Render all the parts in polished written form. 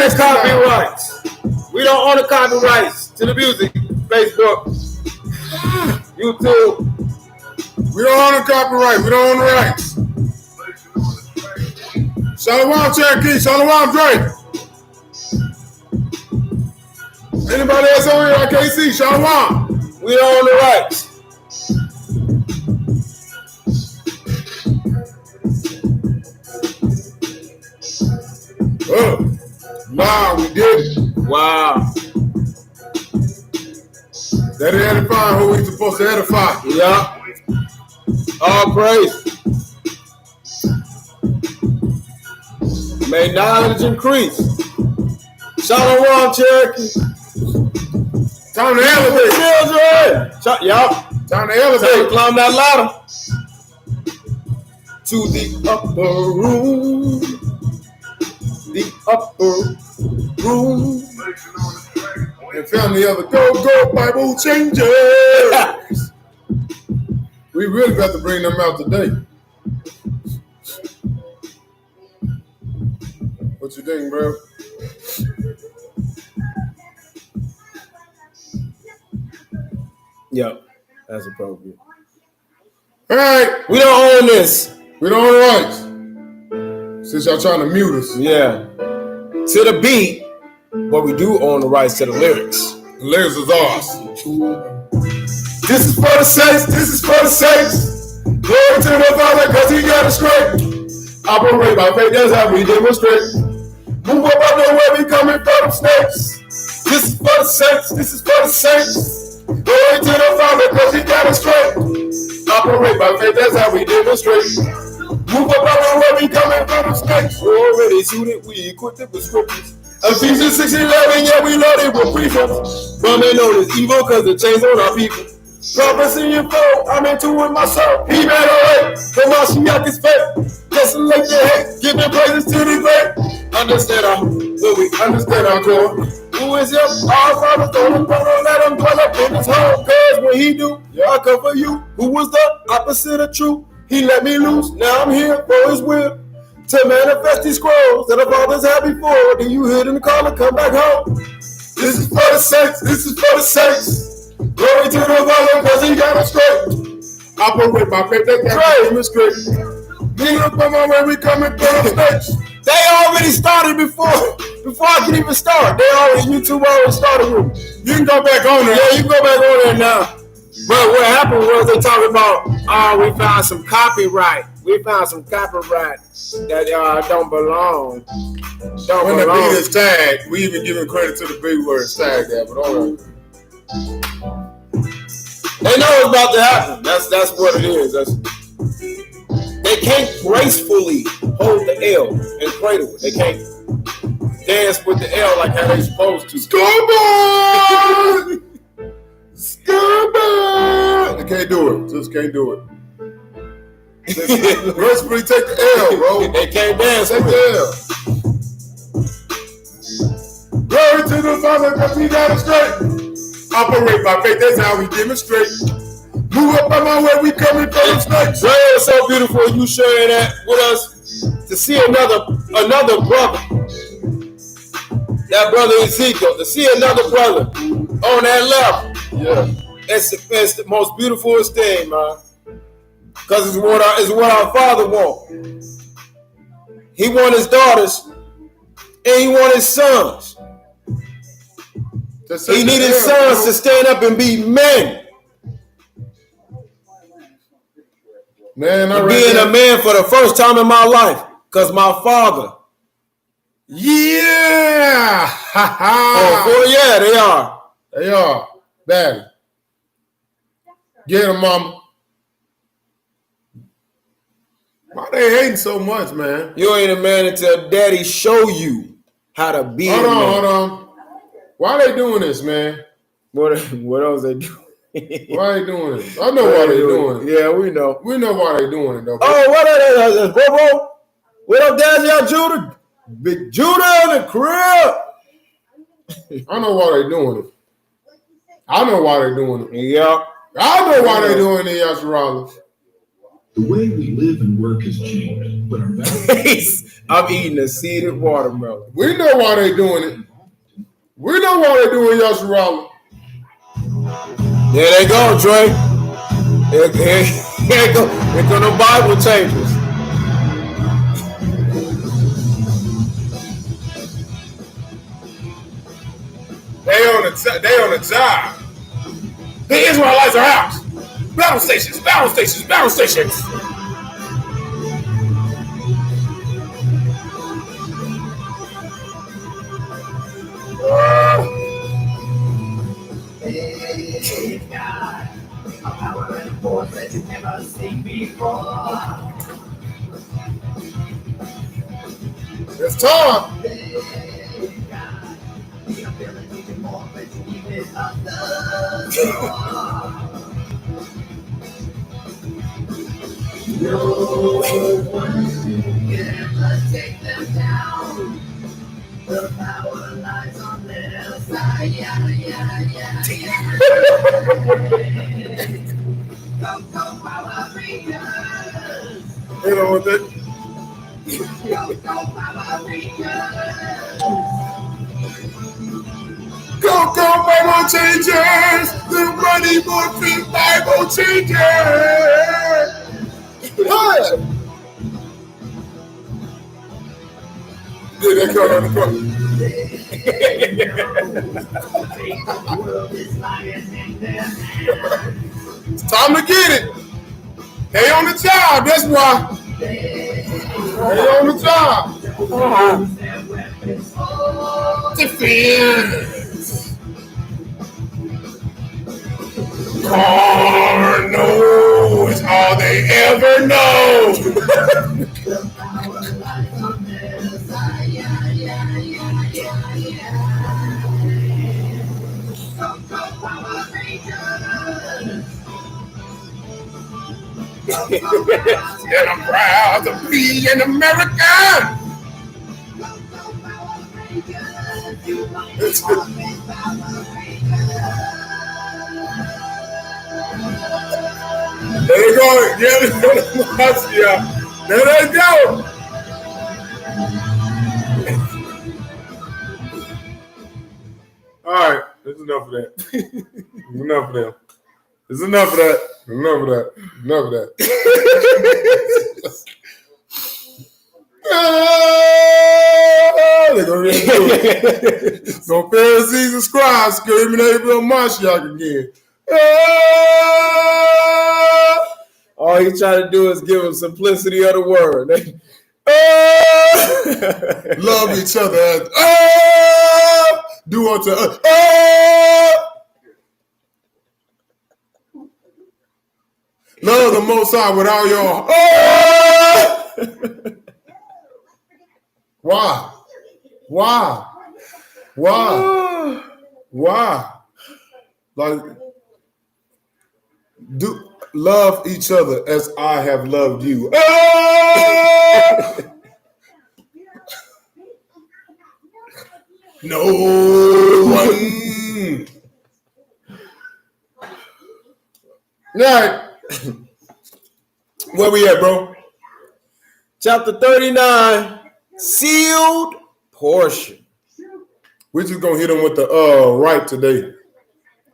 the copyrights. We don't own the copyrights to the music. Facebook, YouTube. We don't own the copyright. We don't own the rights. Shalom, Cherokee. Shalom, Drake. Anybody else over here I can't see? Shalom. We don't own the rights. Oh, wow, we did it. Wow. That edify who we supposed to edify. Yeah. All praise. May knowledge increase. Shalom, Cherokee. Time to elevate. Children. Y'all. Time to elevate. Time to climb that ladder. To the upper room. The upper room. And family of the Go Bible Changers. We really got to bring them out today. What you think, bro? Yep, that's appropriate. All right. We don't own this. We don't own the rights. Since y'all trying to mute us. Yeah. To the beat, but we do own the rights to the lyrics. The lyrics is ours. This is for the saints. This is for the saints. Glory to the Father, because he got us straight. Operate by faith, that's how we demonstrate. Move up out the way, we coming from them snakes. This is for the saints. This is for the saints. Glory to the Father, because he got us straight. Operate by faith, that's how we demonstrate. Move up out the way, we coming from them snakes. We're already suited, we equipped with scriptures. Ephesians 6:11, yeah, we loaded with precepts. But they know it's evil because the chains on our people. Prophecy and flow, I'm into it myself. He made a way, the Mashiach is fake. Desolate your hate, giving praises to the great. Understand our, will we understand our core? Who is him? Our Father, don't let him dwell up in his home. Cause when he do, I come for you. Who was the opposite of truth? He let me loose, now I'm here for his will. To manifest these scrolls that our fathers had before. Then you hear them call and come back home. This is for the saints, this is for the saints. Glory to the Father, because he got us straight. Operate by faith, that's Praise the script. Bring up on my way, we coming from the snakes. They already started before I can even start. YouTube already started with me. You can go back on there. Yeah, you can go back on there now. But what happened was they talking about, we found some copyright. We found some copyright that don't belong. When the beat is tagged, we even giving credit to the big word tag that, but all right. They know it's about to happen. That's what it is. They can't gracefully hold the L and cradle it. They can't dance with the L like how they supposed to. Scoreboard! Scoreboard! They can't do it. Just can't do it. Gracefully take the L, bro. They can't dance. Take the L. Glory to the Father, because he got us straight. Operate by faith, that's how we demonstrate. Move up on my way, we coming from the snakes. Well, it's so beautiful you sharing that with us. To see another brother. That brother Ezekiel, to see another brother on that level. Yeah. It's the most beautiful thing, man. Because it's what our Father wants. He wants his daughters and he wants his sons. He needed sons to stand up and be men. Man, being a man for the first time in my life. Because my father. Yeah. Yeah, they are. They are. Bad. Get them, mama. Why they hating so much, man? You ain't a man until daddy show you how to be a man. Hold on. Why they doing this, man? What else they doing? Why they doing it? I know why they doing it. Yeah, we know. We know why they doing it, though. Oh, what are they? Bro? What up, Daddy? Judah? Big Judah in the crib. I know why they doing it. I know why they doing it. Yeah. I know why they doing it, Yasser Rollins. The way we live and work has changed, but our values. I'm eating a seeded watermelon. We know why they doing it. We know why they doing Yossi Rollins. There they go, Dre. Here go the Bible changers. They on the job. The Israelites are out. Battle stations, battle stations, battle stations. God, a power and a force that you've never seen before. It's time. God, the ability to more but even others. No one can ever take them down. The power lies on their side. Yeah. Go, Power Rangers. You know what that? Go, Power Rangers. Go, Bible changers. The Mighty Morphin Bible changers. What? Yeah, they come on the front. It's time to get it. They on the job, that's why. They on the job. Defense. Carno is all they ever know. And I'm proud to be an American. There you go. Yeah, there they go. All right, that's enough of that. Enough of that. There's enough of that. Enough of that. Enough of that. They're going to do it. So Pharisees and scribes screaming at Abel Mashiach again. All he trying to do is give him simplicity of the word. Love each other as do unto us. Love the Most High with all your Why? Like, do love each other as I have loved you. No one. All right. Where we at, bro? Chapter 39, sealed portion. We're just gonna hit them with the right today.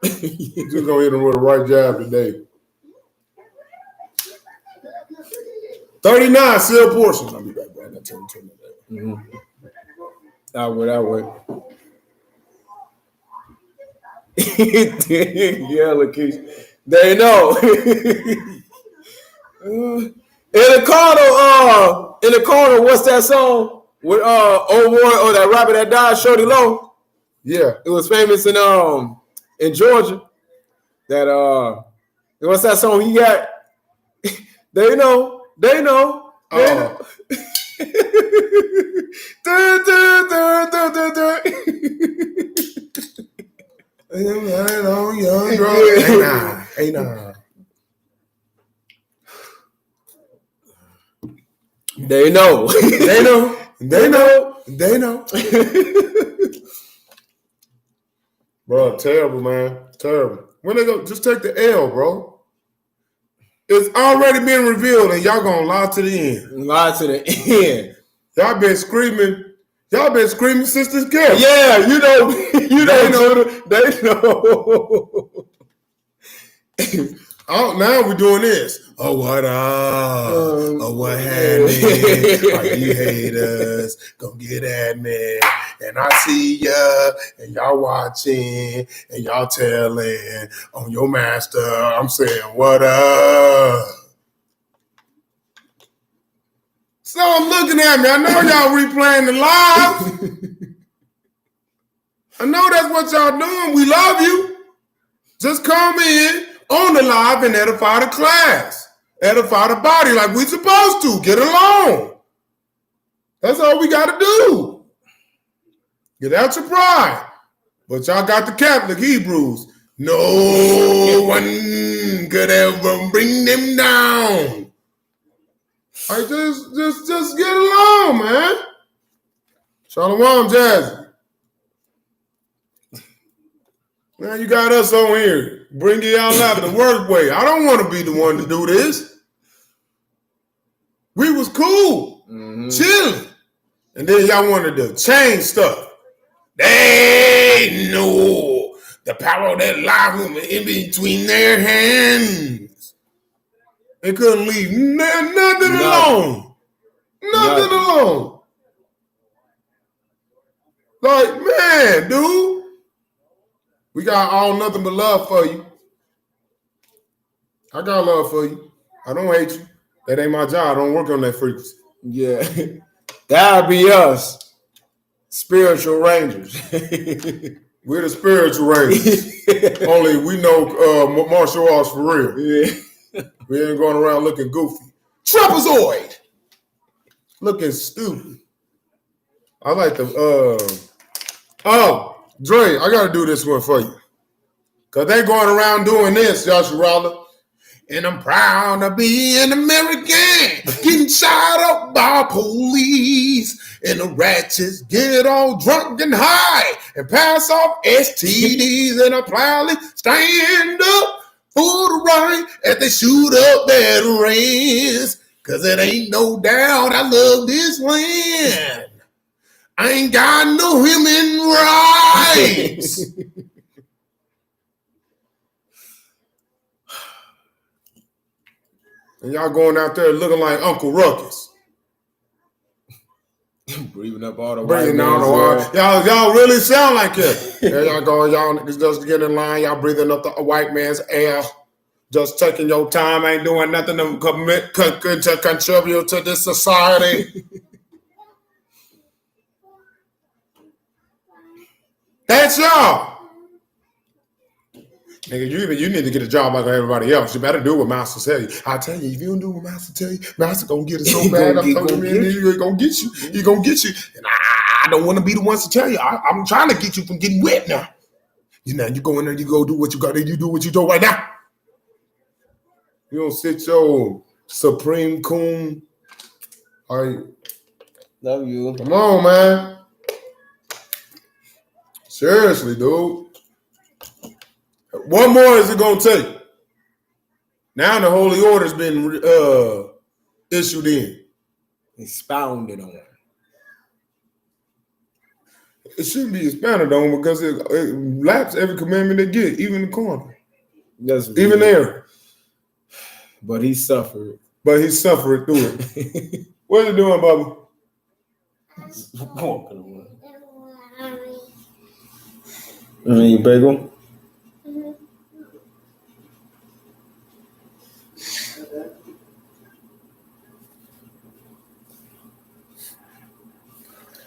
Just gonna hit them with a right jab today. 39, sealed portion. I'll be back, bro. I'm not turning that. I would. Yeah, Lakeisha. They know. In the corner, what's that song with old boy or that rapper that died, Shorty Low? Yeah, it was famous in Georgia. That what's that song he got? They know. Hey nah. They know. Bro, terrible, man. Terrible. When they go, just take the L, bro. It's already been revealed, and y'all gonna lie to the end. Lie to the end. Y'all been screaming. Y'all been screaming since this game. Yeah, you know, they know. Oh, now we're doing this. Oh, what up? Oh, what happened? All you haters gonna get at me. And I see ya, and y'all watching, and y'all telling on your master. I'm saying, what up? So I'm looking at me. I know y'all replaying the live. I know that's what y'all doing. We love you. Just come in on the live and edify the class. Edify the body like we supposed to. Get along. That's all we got to do. Get out your pride. But y'all got the Catholic Hebrews. No one could ever bring them down. Like, just get along, man. Shalom, Jazzy. Now you got us on here. Bring it out loud the worst way. I don't want to be the one to do this. We was cool, chilling. And then y'all wanted to change stuff. They know the power of that live movement in between their hands. They couldn't leave nothing alone. Nothing alone. Like, man, dude. We got all nothing but love for you. I got love for you. I don't hate you. That ain't my job. I don't work on that frequency. Yeah. That'll be us. Spiritual Rangers. We're the spiritual rangers. Only we know martial arts for real. Yeah. We ain't going around looking goofy. Trapezoid! Looking stupid. I like the Dre, I gotta do this one for you. Cause they going around doing this, Joshua. And I'm proud to be an American. Getting shot up by police. And the ratchets get all drunk and high. And pass off STDs. And I proudly stand up for the right as they shoot up veterans. Cause it ain't no doubt I love this land. I ain't got no human rights. And y'all going out there looking like Uncle Ruckus. Breathing up all the Breathing white out the man's white. Y'all really sound like it. There y'all go. Y'all niggas just get in line. Y'all breathing up the white man's air. Just taking your time. Ain't doing nothing to contribute to this society. That's y'all. Nigga, you need to get a job like everybody else. You better do what Master tell you. I tell you, if you don't do what Master tell you, Master gonna get it so bad. I'm telling you, he's gonna get you. He's gonna get you. And I don't want to be the ones to tell you. I'm trying to get you from getting wet now. You go in there, you go do what you got to do. You do what you do right now. You don't sit your Supreme Coon. All right. Love you. Come on, man. Seriously, dude. What more is it going to take? Now the Holy Order's been issued in. Expounded on. It shouldn't be expounded on because it laps every commandment they get, even the corner. Even there. But he suffered. But he suffered through it. What are you doing, Bubba? You bagel?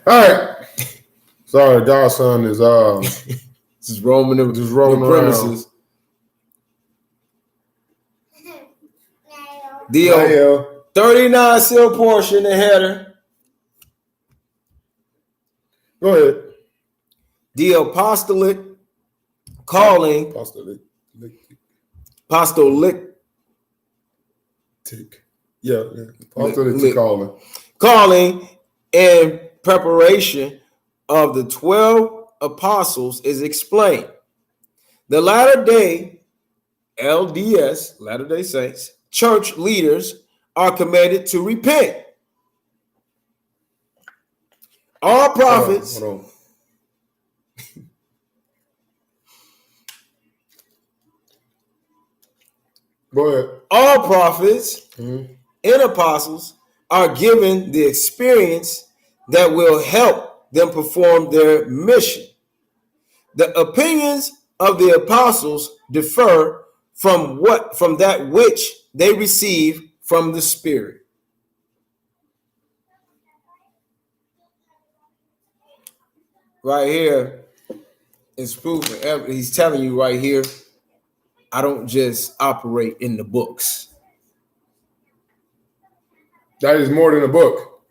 All right. Sorry, godson is just roaming the premises. Deal. 39 seal portion in the header. Go ahead. The apostolic calling. Apostolic. Yeah. Apostolic calling. Calling in preparation of the 12 apostles is explained. The latter day LDS, Latter-day Saints, church leaders are commanded to repent. All prophets, Hold on. Go ahead. all prophets Mhm. and apostles are given the experience that will help them perform their mission. The opinions of the apostles differ from that which they receive from the Spirit. Right here is proof. He's telling you right here, I don't just operate in the books. That is more than a book.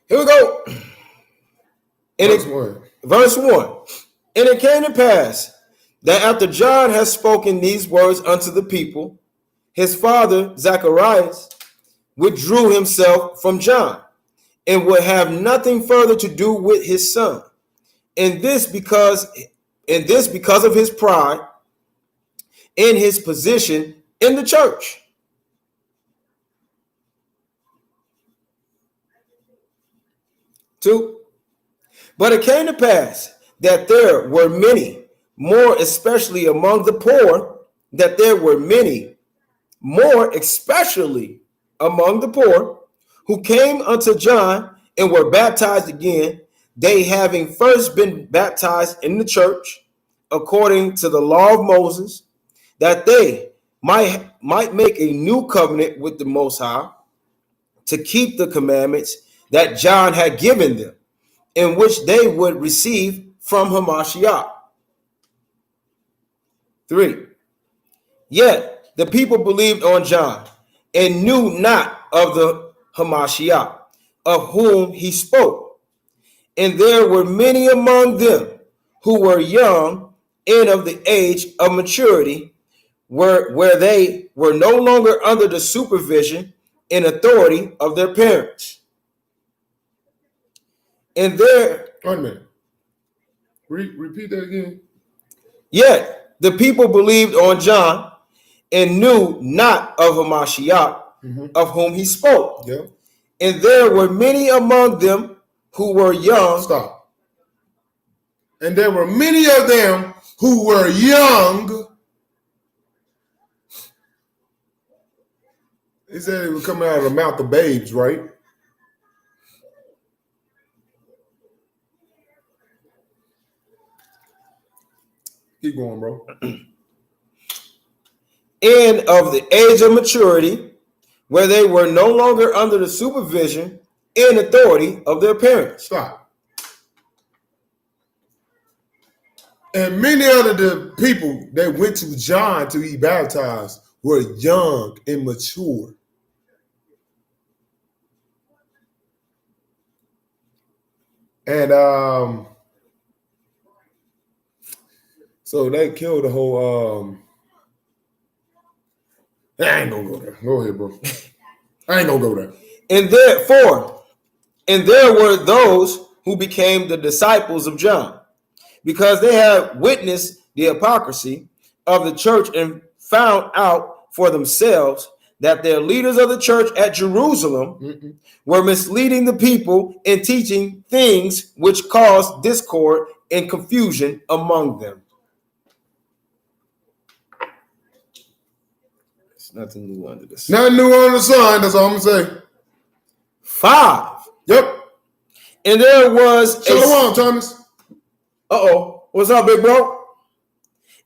Here we go. Verse 1. And it came to pass that after John had spoken these words unto the people, his father Zacharias withdrew himself from John and would have nothing further to do with his son. And this because of his pride in his position in the church. 2. But it came to pass that there were many, more especially among the poor, who came unto John and were baptized again, they having first been baptized in the church, according to the law of Moses, that they might make a new covenant with the Most High, to keep the commandments that John had given them, in which they would receive from Hamashiach. 3. Yet the people believed on John and knew not of the Hamashiach, of whom he spoke. And there were many among them who were young and of the age of maturity, where they were no longer under the supervision and authority of their parents. And there, Wait a minute. Repeat that again. yet the people believed on John and knew not of Hamashiach, of whom he spoke. Yeah. And there were many among them who were young. Stop. And there were many of them who were young. He said it was coming out of the mouth of babes, right? Keep going, bro. And of the age of maturity, where they were no longer under the supervision and authority of their parents. Stop. And many of the people that went to John to be baptized were young and mature. And so they killed the whole I ain't gonna go there. Go ahead, bro. I ain't gonna go there. And there were those who became the disciples of John, because they had witnessed the hypocrisy of the church and found out for themselves that their leaders of the church at Jerusalem were misleading the people and teaching things which caused discord and confusion among them. It's nothing new under the sun. Nothing new under the sun, that's all I'm gonna say. 5. Yep. And there was Shalom, Thomas. What's up, big bro?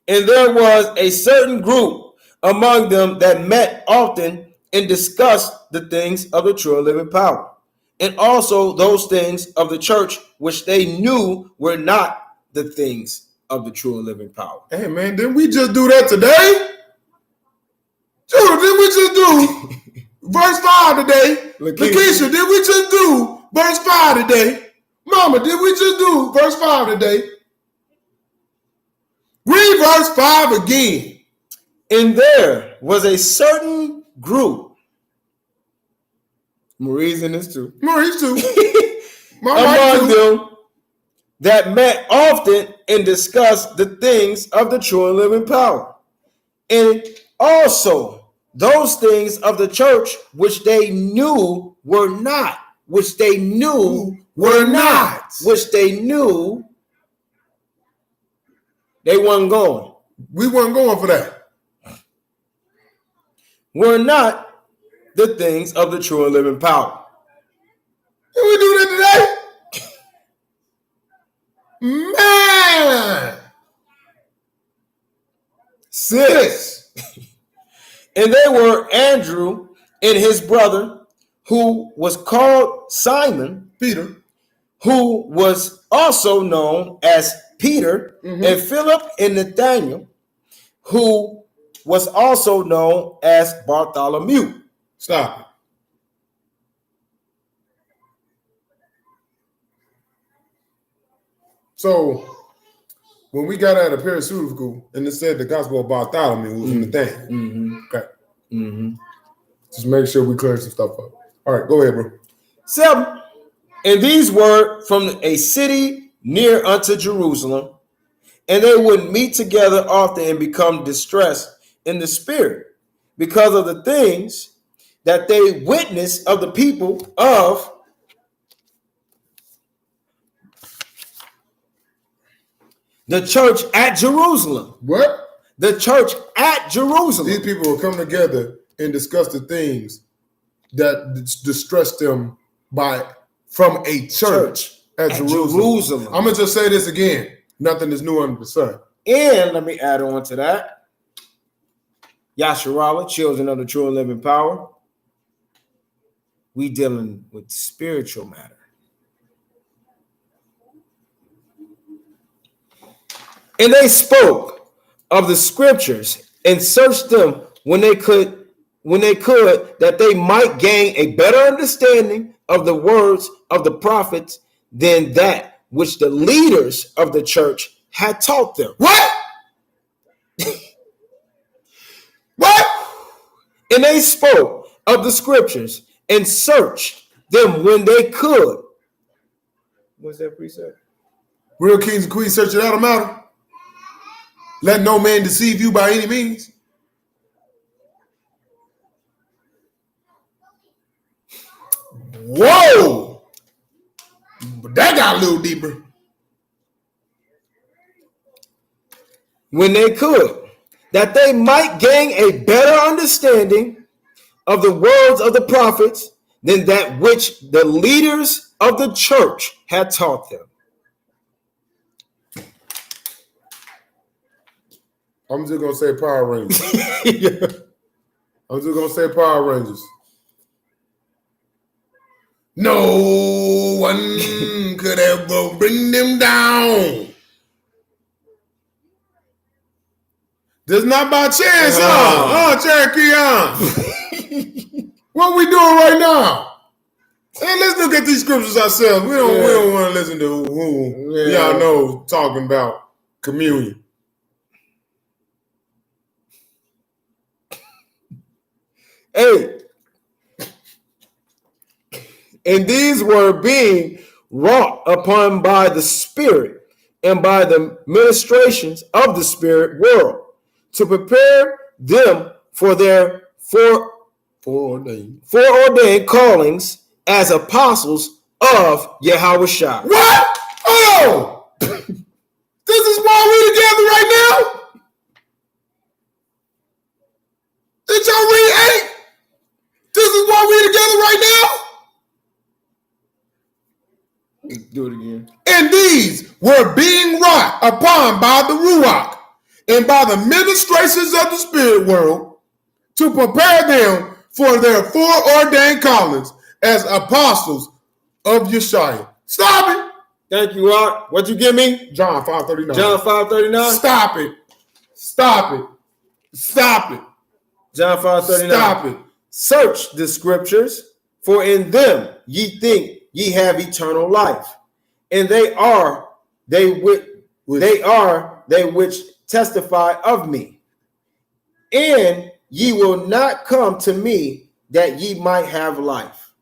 And there was a certain group among them that met often and discussed the things of the true and living power, and also those things of the church which they knew were not the things of the true and living power. Hey, man, didn't we just do that today? Dude, didn't we just do verse 5 today? Lakeisha, did we just do verse 5 today? Mama, did we just do verse 5 today? Read verse 5 again. And there was a certain group. Marie's in this too. Marie's too. My among wife too. them that met often and discussed the things of the true and living power, and also those things of the church which they knew were not, which they knew were not, which they knew they wasn't going. We weren't going for that. Were not the things of the true and living power. Did we do that today? Man! 6. And they were Andrew and his brother, who was called Simon, Peter. who was also known as Peter, and Philip and Nathanael, who was also known as Bartholomew. Stop it. So, when we got out of Parasuitical and it said the gospel of Bartholomew was in the thing. Okay. Just make sure we clear some stuff up. All right, go ahead, bro. 7. And these were from a city near unto Jerusalem, and they would meet together often and become distressed in the spirit because of the things that they witnessed of the people of the church at Jerusalem. What? The church at Jerusalem. These people will come together and discuss the things that distress them from a church at Jerusalem. I'm going to just say this again. Nothing is new under the sun. And let me add on to that. Yasharala, children of the true and living power. We dealing with spiritual matter. And they spoke of the scriptures and searched them when they could, that they might gain a better understanding of the words of the prophets than that which the leaders of the church had taught them. What? What? And they spoke of the scriptures and searched them when they could. What's that precept? Real kings and queens, search it out, matter. Let no man deceive you by any means. Whoa! But that got a little deeper. When they could, that they might gain a better understanding of the words of the prophets than that which the leaders of the church had taught them. I'm just going to say Power Rangers. I'm just going to say Power Rangers. No one could ever bring them down. This not by chance, Cherokee. What we doing right now? And let's look at these scriptures ourselves. We don't want to listen to who y'all know talking about communion. Hey, and these were being wrought upon by the Spirit and by the ministrations of the Spirit world to prepare them for their foreordained callings as apostles of Yahushua. What? Oh! This is why we together right now? Did y'all read 8? This is why we together right now? Do it again. And these were being wrought upon by the Ruach and by the ministrations of the spirit world to prepare them for their foreordained callings as apostles of Yeshua. Stop it. Thank you, Art. What'd you give me? John 5:39. John 5:39. Stop it. Stop it. Stop it. John 5:39. Stop it. Search the scriptures, for in them ye think ye have eternal life, and they which testify of me. And ye will not come to me that ye might have life.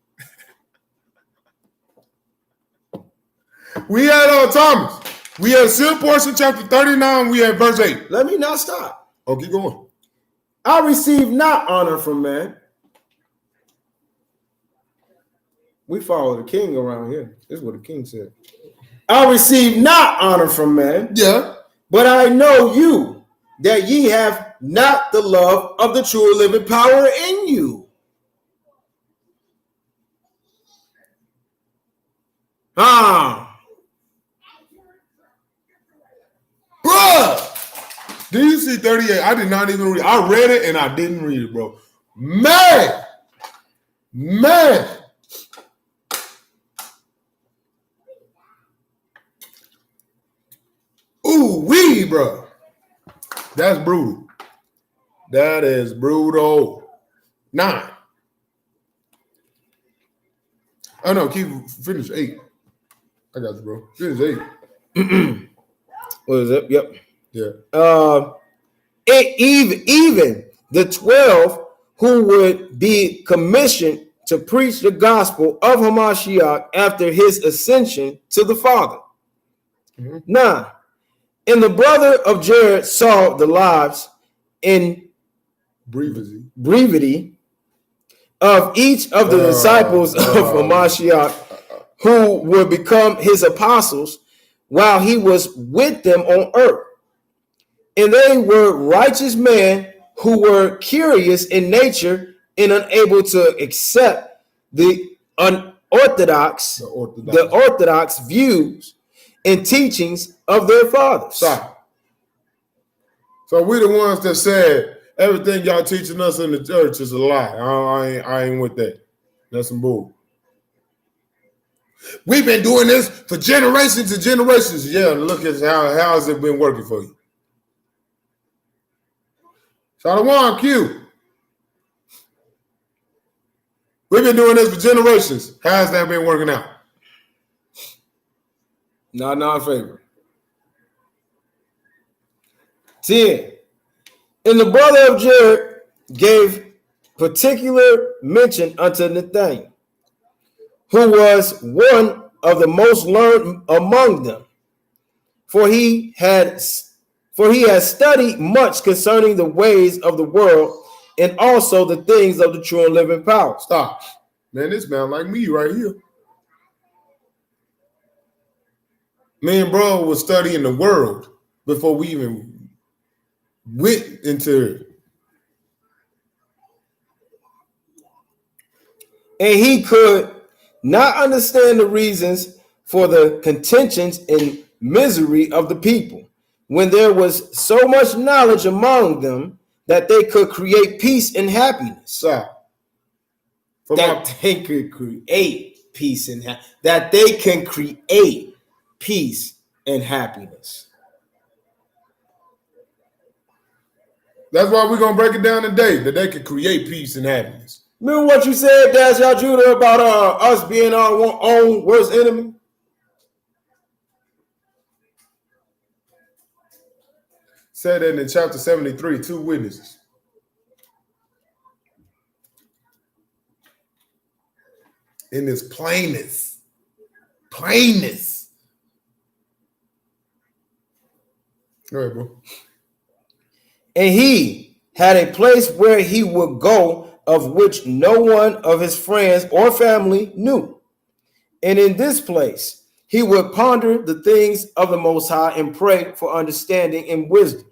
We had Thomas. We had seal portion chapter 39. We had verse 8. Let me not stop. Oh, keep going. I receive not honor from man. We follow the king around here. This is what the king said. I receive not honor from man, Yeah. but I know you, that ye have not the love of the true living power in you. Bruh. Do you see 38? I did not even read it. I read it and I didn't read it, bro. Man. Ooh, wee, bro. That's brutal. That is brutal. 9. Oh no, finish 8. I got you, bro. Finish 8. What is it? Yep. Yeah. Even the 12 who would be commissioned to preach the gospel of Hamashiach after his ascension to the Father. Mm-hmm. 9. And the brother of Jared saw the lives in brevity of each of the disciples of Hamashiach who would become his apostles while he was with them on earth. And they were righteous men who were curious in nature and unable to accept the unorthodox, the orthodox views and teachings of their fathers. So we the ones that said everything y'all teaching us in the church is a lie. I ain't with that. That's some bull. We've been doing this for generations and generations. Yeah, look at how has it been working for you. Shalom, Q. We've been doing this for generations. How's that been working out? Not in our favor. 10. And the brother of Jared gave particular mention unto Nathanael, who was one of the most learned among them, for he had studied much concerning the ways of the world and also the things of the true and living power. Stop. Man, this man like me right here. Me and bro was studying the world before we even went into it. And he could not understand the reasons for the contentions and misery of the people, when there was so much knowledge among them that they could create peace and happiness. They could create peace and that they can create peace and happiness. That's why we're gonna break it down today, that they can create peace and happiness. Remember what you said, Dash Y'all Judah, about us being our own worst enemy? Said that in chapter 73, 2 witnesses. In this plainness. Go ahead, bro. And he had a place where he would go, of which no one of his friends or family knew. And in this place, he would ponder the things of the Most High and pray for understanding and wisdom.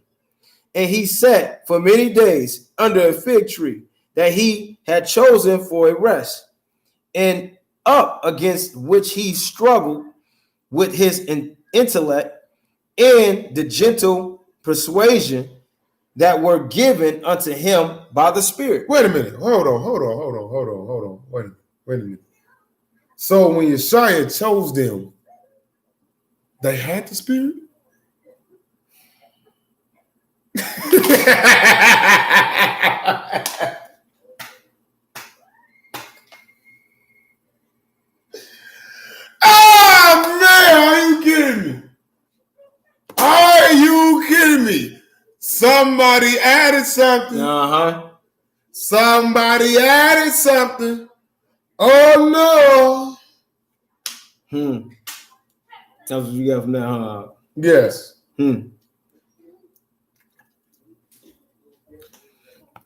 And he sat for many days under a fig tree that he had chosen for a rest, and up against which he struggled with his intellect and the gentle persuasion that were given unto him by the Spirit. Wait a minute. Hold on. Wait a minute. So when Yeshua chose them, they had the Spirit? Oh, man, are you kidding me? Somebody added something. Somebody added something. Oh, no. That's what you got from that, huh? Yes. Hmm.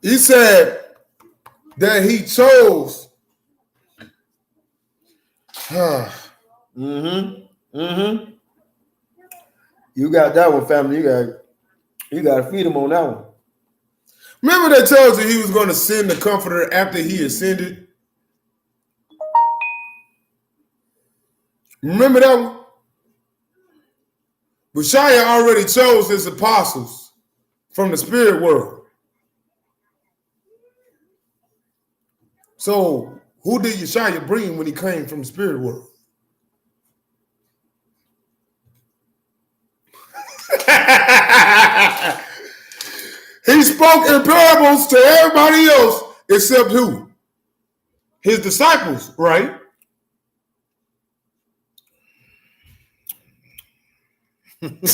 He said that he chose. You got that one, family. You got to feed him on that one. Remember they told you he was going to send the comforter after he ascended? Remember that one? Messiah already chose his apostles from the spirit world. So who did Yeshua bring when he came from the spirit world? He spoke in parables to everybody else except who? His disciples, right? He was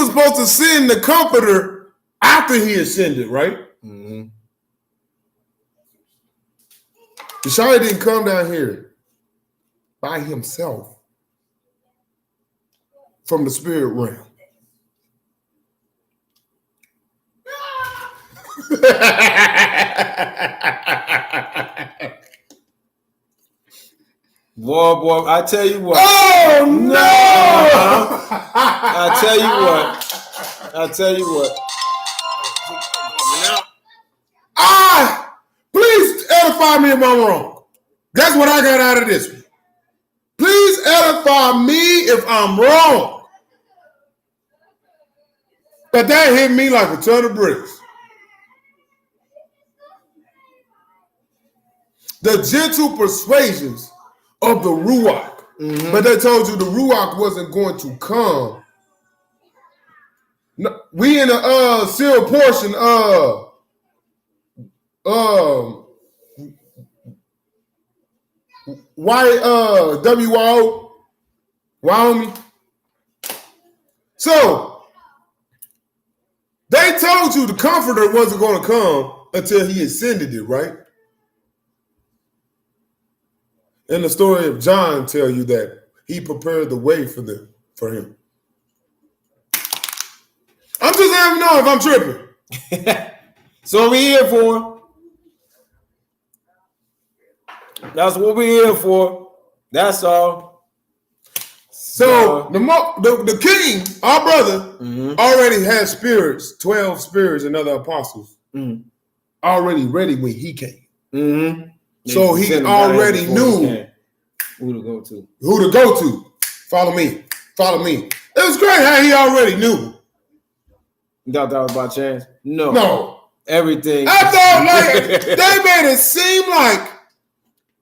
supposed to send the comforter after he ascended, right? Mm-hmm. Yeshua didn't come down here by himself from the spirit realm. Boy, I tell you what. Oh no! I tell you what. Please edify me if I'm wrong. That's what I got out of this one. Please edify me if I'm wrong. But that hit me like a ton of bricks. The gentle persuasions of the Ruach. Mm-hmm. But they told you the Ruach wasn't going to come. No, we in the sealed portion WYO, Wyoming. So they told you the comforter wasn't going to come until he ascended it, right? And the story of John tell you that he prepared the way for him. I'm just letting you know if I'm tripping. So what we here for? That's what we here for. That's all. So the king, our brother, already had spirits, 12 spirits and other apostles, already ready when he came. Mm-hmm. So he already knew who to go to. Who to go to. Follow me. It was great how he already knew. You thought that was by chance? No. No. Everything. I thought like they made it seem like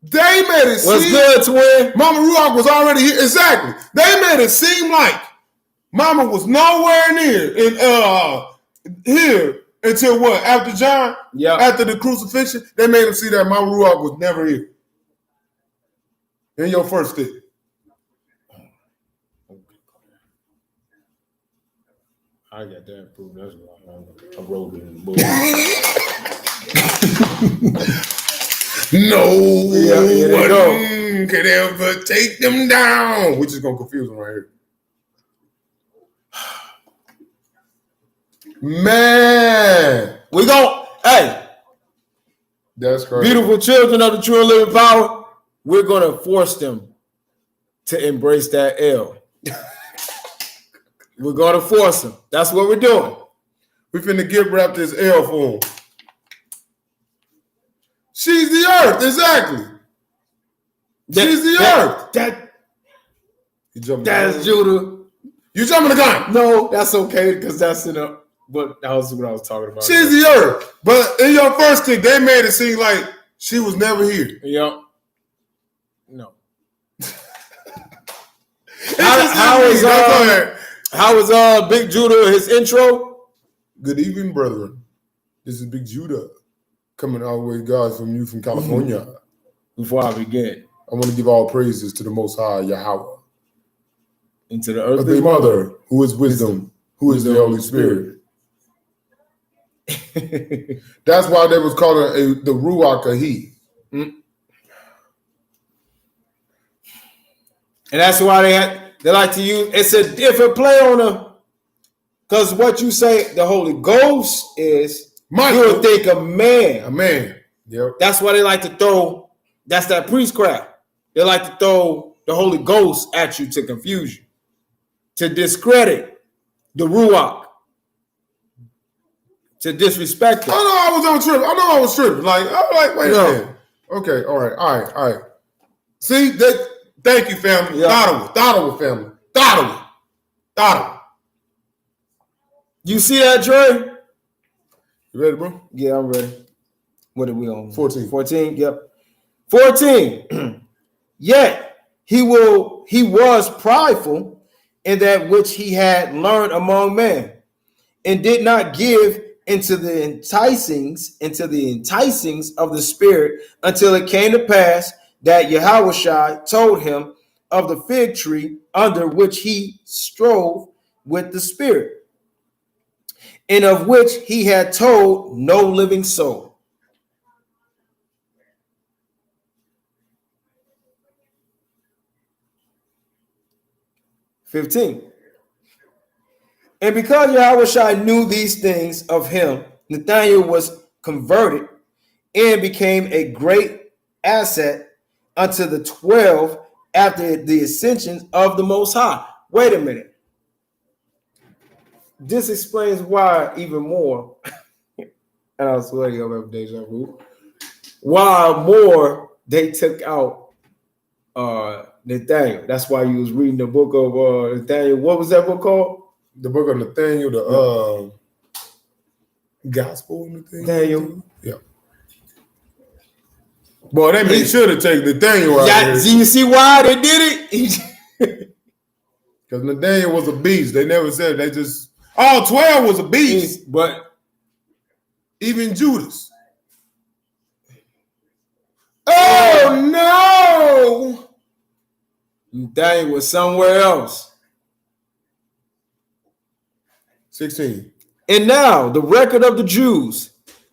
what's good, twin? Mama Ruach was already here. Exactly. They made it seem like Mama was nowhere near here until what? After John? Yeah. After the crucifixion, they made him see that Mama Ruach was never here. In your first stick. I got that proof. That's why I wrote it in the book. No one can ever take them down. We're just gonna confuse them right here. Man, We go. Hey, that's crazy. beautiful children of the true and living power. We're gonna force them to embrace that L. We're gonna force them. That's what we're doing. We finna gift wrap this L for him. She's the earth, exactly. She's the earth. That's Judah. You jumping the gun. No, that's okay because that's in a. But that was what I was talking about. She's the earth. But in your first thing, they made it seem like she was never here. Yep. No. How was Big Judah his intro? Good evening, brethren. This is Big Judah coming our way, guys, from you from California. Before I begin, I want to give all praises to the Most High Yahweh, into the of earth, the Mother, who is wisdom, who is the Holy Spirit. That's why they was calling the Ruach a he. And that's why they like to use, it's a different play on the, because what you say, the Holy Ghost is, Michael. you would think a man. A man. Yep. That's why they like to throw, that's that priestcraft. They like to throw the Holy Ghost at you to confuse you, to discredit the Ruach, to disrespect it. I know I was on trip. I know I was tripping. Like, I'm like, wait No. a minute. Okay, all right. See, that. Thank you, family. Yeah. Dottawa family. Dottawa. You see that, Dre? You ready, bro? Yeah, I'm ready. What are we on? 14. 14, yep. 14. Yet he was prideful in that which he had learned among men, and did not give into the enticings of the Spirit, until it came to pass that Yahushua told him of the fig tree under which he strove with the Spirit, and of which he had told no living soul. "15. And because Yahushua knew these things of him, Nathanael was converted and became a great asset unto the 12 after the ascension of the Most High." Wait a minute. This explains why even more. And I swear you'll have deja vu. Why more they took out Nathaniel. That's why you was reading the book of Nathaniel. What was that book called? The book of Nathaniel, the Gospel of Nathaniel. Yeah. Boy, they made sure to take Nathaniel out Yeah, of do here. you see why they did it? Because Nathaniel was a beast. They never said, they just, all 12 was a beast. But Even Judas. oh no, Nathaniel was somewhere else. 16. And now the record of the Jews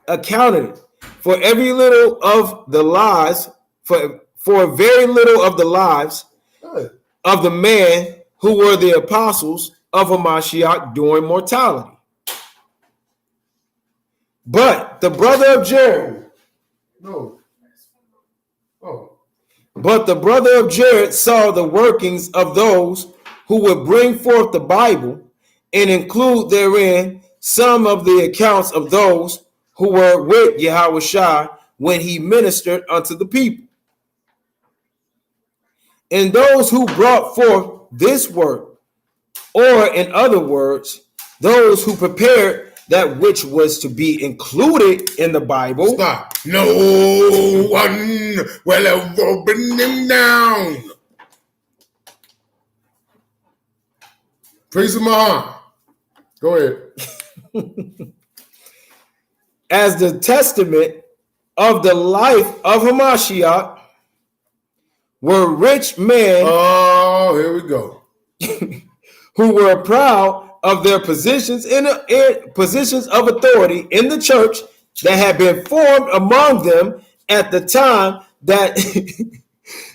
accounted for every little of the lives, for very little of the lives Good. of the men who were the apostles of Hamashiach during mortality. But the brother of Jared, No. Oh. But the brother of Jared saw the workings of those who would bring forth the Bible and include therein some of the accounts of those who were with Yahushua when he ministered unto the people. And those who brought forth this work, or in other words, those who prepared that which was to be included in the Bible. Stop. No one will ever bring them down. Praise the Mahan. Go ahead. As the testament of the life of Hamashiach, were rich men Oh, here we go. who were proud of their positions in positions of authority in the church that had been formed among them at the time that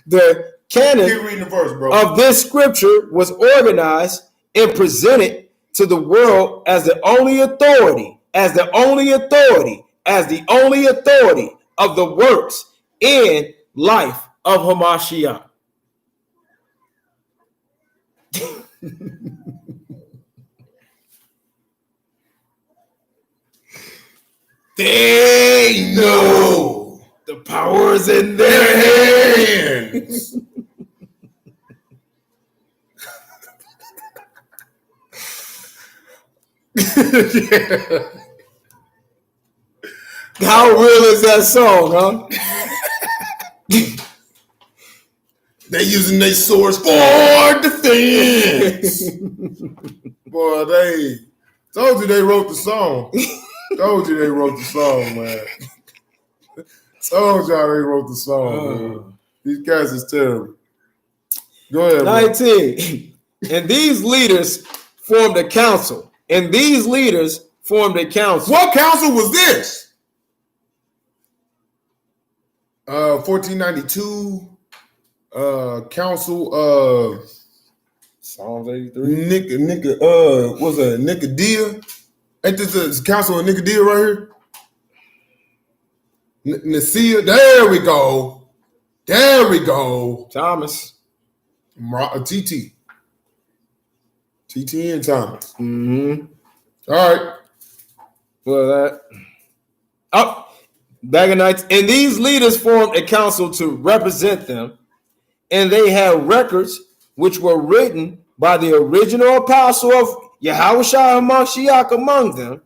the canon Keep reading the verse, bro. of this scripture was organized and presented to the world as the only authority, of the works and life of Hamashiach. They know The power is in their their hands. Yeah. How real is that song, huh? They using their swords for defense. Boy, they told you they wrote the song. Told you they wrote the song, man. Told y'all they wrote the song, man. These guys is terrible. Go ahead, bro. 19. And these leaders formed a council. What council was this? 1492. Council Psalms 83. what's that? Nicodia? Ain't this the council of Nicodia right here? Nicaea. There we go. There we go. Thomas. TT. TT and Thomas. Mm-hmm. All right. Well, that. Oh, Daganites. And these leaders formed a council to represent them, and they had records which were written by the original apostle of Yahushua HaMashiach among them.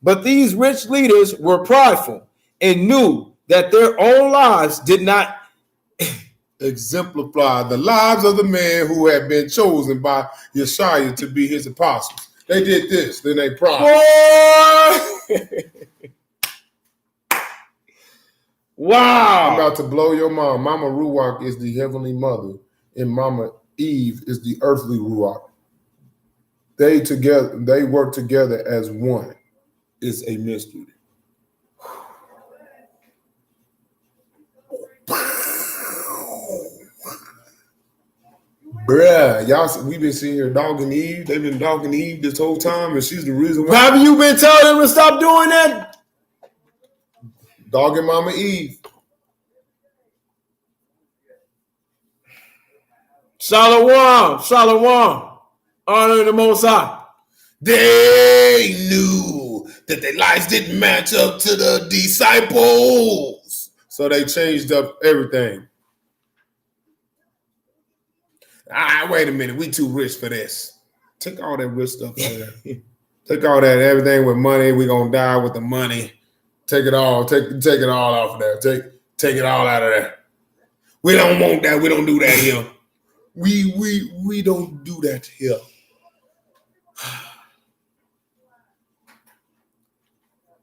But these rich leaders were prideful and knew that their own lives did not exemplify the lives of the man who had been chosen by Yeshua to be his apostles. They did this, then they pride. Wow. I'm about to blow your mind. Mama Ruach is the heavenly mother, and Mama Eve is the earthly Ruach. They work together as one. It's a mystery. Bruh, y'all, we've been sitting here dogging Eve. They've been dogging Eve this whole time, and she's the reason why. Have you been telling them to stop doing that? Dogging Mama Eve. Shalom, shalom. Honor the Most High. They knew that their lives didn't match up to the disciples, so they changed up everything. Wait a minute. We too rich for this. Take all that rich stuff out of there. Take all that, everything with money. We're going to die with the money. Take it all. Take it all off of there. Take it all out of there. We don't want that. We don't do that here. We don't do that here.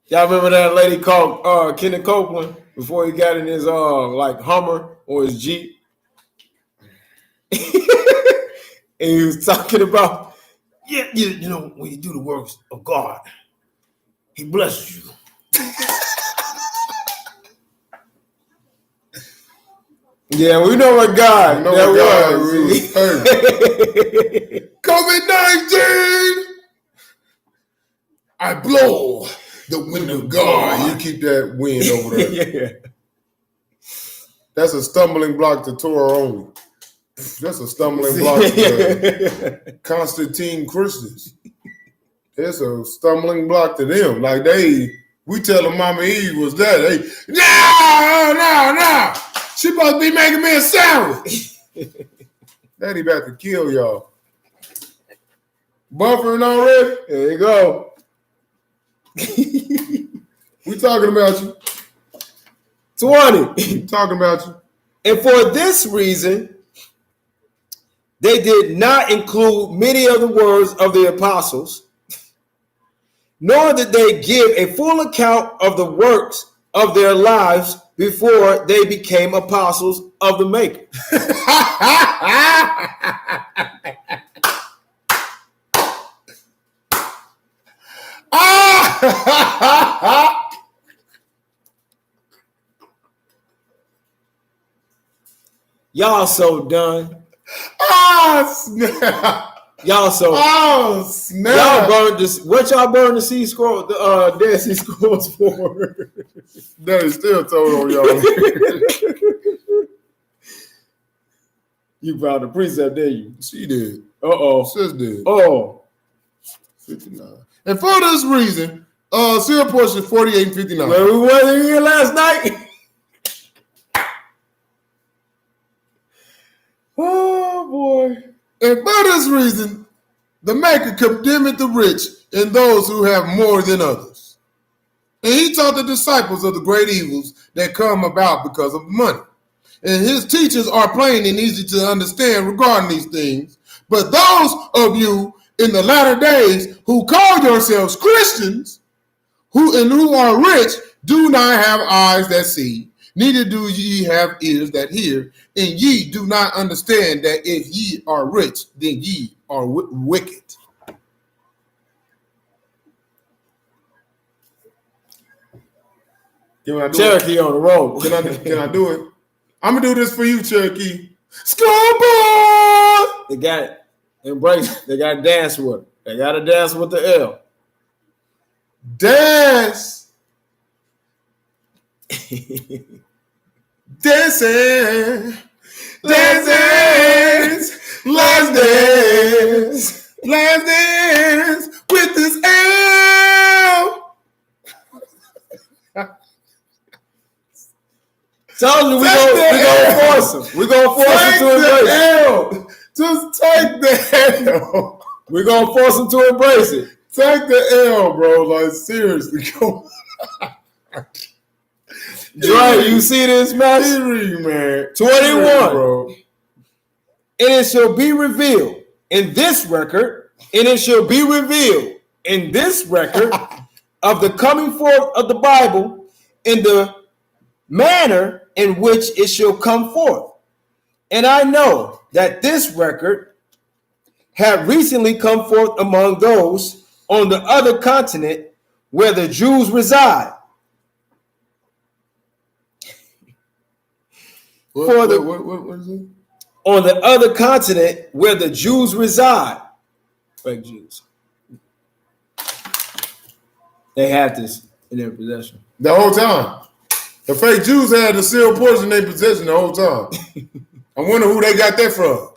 Y'all remember that lady called Kenneth Copeland before he got in his like Hummer or his Jeep? And he was talking about, you know, when you do the works of God, he blesses you. Yeah, we know what God. was. COVID-19. I blow the wind of God. You keep that wind over there. Yeah. That's a stumbling block to Torah only. That's a stumbling block to Constantine Christians. It's a stumbling block to them. Like we tell them Mama Eve was that. No. She supposed to be making me a sandwich. Daddy about to kill y'all. Buffering already? There you go. We talking about you. 20. We talking about you. And for this reason, they did not include many of the words of the apostles, nor did they give a full account of the works of their lives before they became apostles of the Maker. Y'all so done. Oh, snap. Y'all so. Oh, snap. Y'all burned this. What y'all burned the Sea Scroll, the Dead Sea Scrolls for? Daddy still told on y'all. You found the precept, didn't you? She did. Uh-oh. Sis did. Oh. 59. And for this reason, serial portion 48 and 59. Well, we wasn't here last night. Oh, boy. And for this reason, the Maker condemneth the rich and those who have more than others. And he taught the disciples of the great evils that come about because of money. And his teachings are plain and easy to understand regarding these things. But those of you in the latter days who call yourselves Christians, who are rich, do not have eyes that see, neither do ye have ears that hear, and ye do not understand that if ye are rich, then ye are wicked. Can I do Cherokee it? on the road. Can I do it? I'm gonna do this for you, Cherokee. Scoreboard. They got it. Embrace. They got to dance with it. They got to dance with the L. Dance. Dancing. Dance. Let's dance. Let's dance with this L. Told you we Take gonna the force them. We gonna force them Take to embrace the it. L. Just take the L. We gonna force them to embrace it. Take the L, bro. Like, seriously. Go. Dre, you see this mess? Siri, man. 21. Siri, bro. And it shall be revealed in this record, and it shall be revealed in this record of the coming forth of the Bible in the manner in which it shall come forth. And I know that this record have recently come forth among those on the other continent where the Jews reside. What is it? On the other continent where the Jews reside. Fake Jews. They have this in their possession. The whole time. The fake Jews had the sealed portion in their possession the whole time. I wonder who they got that from.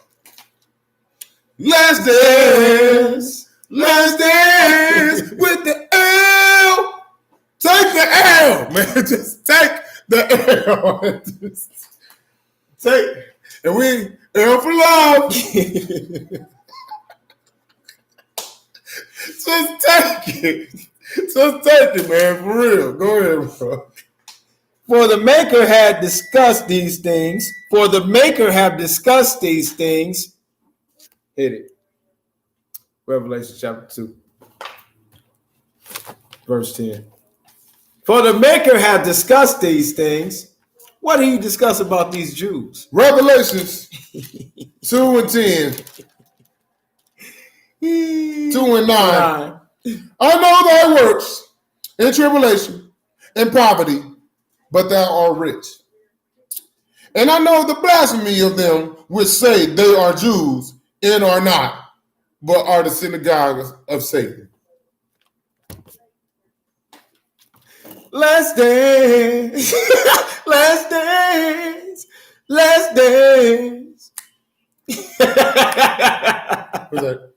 Let's dance. Let's dance with the L. Take the L, man. Just take the L. Just take. And we L for love. Just take it. Just take it, man. For real. Go ahead, bro. For the Maker had discussed these things. For the Maker have discussed these things. Hit it. Revelation chapter 2. Verse 10. For the Maker had discussed these things. What did he discuss about these Jews? Revelations 2 and 10. 2 and 9. I know thy works in tribulation and poverty, but thou art rich. And I know the blasphemy of them which say they are Jews and are not, but are the synagogues of Satan. Let's dance. Let's dance. Let's dance. Who's that?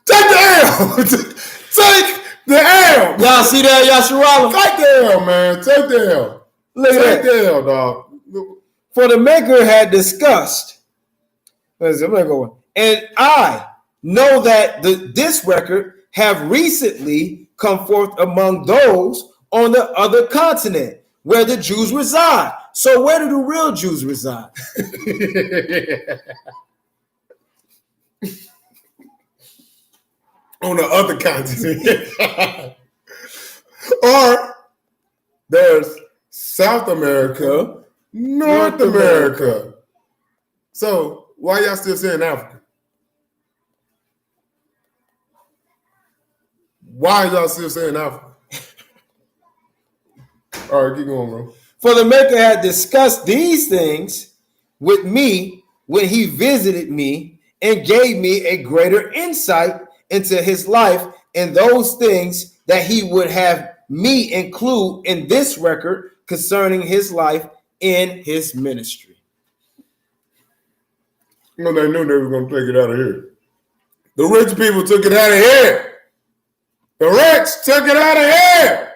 Take the L. Take the L. Y'all see that, Yasharala? Take the L, man. Take the L. Look Take at that. the L, dog. For the Maker had discussed. Listen, I'm gonna go on. And I know that this record have recently come forth among those on the other continent where the Jews reside. So where do the real Jews reside? On the other continent. Or there's South America, North America. So why y'all still saying Africa? Why y'all still saying Africa? All right, keep going, bro. For the Maker had discussed these things with me when he visited me and gave me a greater insight into his life and those things that he would have me include in this record concerning his life in his ministry. You know, they knew they were going to take it out of here. The rich people took it out of here. The rich took it out of here.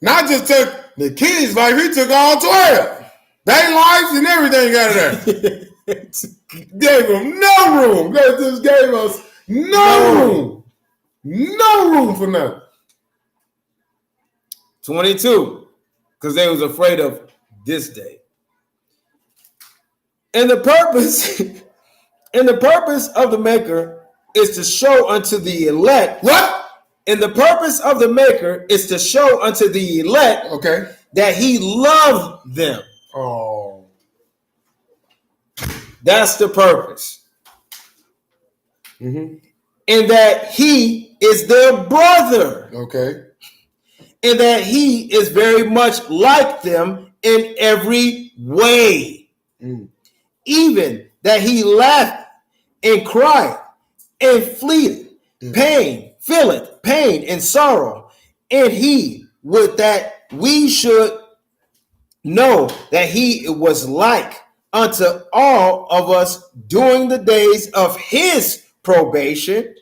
Not just took the kids' life, he took all 12. Their lives and everything out of there. Gave them no room. They just gave us no room. No room for nothing. 22, because they was afraid of this day. And the purpose of the Maker is to show unto the elect. What? And the purpose of the Maker is to show unto the elect Okay. that he loved them. Oh. That's the purpose. Mm-hmm. And that he is their brother. Okay. and that he is very much like them in every way. Even that he laughed and cried and fleeteth pain, feeleth pain and sorrow. And he would that we should know that he was like unto all of us during the days of his probation,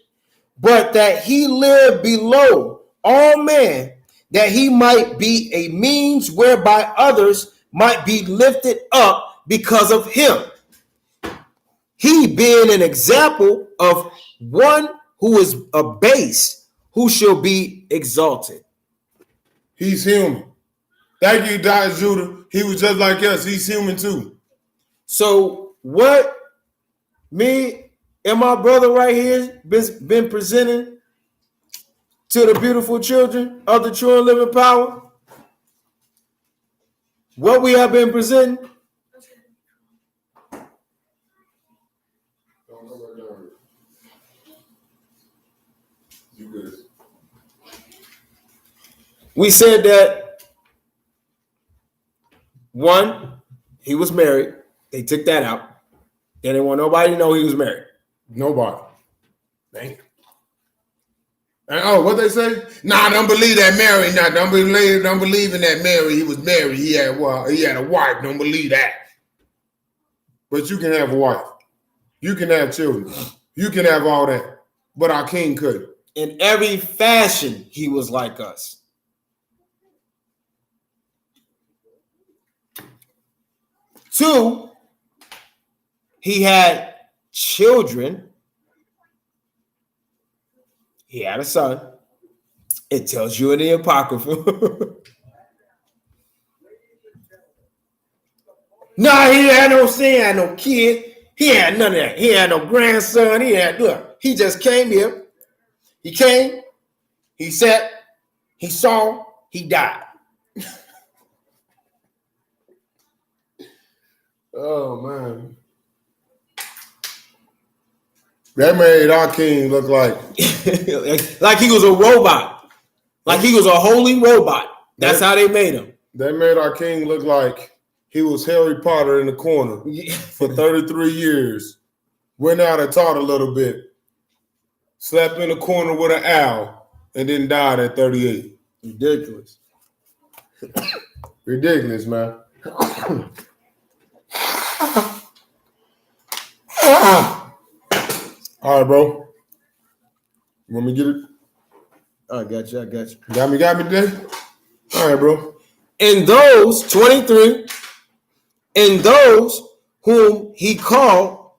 but that he lived below all men, that he might be a means whereby others might be lifted up because of him. He being an example of one who is abased, who shall be exalted. He's human. Thank you, Dr. Judah. He was just like us. He's human too. So what me and my brother right here been presenting to the beautiful children of the true and living power, what we have been presenting, we said that one, he was married. They took that out. They didn't want nobody to know he was married. Nobody. Damn. And what they say? Nah, don't believe that Mary. Nah, don't believe in that Mary. He was married. He had a wife. Don't believe that. But you can have a wife. You can have children. You can have all that. But our king couldn't. In every fashion, he was like us. Two, he had children. He had a son. It tells you in the Apocrypha. Nah, he had no son, he had no kid. He had none of that. He had no grandson. He just came here. He came, he sat, he saw, he died. Oh, man. That made our king look like like he was a robot. Like he was a holy robot. That's how they made him. They made our king look like he was Harry Potter in the corner for 33 years. Went out and taught a little bit. Slept in the corner with an owl and then died at 38. Ridiculous. Ridiculous, man. All right, bro. You want me to get it? I got you. Got me today? All right, bro. And those, 23, and those whom he called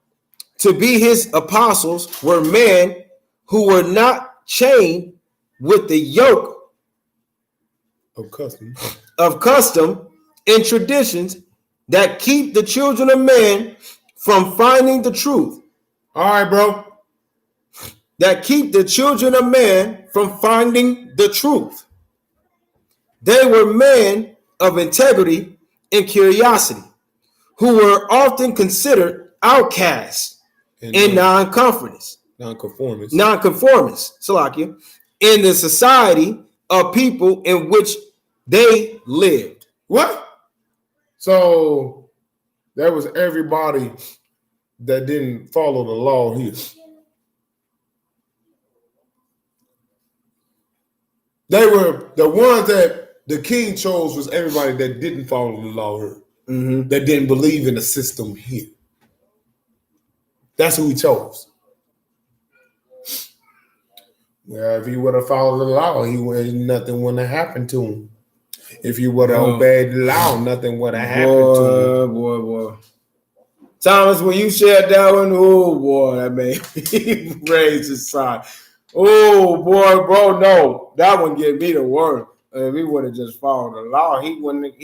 to be his apostles were men who were not chained with the yoke of custom and traditions that keep the children of men from finding the truth. All right, bro. That keep the children of man from finding the truth. They were men of integrity and curiosity, who were often considered outcasts and nonconformists, Salakia, in the society of people in which they lived. What? So there was everybody that didn't follow the law here. They were the ones that the king chose was everybody that didn't follow the law here, that didn't believe in the system here. That's who he chose. Well, if he would have followed the law, nothing would have happened to him. If he would have obeyed the law, nothing would have happened to him. Boy. Thomas, when you shared that one, oh boy, that made me raise his side. Oh boy, bro, no, that one gave me the word. If he would have just followed the law, he wouldn't have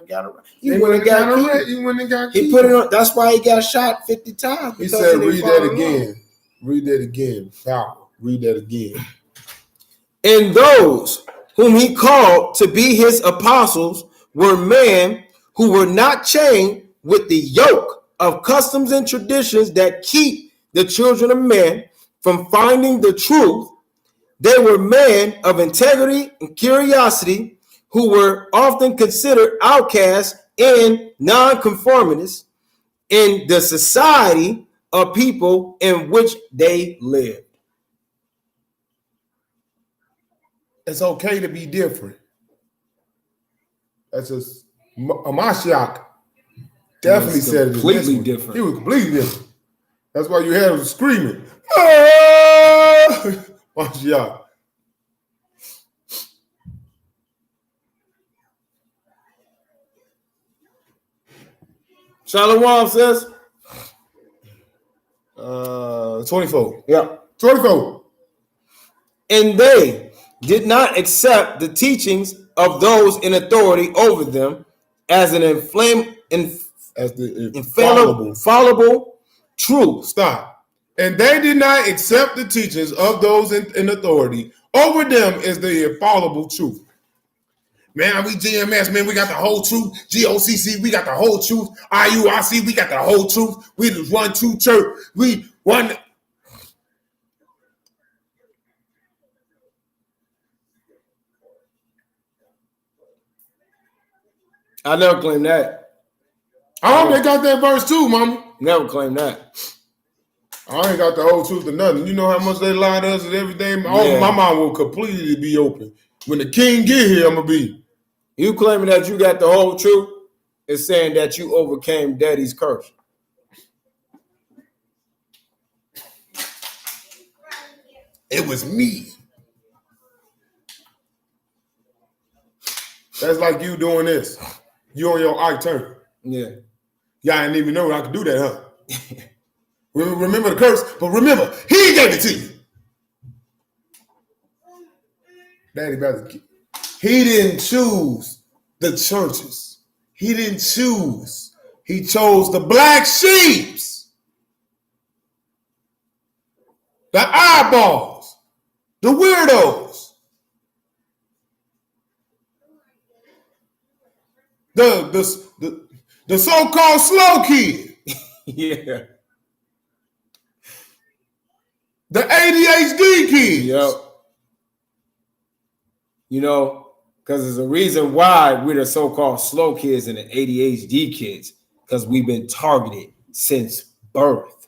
got it. He wouldn't have got killed. He wouldn't have got He put it on. That's why he got shot 50 times. He said, "Read that again. Read that again. Power. Read that again." And those whom he called to be his apostles were men who were not chained with the yoke of customs and traditions that keep the children of men from finding the truth. They were men of integrity and curiosity who were often considered outcasts and nonconformists in the society of people in which they lived. It's okay to be different. That's just Mashiach definitely It's said it. in this completely one. different. He was completely different. That's why you had him screaming. Ah! Mashiach. Shalom says, 24. yeah. 24. And they did not accept the teachings of those in authority over them as an As the infallible truth. Stop. And they did not accept the teachings of those in authority. Over them is the infallible truth. Man, we GMS, man, we got the whole truth. GOCC, we got the whole truth. IURC, we got the whole truth. We just one true church. We one. I never claimed that. I hope they got that verse too, mama. Never claimed that. I ain't got the whole truth or nothing. You know how much they lie to us and everything? Oh, Yeah. my mind will completely be open. When the king get here, I'm going to be. You claiming that you got the whole truth is saying that you overcame daddy's curse. It was me. That's like you doing this. You on your Ike turn. Yeah. Y'all didn't even know I could do that, huh? Remember the curse, but remember, he gave it to you. Daddy about to. He didn't choose the churches. He didn't choose. He chose the black sheeps, the eyeballs, the weirdos, the so-called slow kid, Yeah. the ADHD kid. Yep. You know, because there's a reason why we're the so-called slow kids and the ADHD kids, because we've been targeted since birth.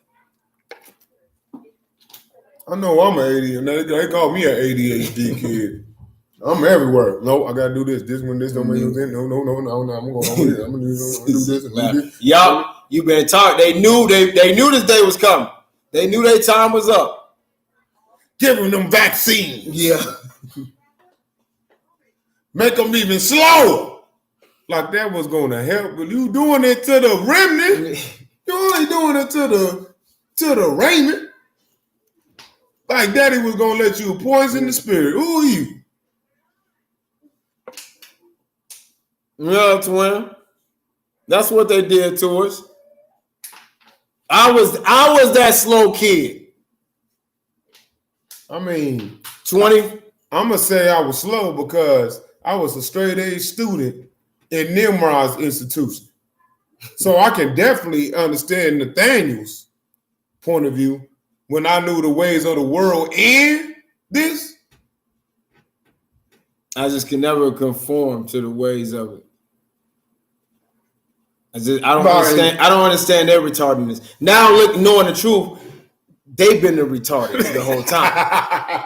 I know I'm an ADHD. They call me an ADHD kid. I'm everywhere. No, I gotta do this. This one, this don't make no sense. No. I'm going over here. I'm gonna do this and do this. Y'all, you been taught. They knew this day was coming. They knew their time was up. Giving them vaccines. Yeah. Make them even slower. Like that was gonna help. But you doing it to the remnant. You only doing it to the raiment. Like daddy was gonna let you poison the spirit. Who are you? Yeah, twin. That's what they did to us. I was that slow kid. I mean, 20. I'm gonna say I was slow because I was a straight A student in Nimrod's institution. So I can definitely understand Nathaniel's point of view when I knew the ways of the world and this. I just can never conform to the ways of it. I don't understand their retardedness. Now, look, knowing the truth, they've been the retarded the whole time.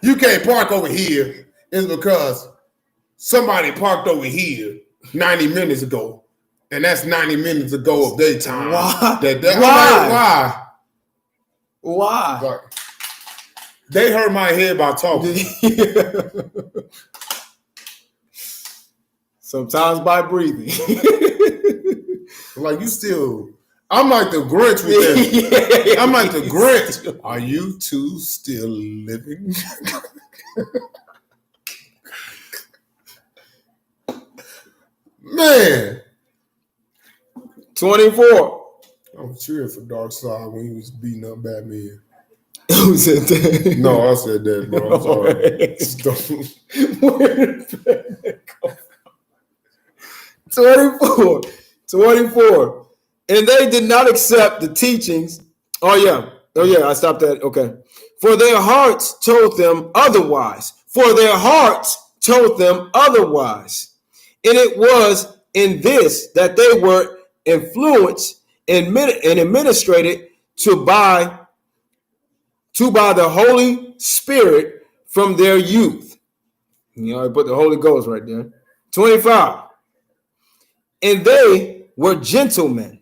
You can't park over here. It's because somebody parked over here 90 minutes ago. And that's 90 minutes ago of their time. Why? Why? Why? Like, they hurt my head by talking. Sometimes by breathing. Like you still, I'm like the Grinch with that. Yeah. I'm like the Grinch. Are you two still living? Man. 24. I was cheering for Darkseid when he was beating up Batman. Who said that? No, I said that, bro. I'm sorry. 24. And they did not accept the teachings. Oh, yeah, I stopped that. Okay. For their hearts told them otherwise. For their hearts told them otherwise. And it was in this that they were influenced and administrated to by the Holy Spirit from their youth. You know, I put the Holy Ghost right there. 25. And they were gentlemen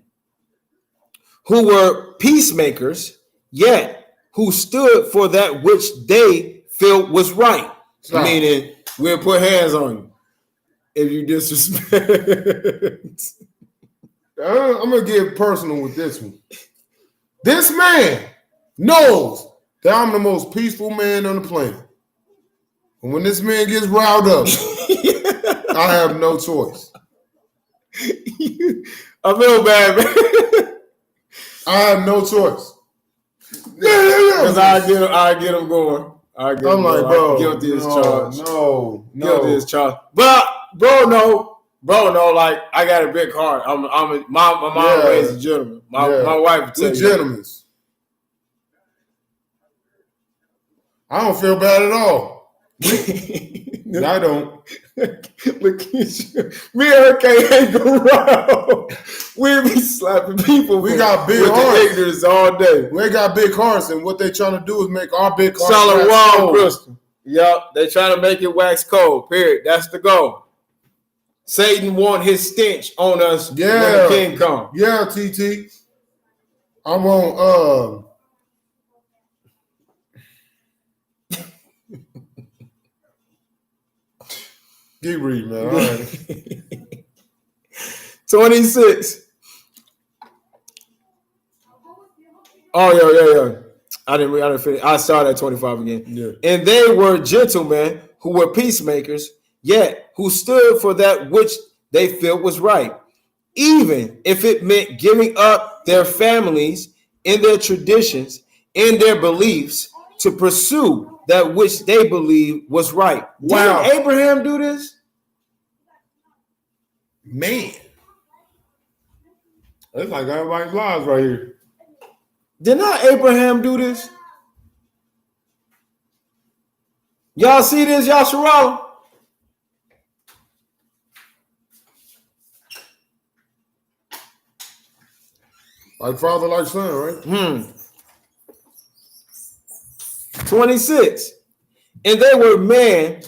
who were peacemakers, yet who stood for that which they felt was right. Stop. Meaning, we'll put hands on you if you disrespect. I'm gonna get personal with this one. This man knows that I'm the most peaceful man on the planet. And when this man gets riled up, I have no choice. I feel bad, man. I have no choice. Because I get him going. I'm like, bro, guilty as charged. No. Guilty as charged. But bro, no, like I got a big heart. My mom raised a gentleman. My wife we're gentlemen. I don't feel bad at all. I don't. Me and her can't hang around. We be slapping people. We got big with hearts. the ignorance all day. We got big hearts, and what they trying to do is make our big hearts solid wax wall cold. crystal. Yep, they trying to make it wax cold. Period. That's the goal. Satan want his stench on us when the king come. Yeah, TT. I'm on keep reading, man. All right. 26. Oh, yeah. I didn't finish. I started at 25 again. Yeah. And they were gentlemen who were peacemakers, yet who stood for that which they felt was right, even if it meant giving up their families and their traditions and their beliefs to pursue that which they believed was right. Wow. Didn't Abraham do this? Man. It's like everybody's lives right here. Did not Abraham do this? Y'all see this, Yasharala? Like father, like son, right? 26. And they were men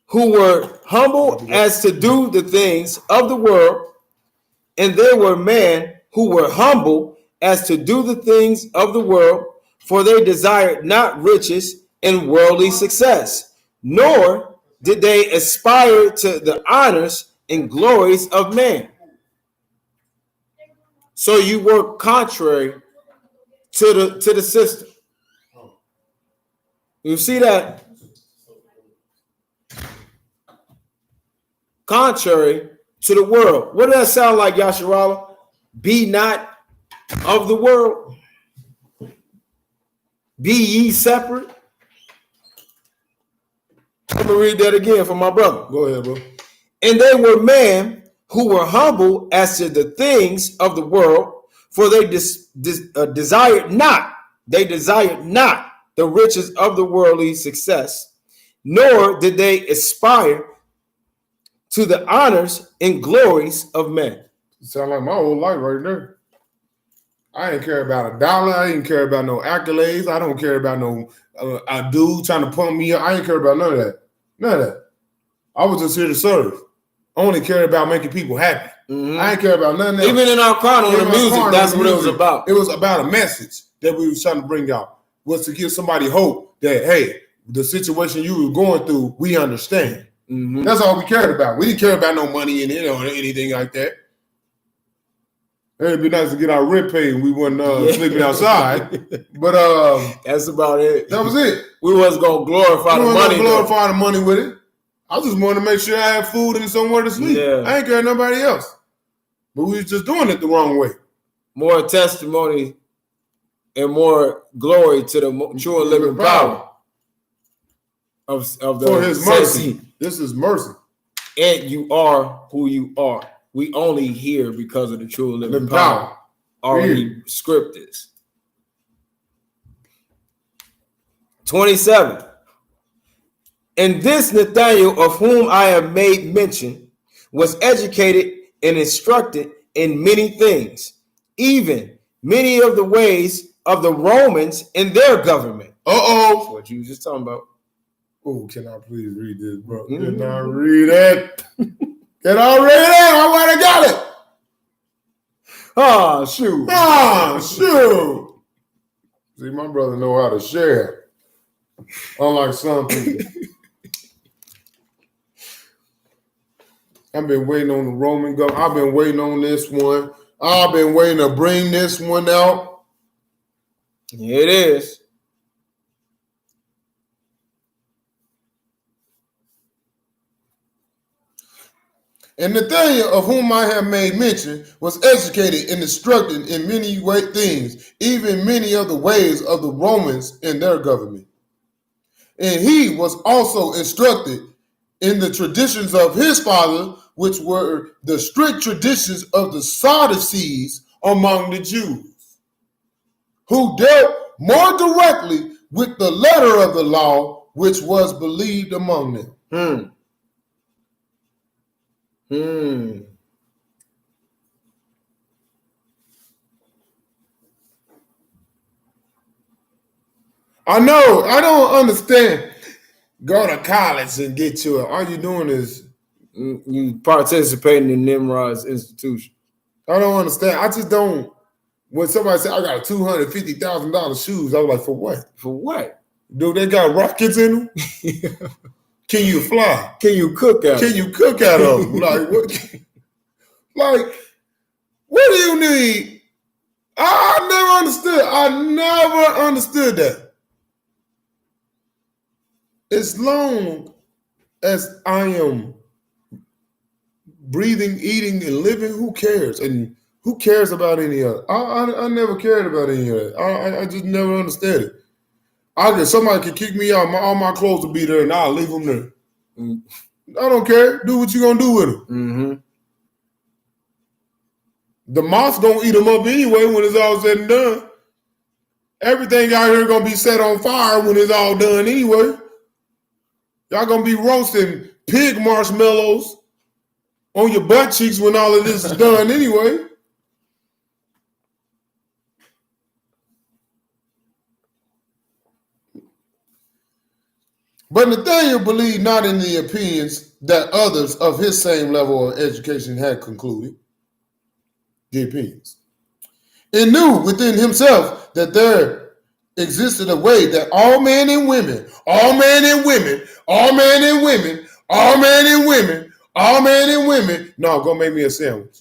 who were humble as to do the things of the world. And they were men who were humble as to do the things of the world, for they desired not riches and worldly success, nor did they aspire to the honors and glories of man. So you work contrary to the system. You see that? Contrary to the world. What does that sound like, Yasharala? Be not of the world. Be ye separate. Let me read that again for my brother. Go ahead, bro. And they were men who were humble as to the things of the world, for they desired not the riches of the worldly success, nor did they aspire to the honors and glories of men. Sound like my whole life right there. I didn't care about a dollar. I didn't care about no accolades. I don't care about no a dude trying to pump me up. I didn't care about none of that. None of that. I was just here to serve. I only cared about making people happy. Mm-hmm. I didn't care about none of that. Even in our carnal, the music, that's what it was music, about. It was about a message that we were trying to bring out. Was to give somebody hope that, hey, the situation you were going through, we understand. Mm-hmm. That's all we cared about. We didn't care about no money in it or anything like that. It'd be nice to get our rent paid and we wasn't sleeping outside. But that's about it. that was it. We wasn't gonna glorify the money. Glorify the money with it. I just wanted to make sure I had food and somewhere to sleep. Yeah. I ain't care nobody else. But we was just doing it the wrong way. More testimony and more glory to the true and living power of the For his mercy. This is mercy. And you are who you are. We only here because of the true and living power. Already scripted. 27. And this Nathanael, of whom I have made mention, was educated and instructed in many things, even many of the ways of the Romans in their government. That's what you was just talking about. Oh, can I please read this, bro? Mhm. Can I read it? Can I read it? I want to got it. Oh, shoot. Ah, shoot. See, my brother know how to share. Unlike some people. I've been waiting on the Roman government. I've been waiting on this one. I've been waiting to bring this one out. Here it is. And Nathanael, of whom I have made mention, was educated and instructed in many things, even many of the ways of the Romans in their government. And he was also instructed in the traditions of his father, which were the strict traditions of the Sadducees among the Jews, who dealt more directly with the letter of the law, which was believed among them. I know, I don't understand. Go to college and get you all you doing is You participating in Nimrod's institution. I don't understand. I just don't. When somebody said I got $250,000 shoes, I was like, for what? For what? Dude, they got rockets in them. Can you fly? Can you cook out? Can you cook out of them? Like what? Like what do you need? I never understood. I never understood that. As long as I am breathing, eating, and living, who cares? And who cares about any of it? I never cared about any of it. I just never understood it. Somebody could kick me out. All my clothes will be there, and I'll leave them there. I don't care. Do what you gonna do with them. Mm-hmm. The moths don't eat them up anyway when it's all said and done. Everything out here gonna be set on fire when it's all done anyway. Y'all gonna be roasting pig marshmallows on your butt cheeks when all of this is done anyway. But Nathanael believed not in the opinions that others of his same level of education had concluded. The opinions. And knew within himself that there existed a way that all men and women, all men and women, all men and women, all men and women, all men and women, no, go make me a sandwich.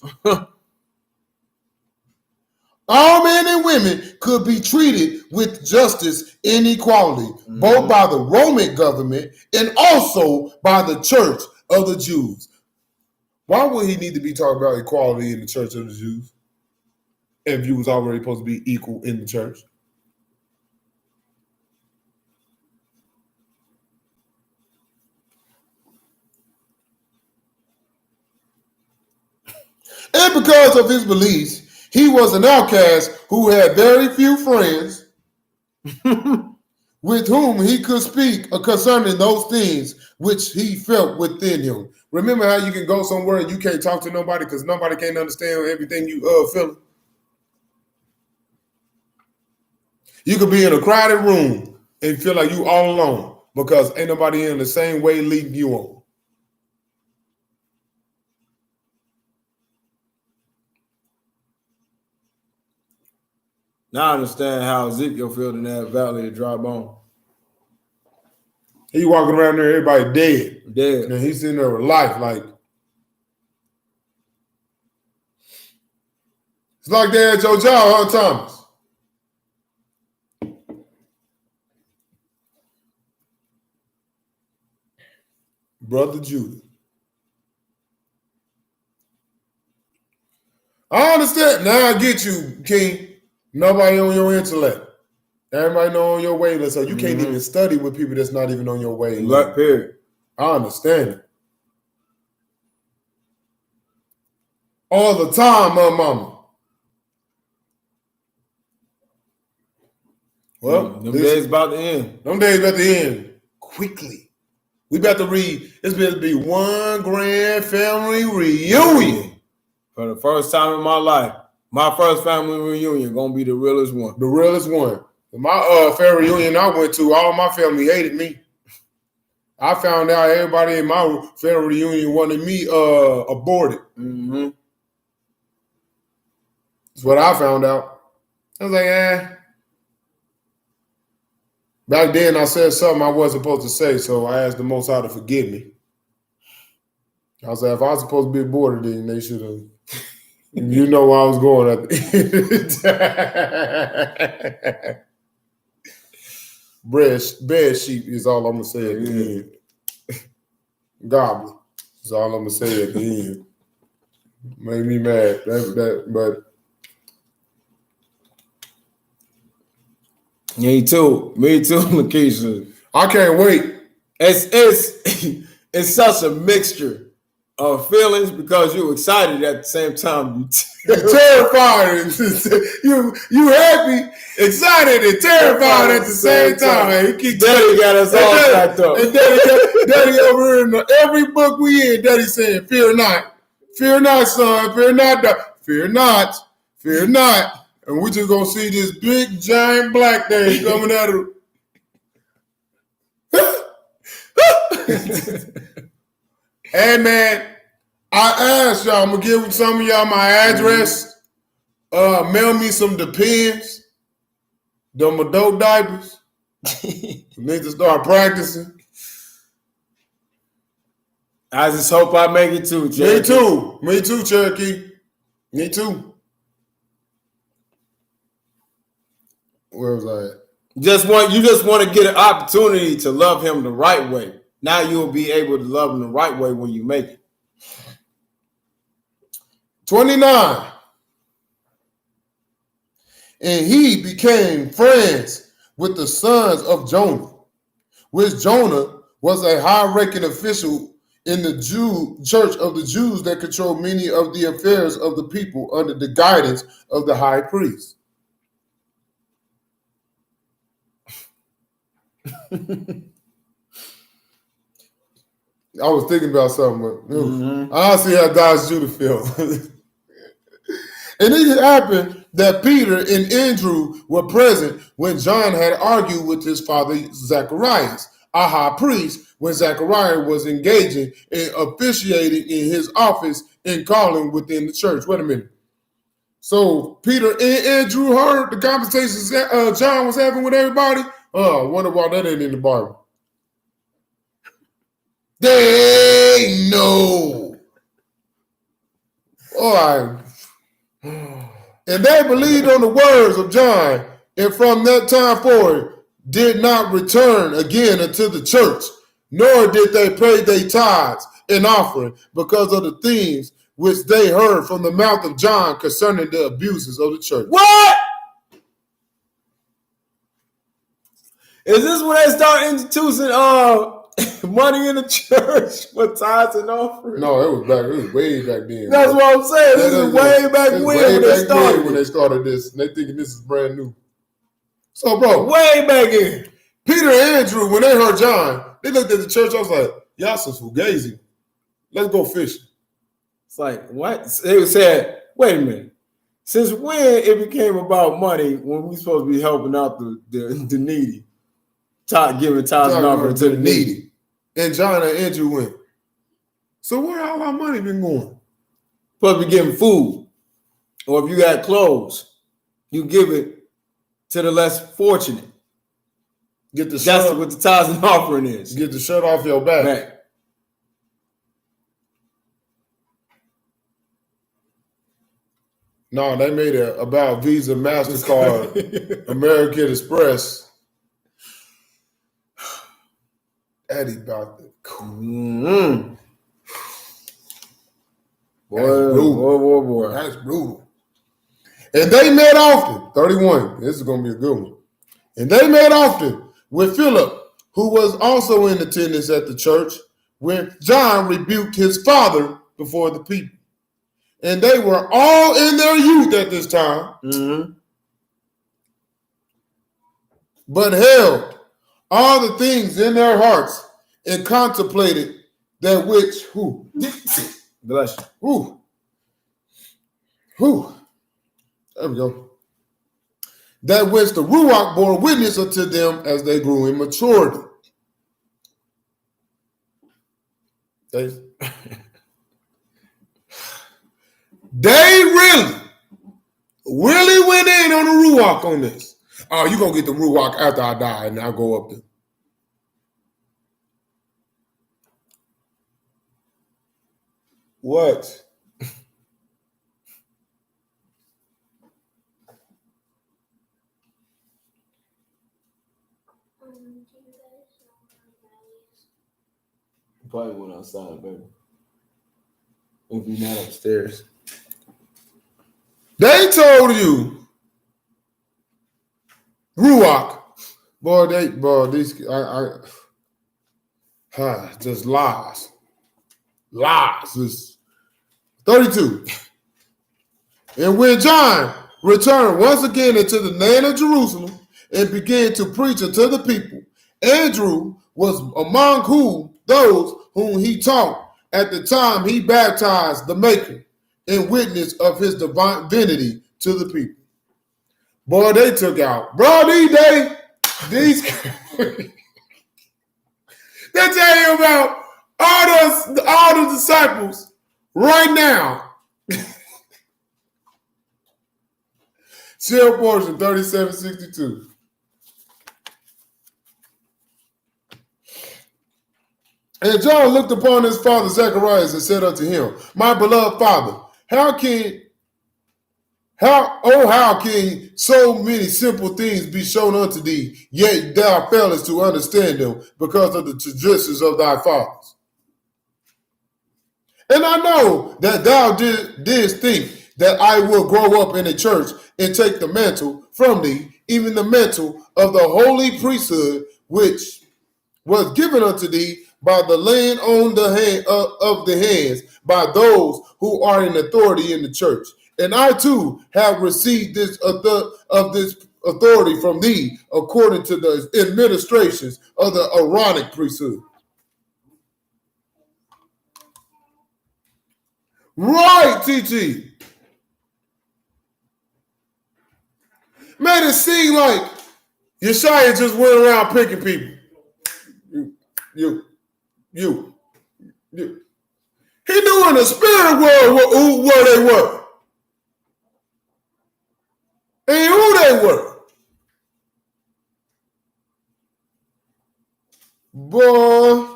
All men and women could be treated with justice and equality, both by the Roman government and also by the church of the Jews. Why would he need to be talking about equality in the church of the Jews if you was already supposed to be equal in the church? And because of his beliefs, he was an outcast who had very few friends with whom he could speak concerning those things which he felt within him. Remember how you can go somewhere and you can't talk to nobody because nobody can't understand everything you feeling? You could be in a crowded room and feel like you all alone because ain't nobody in the same way leading you on. Now I understand how Ezekiel felt in that valley of dry bone. He walking around there, everybody dead. Dead. And he's sitting there with life. Like, it's like they at your job, huh, Thomas? Brother Judah. I understand. Now I get you, King. Nobody on your intellect. Everybody know on your wavelength, so you can't even study with people that's not even on your wavelength. Black period. I understand it. All the time, my mama. Well, them days about to end. them days about to end quickly. We about to read. It's going to be one grand family reunion. For the first time in my life, my first family reunion gonna be the realest one. The realest one. My family reunion I went to, all my family hated me. I found out everybody in my family reunion wanted me aborted. Mm-hmm. That's what I found out. I was like, Back then I said something I wasn't supposed to say, so I asked the Most High to forgive me. I was like, if I was supposed to be aborted, then they should have. You know where I was going at the end of the day. Bed sheep is all I'm gonna say at the end. Goblin is all I'm gonna say at the end. Made me mad. But Me too, Lakeisha. I can't wait. It's such a mixture of feelings because you're excited at the same time. You're terrified. you happy, excited, and terrified at the same time. Man, Daddy got us all packed up. And Daddy over here in every book we in, Daddy saying, "Fear not, son, fear not, fear not, fear not." And we just gonna see this big giant black thing coming out of. Hey man, I asked y'all, I'm gonna give some of y'all my address. Mail me some Depends, them adult diapers. Need to start practicing. I just hope I make it too, Cherokee. Me too, Cherokee. Me too. Where was I at? You just want to get an opportunity to love him the right way. Now you'll be able to love him the right way when you make it. 29. And he became friends with the sons of Jonah, which Jonah was a high-ranking official in the church of the Jews that controlled many of the affairs of the people under the guidance of the high priest. I was thinking about something, but I see how God's Judah feel. And it happened that Peter and Andrew were present when John had argued with his father Zacharias, a high priest, when Zacharias was engaging and officiating in his office and calling within the church. Wait a minute. So Peter and Andrew heard the conversations John was having with everybody. Oh, I wonder why that ain't in the Bible. They know. All right. And they believed on the words of John, and from that time forward did not return again unto the church, nor did they pay their tithes and offering because of the things which they heard from the mouth of John concerning the abuses of the church. What? Is this when they start introducing money in the church for tithes and offerings? No, it was way back then. That's what I'm saying. This is way back when they started. When they started this, and they thinking this is brand new. So, bro, Way back in. Peter and Andrew, when they heard John, they looked at the church. I was like, y'all some fugazi. Let's go fishing. It's like, what? They said, wait a minute. Since when it became about money when we supposed to be helping out the needy? Giving tithes and offerings to the needy. And John and Andrew went, so where all our money been going? Supposed to be giving food. Or if you got clothes, you give it to the less fortunate. That's what the tithes and offering is. Get the shirt off your back. No, they made it about Visa, MasterCard, American Express. Eddie about the Boy. That's brutal. And they met often. 31. This is going to be a good one. And they met often with Philip, who was also in attendance at the church, when John rebuked his father before the people. And they were all in their youth at this time. Mm-hmm. but held all the things in their hearts and contemplated that which Bless you. There we go. That which the Ruach bore witness unto them as they grew in maturity. They really went in on the Ruach on this. Oh, you're going to get the Ruach after I die and I'll go up there. What? Probably went outside, baby. If you're not upstairs. They told you, Ruach, just lies. Lies. 32. And when John returned once again into the land of Jerusalem and began to preach unto the people, Andrew was among those whom he taught at the time he baptized the Maker in witness of his divinity to the people. Boy, they took out. Bro, these they tell you about all the disciples right now. Share portion 3762. And John looked upon his father Zacharias and said unto him, My beloved father, how can so many simple things be shown unto thee, yet thou failest to understand them because of the traditions of thy fathers? And I know that thou didst think that I will grow up in a church and take the mantle from thee, even the mantle of the holy priesthood, which was given unto thee by the laying on of the hands by those who are in authority in the church. And I too have received this authority from thee according to the administrations of the Aaronic priesthood. Right, TT. Made it seem like Yeshaya just went around picking people. You. He knew in the spirit world where they were. And who they were. Boy.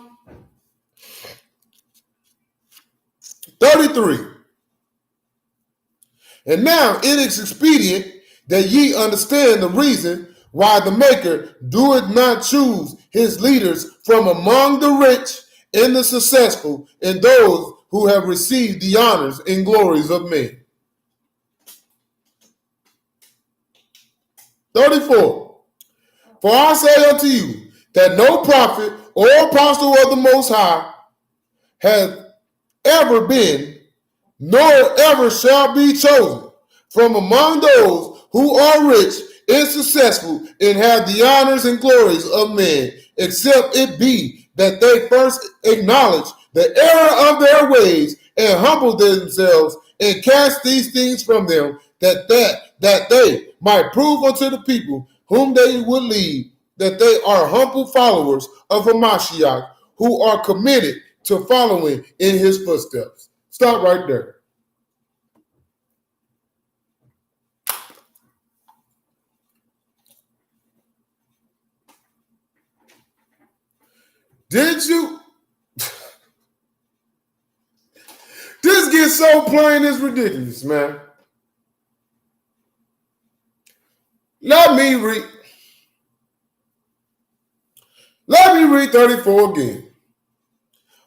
33. And now it is expedient that ye understand the reason why the Maker doeth not choose his leaders from among the rich and the successful and those who have received the honors and glories of men. 34. For I say unto you that no prophet or apostle of the Most High hath ever been, nor ever shall be chosen from among those who are rich and successful and have the honors and glories of men, except it be that they first acknowledge the error of their ways and humble themselves and cast these things from them, that they might prove unto the people whom they would lead that they are humble followers of a Mashiach who are committed to following in his footsteps. Stop right there. Did you? This gets so plain, it's ridiculous, man. Let me read 34 again.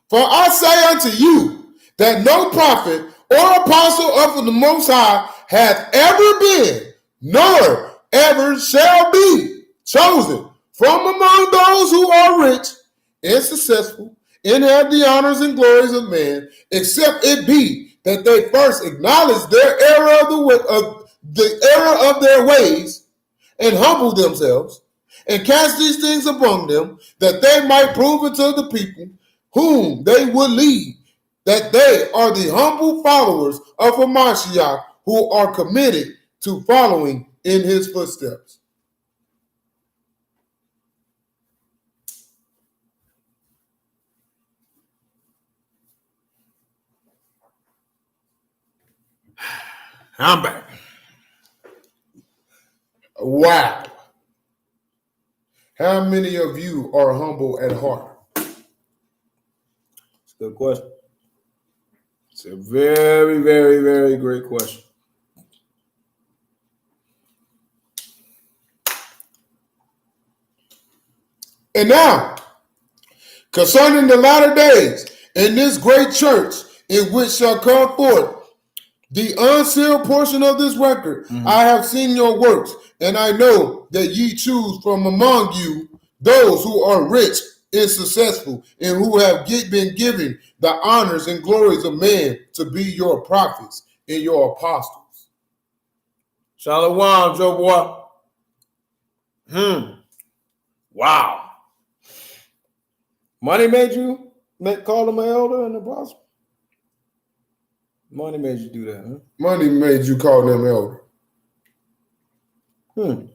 For I say unto you that no prophet or apostle of the Most High hath ever been, nor ever shall be chosen from among those who are rich and successful and have the honors and glories of man, except it be that they first acknowledge their error of their ways and humble themselves and cast these things among them, that they might prove it to the people whom they would lead, that they are the humble followers of Hamashiach who are committed to following in his footsteps. I'm back. Wow. How many of you are humble at heart? It's a good question. It's a very, very, very great question. And now, concerning the latter days, in this great church, in which shall come forth the unsealed portion of this record, I have seen your works, and I know that ye choose from among you those who are rich and successful, and who have been given the honors and glories of man to be your prophets and your apostles. Shalom, Joe boy. Wow. Money made you call him an elder and apostle? Money made you do that, huh? Money made you call them elder. Man,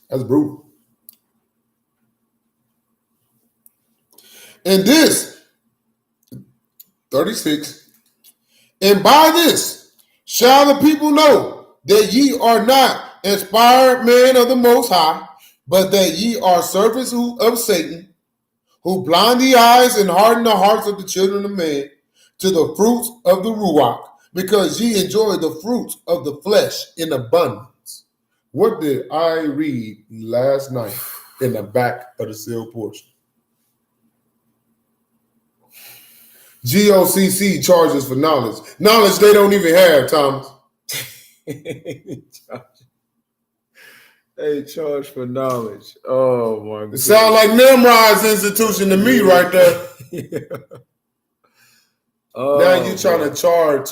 that's brutal. And this, 36, and by this shall the people know that ye are not inspired men of the Most High, but that ye are servants of Satan, who blind the eyes and harden the hearts of the children of men to the fruits of the Ruach, because ye enjoy the fruits of the flesh in abundance. What did I read last night in the back of the sealed portion? GOCC charges for knowledge. Knowledge they don't even have, Thomas. They charge for knowledge. Oh my God. It sounds like Nimrod's institution to me right there. Now you're trying to charge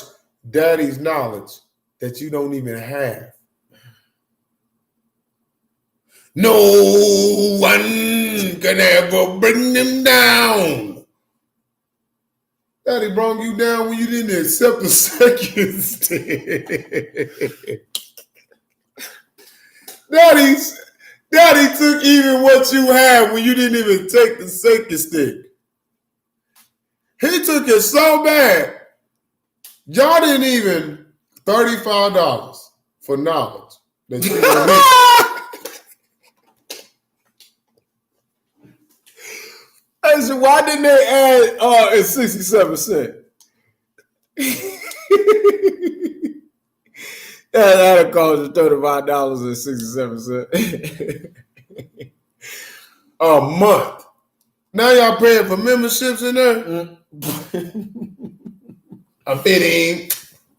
daddy's knowledge that you don't even have. No one can ever bring them down. Daddy brought you down when you didn't accept the second stick. Daddy took even what you had when you didn't even take the second stick. He took it so bad, y'all didn't even $35 for knowledge that you don't Hey, so why didn't they add at 67 cents? That'll cost you $35.67 a month. Now y'all paying for memberships in there? A 15,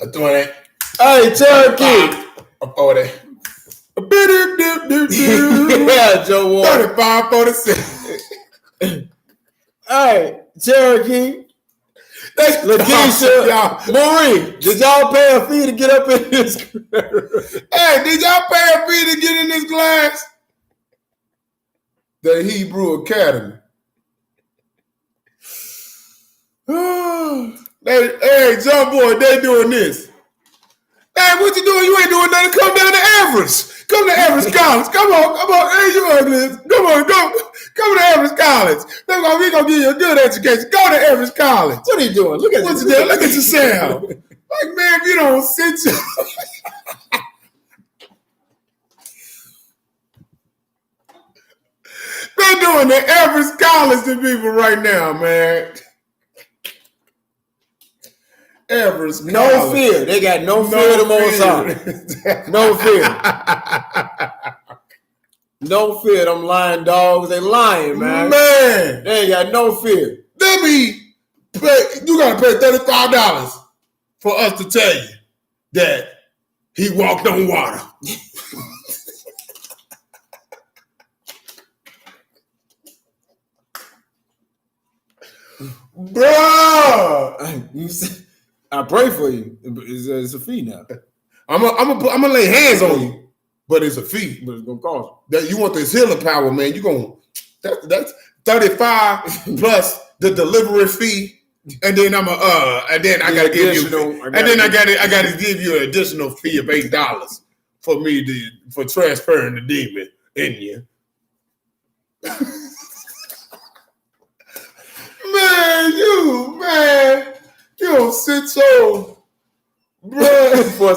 a 20. Hey, Cherokee. A 40. A Yeah, Joe Ward. 35, 46. Hey, Cherokee. Lakeisha, Maureen, did y'all pay a fee to get up in this? Hey, did y'all pay a fee to get in this class? The Hebrew Academy. Hey, John Boy, they doing this. Hey, what you doing? You ain't doing nothing. Come down to Everest. Come to Everest College. Come on. Hey, you ugly. Come on, come to Everest College. We gonna give you a good education. Go to Everest College. What are you doing? Look at what you doing. Look at yourself. Like, man, if you don't sit your they're doing the Everest College to people right now, man. Everest no College. Fear. They got no fear of the Most High. No fear. No fear. Them lying dogs. They lying, man. Man. They ain't got no fear. You got to pay $35 for us to tell you that he walked on water. Bro, I pray for you. It's a fee now. I'm gonna lay hands on you, but it's a fee. But it's gonna cost. That you want this healing power, man. You gonna that's 35 plus the delivery fee, and then I gotta give you, I gotta give you an additional fee of $8 for transferring the demon in you. Man, you don't sit so, bro. for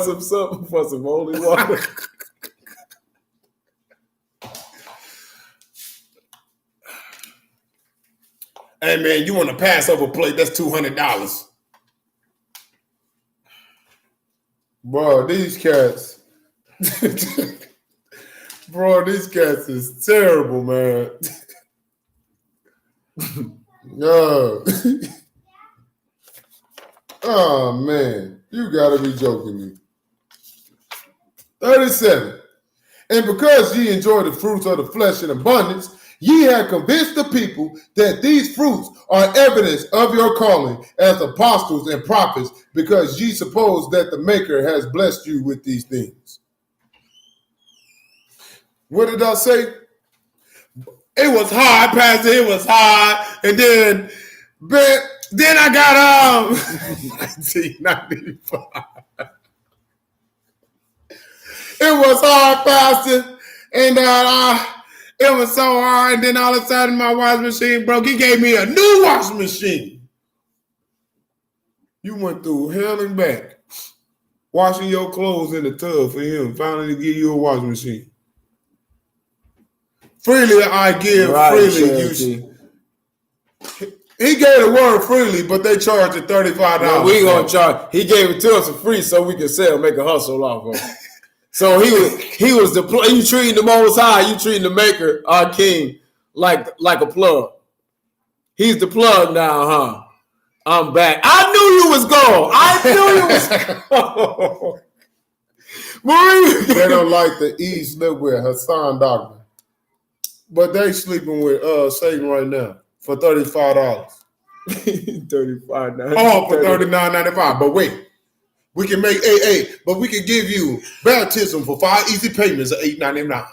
some holy water. Hey man, you want a Passover plate? That's $200. Bro, these cats. Bro, these cats is terrible, man. No. Oh man, you gotta be joking me. 37. And because ye enjoy the fruits of the flesh in abundance, ye have convinced the people that these fruits are evidence of your calling as apostles and prophets, because ye suppose that the Maker has blessed you with these things. What did I say? It was hard, Pastor. It was hard. And then I got 1995. It was hard, Pastor. And it was so hard. And then all of a sudden my washing machine broke. He gave me a new washing machine. You went through hell and back washing your clothes in the tub for him finally to give you a washing machine. Freely I give, Right, freely you should. He gave the word freely, but they charged it $35. Well, we gonna charge. He gave it to us for free so we can sell, make a hustle off of it. So he was the you treating the Most High, you treating the Maker, our King, like a plug. He's the plug now, huh? I'm back. I knew you was gone. Marie. They don't like the East live with Hassan doctrine. But they sleeping with Satan right now for $35. $35. Oh, for $39.95. But wait, we can make AA, but we can give you baptism for 5 easy payments of $8.99.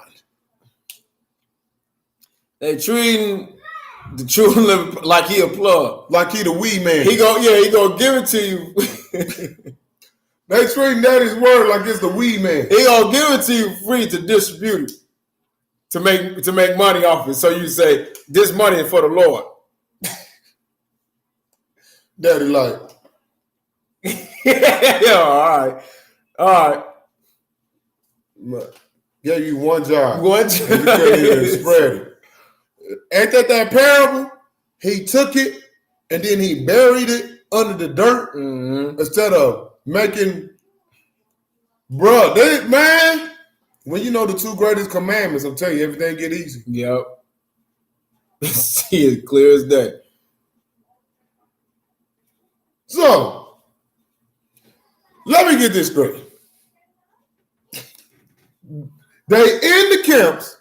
They treating the children like he a plug. Like he the weed man. He gonna give it to you. They treating Daddy's word like it's the weed man. He gonna give it to you free to distribute it. To make money off it. So you say, this money is for the Lord. Daddy like. Yeah, all right. Gave you one job. One You can't even spread it. Ain't that parable? He took it and then he buried it under the dirt instead of making, man. When you know the 2 greatest commandments, I'm telling you, everything get easy. Yep. See it clear as day. So, let me get this straight. They in the camps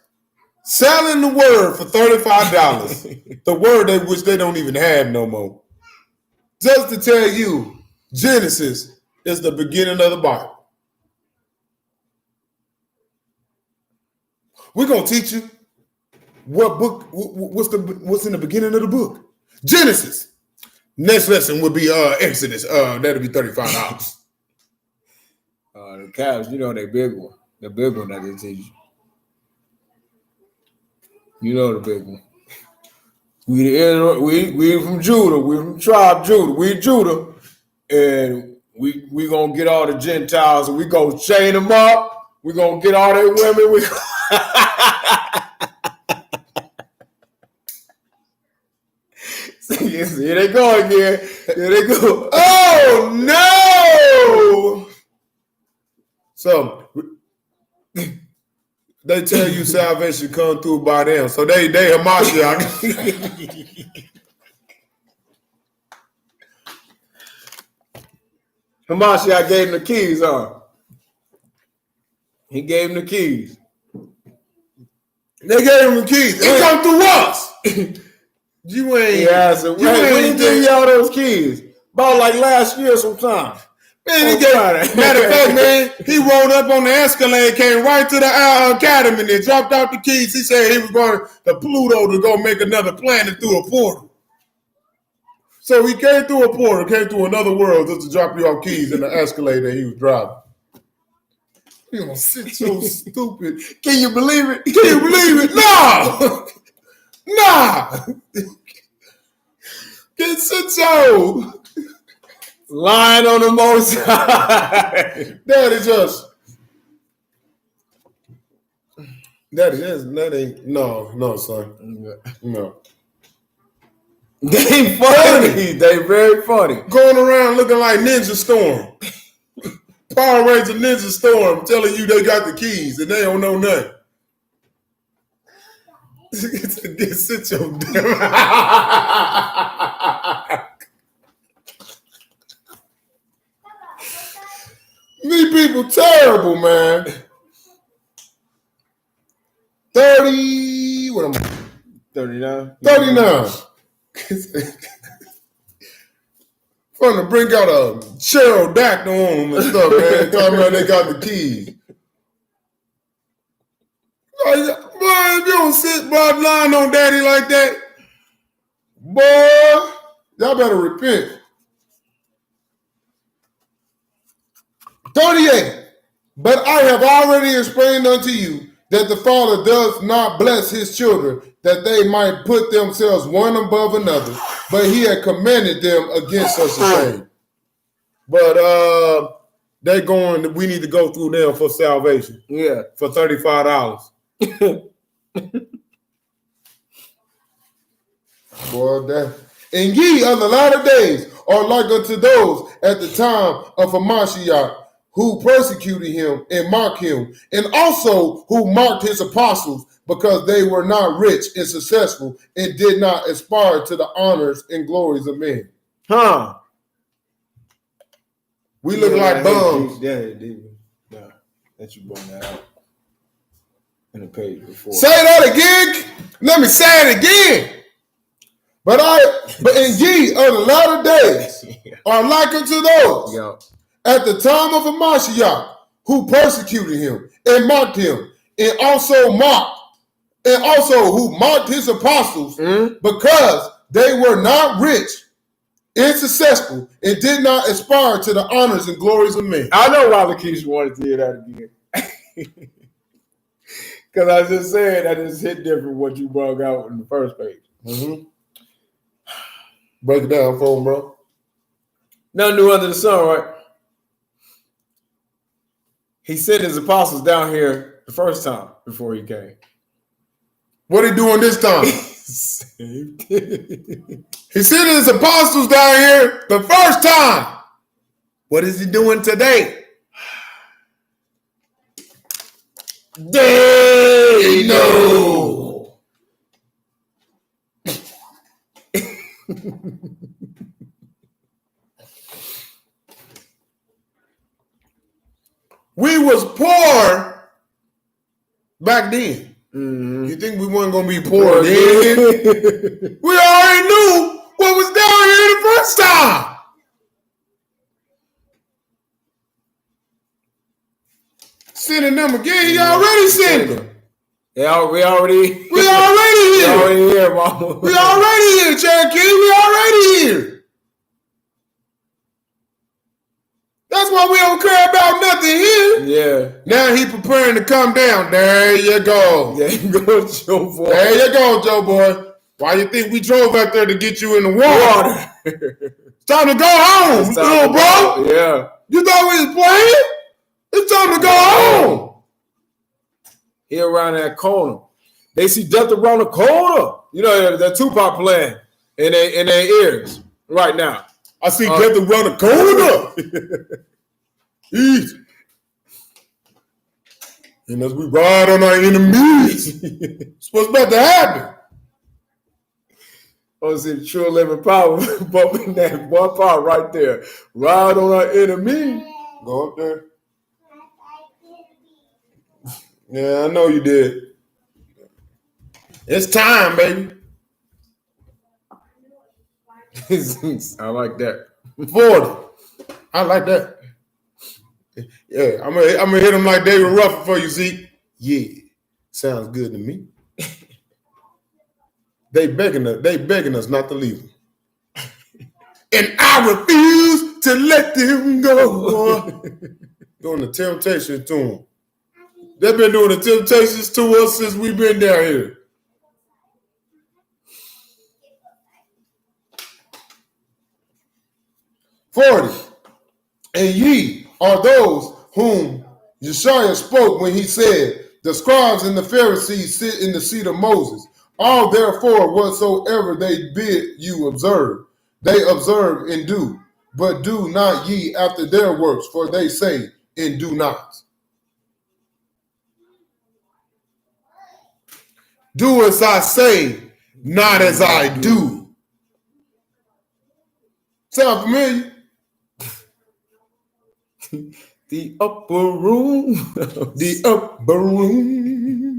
selling the word for $35. The word which they don't even have no more. Just to tell you, Genesis is the beginning of the Bible. We're gonna teach you what book, what's in the beginning of the book. Genesis. Next lesson would be Exodus. That'll be $35. The Cavs, you know, they big one. The big one that they teach you. You know the big one. We from Judah. We from tribe Judah. We Judah, and we gonna get all the Gentiles and we gonna chain them up. We gonna get all their women. See, here they go again. Here they go. Oh no! So they tell you salvation come through by them. So they Hamashiach. Hamashiach gave him the keys, huh? He gave him the keys. They gave him the keys. It come through us. You ain't. Yeah, so when did he give y'all those keys? About like last year sometime. Man, he Oh, gave, God. matter of fact, man, he rolled up on the Escalade, came right to the academy, and then dropped out the keys. He said he was going to Pluto to go make another planet through a portal. So he came through a portal, came through another world just to drop you off keys in the Escalade that he was driving. You gonna sit so stupid. Can you believe it? Can you believe it? Nah! Nah! Can sit so. Lying on the most high. That is just. That ain't. No, son. No. They funny. They very funny. Going around looking like Ninja Storm. Power Ranger Ninja Storm telling you they got the keys and they don't know nothing. Sit your damn. Me people terrible, man. 30, what am I? 39. 39. Trying to bring out a pterodactyl on them and stuff, man. Talking about they got the keys. Boy, if you don't sit broad line on daddy like that, boy, y'all better repent. 38. But I have already explained unto you that the Father does not bless his children, that they might put themselves one above another, but he had commanded them against such a thing. But they going, we need to go through them for salvation. Yeah. For $35. Boy, that. And ye of the latter days are like unto those at the time of Hamashiach, who persecuted him and mocked him, and also who mocked his apostles, because they were not rich and successful and did not aspire to the honors and glories of men. Huh. We look like bums. Yeah, nah, that you brought that out in the page before. Say that again. Let me say it again. But and ye of the latter days are like unto those Yo. at the time of Hamashiach, who persecuted him and mocked him, and also who mocked his apostles, because they were not rich and successful and did not aspire to the honors and glories of men. I know why Lakeisha wanted to hear that again. Because I just said that just hit different what you brought out in the first page. Mm-hmm. Break it down for him, bro. Nothing new under the sun, right? He sent his apostles down here the first time before he came. What he doing this time? Same thing. He sent his apostles down here the first time. What is he doing today? They know. We was poor back then. Mm-hmm. You think we weren't gonna be poor again? We already knew what was down here the first time. Sending them again. He already sent them. Yeah, we already here. We already here, mama. We already here, Cherokee. We already here. That's why we don't care about nothing here. Yeah. Now he preparing to come down. There you go. There you go, Joe Boy. There you go, Joe Boy. Why you think we drove out there to get you in the water? It's time to go home, little bro. Yeah. You thought we was playing? It's time to go home. Here around that corner. They see death around the corner. You know, that Tupac playing in their ears right now. I see death around the corner. Easy. And as we ride on our enemies, it's what's about to happen. Oh, see the true living power bumping that one part right there. Ride on our enemy. Go up there. Yeah, I know you did. It's time, baby. I like that. 40. I like that. Yeah, I'm gonna hit him like David Ruffin for you, Zeke. Yeah, sounds good to me. They begging us not to leave them. And I refuse to let them go. Doing the Temptations to them. They've been doing the Temptations to us since we've been down here. "40. And ye are those whom Yeshua spoke when he said, the scribes and the Pharisees sit in the seat of Moses. All therefore whatsoever they bid you observe, they observe and do. But do not ye after their works, for they say and do not. Do as I say, not as I do." Sound familiar? The upper room. The upper room.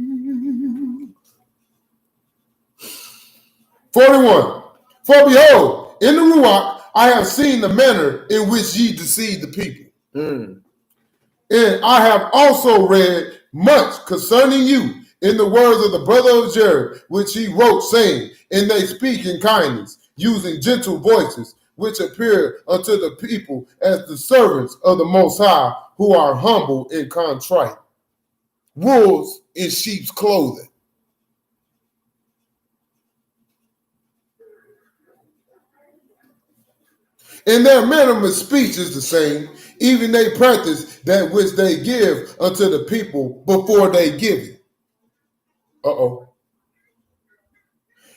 41. For behold, in the Ruach I have seen the manner in which ye deceive the people. And I have also read much concerning you in the words of the brother of Jared, which he wrote, saying, and they speak in kindness, using gentle voices, which appear unto the people as the servants of the Most High, who are humble and contrite. Wolves in sheep's clothing. And their manner of speech is the same, even they practice that which they give unto the people before they give it.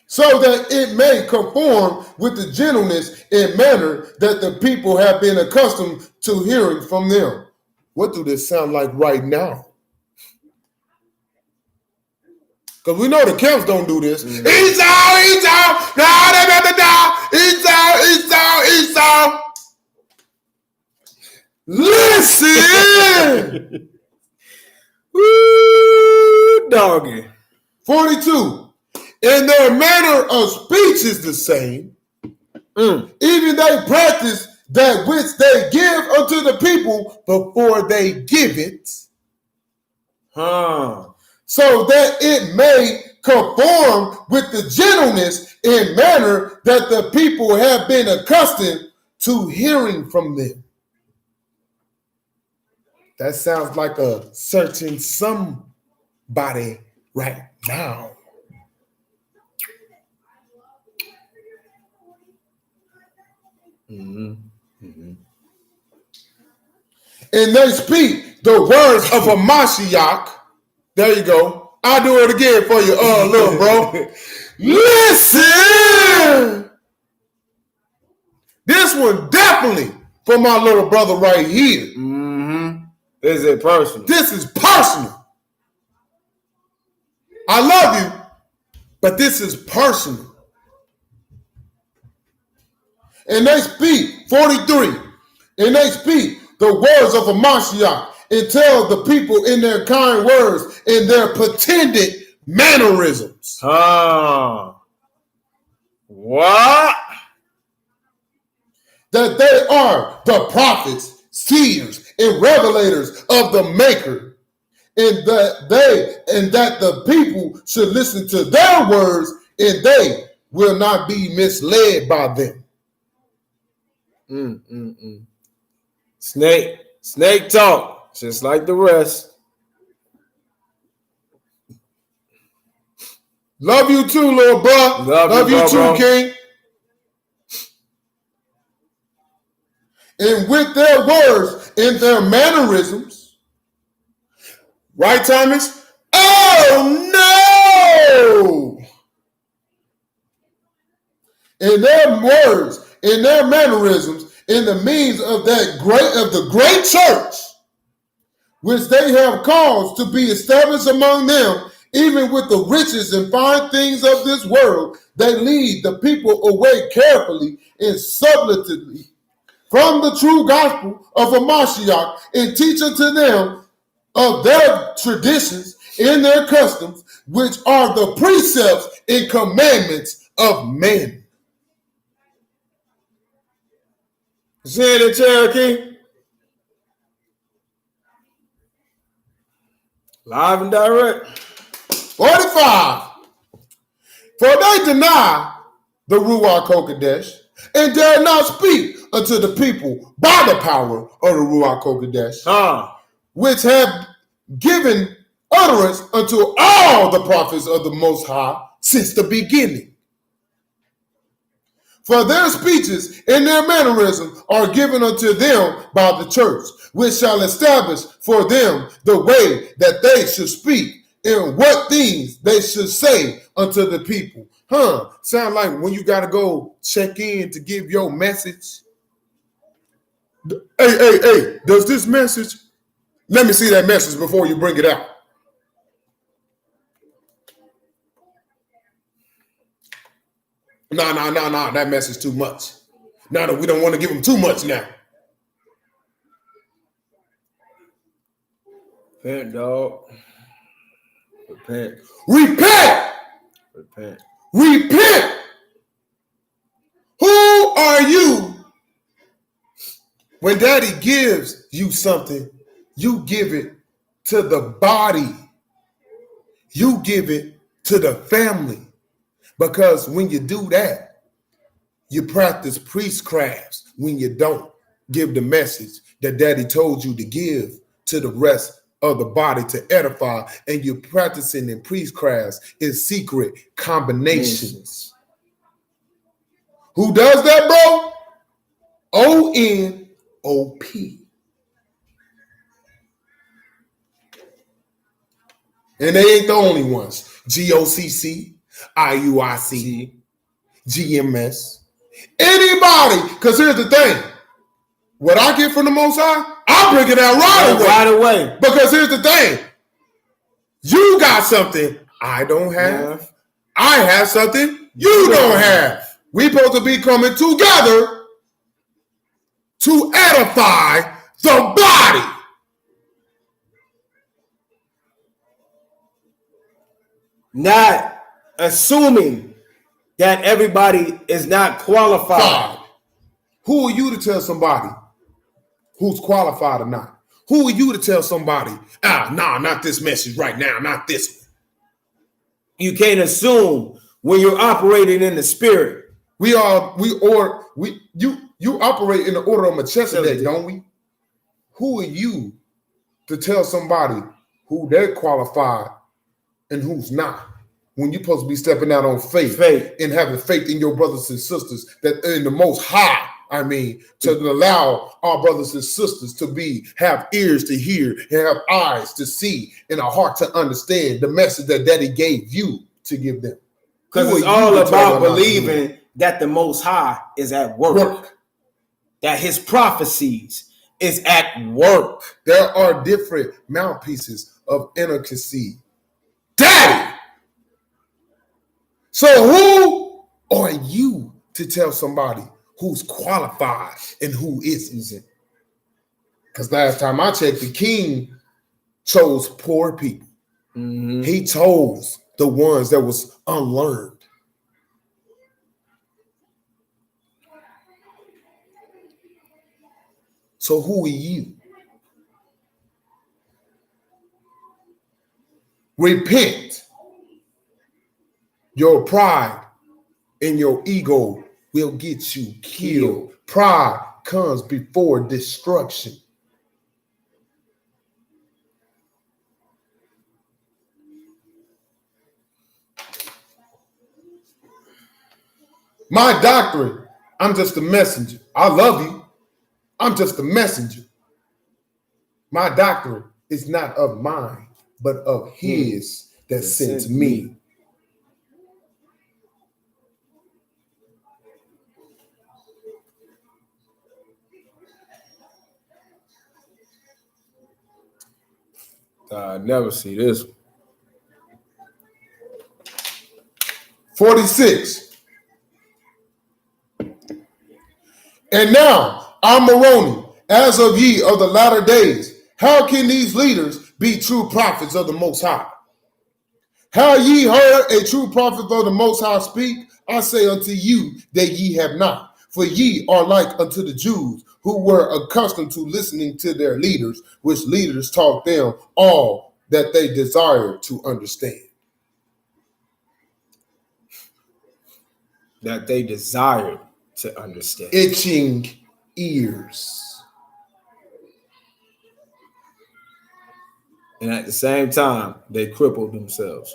So that it may conform with the gentleness and manner that the people have been accustomed to hearing from them. What do this sound like right now? Because we know the camps don't do this. Eat out, eat out. Listen. Woo, doggy. 42. And their manner of speech is the same. Even they practice that which they give unto the people before they give it. So that it may conform with the gentleness and manner that the people have been accustomed to hearing from them. That sounds like a certain somebody right now. And they speak the words of a Mashiach. There you go. I'll do it again for you, little bro. Listen. This one definitely for my little brother right here. This is personal. This is personal. I love you, but this is personal. And they speak, 43, and they speak the words of a Mashiach and tell the people in their kind words and their pretended mannerisms. What? That they are the prophets, seers, and revelators of the Maker, and that the people should listen to their words and they will not be misled by them. Snake talk, just like the rest. Love you too, little bro. Love you too, bro. King. And with their words and their mannerisms, right, Thomas? Oh no! In their words, in their mannerisms, in the means of the great church, which they have caused to be established among them, even with the riches and fine things of this world, they lead the people away carefully and subtly from the true gospel of a Mashiach, and teach unto them of their traditions and their customs, which are the precepts and commandments of men. Say it in Cherokee. Live and direct. 45. For they deny the Ruach HaKodesh and dare not speak unto the people by the power of the Ruach HaKodesh, which have given utterance unto all the prophets of the Most High since the beginning. For their speeches and their mannerisms are given unto them by the church, which shall establish for them the way that they should speak and what things they should say unto the people. Sound like when you got to go check in to give your message. Hey, does this message? Let me see that message before you bring it out. No, that message too much. No, we don't want to give them too much now. Repent, dog. Repent. Repent. Repent. Repent. Who are you? When Daddy gives you something, you give it to the body. You give it to the family. Because when you do that, you practice priestcrafts when you don't give the message that Daddy told you to give to the rest of the body to edify, and you're practicing in priestcrafts in secret combinations. Who does that, bro? O-N-O-P. And they ain't the only ones. G-O-C-C. IUIC, GMS, anybody, because here's the thing. What I get from the Most High, I'll bring it out right away. Because here's the thing. You got something I don't have. I have something you don't have. We supposed to be coming together to edify the body. Not assuming that everybody is not qualified. Who are you to tell somebody who's qualified or not? Who are you to tell somebody, not this message right now, not this one? You can't assume when you're operating in the spirit. You operate in the order of Melchizedek, don't we? Who are you to tell somebody who they're qualified and who's not? When you're supposed to be stepping out on faith and having faith in your brothers and sisters that in the Most High, to allow our brothers and sisters to have ears to hear and have eyes to see and a heart to understand the message that Daddy gave you to give them. Because it's all about believing that the Most High is at work. That his prophecies is at work. There are different mouthpieces of intricacy. Daddy! So who are you to tell somebody who's qualified and who isn't? Because last time I checked, the king chose poor people. Mm-hmm. He chose the ones that was unlearned. So who are you? Repent. Your pride and your ego will get you killed. Pride comes before destruction. My doctrine, I'm just a messenger. I love you. I'm just a messenger. My doctrine is not of mine, but of his that sent me. I never see this. 46. And now, I'm Moroni, as of ye of the latter days, how can these leaders be true prophets of the Most High? How ye heard a true prophet of the Most High speak? I say unto you that ye have not. For ye are like unto the Jews, who were accustomed to listening to their leaders, which leaders taught them all that they desire to understand. That they desired to understand. Itching ears. And at the same time, they crippled themselves.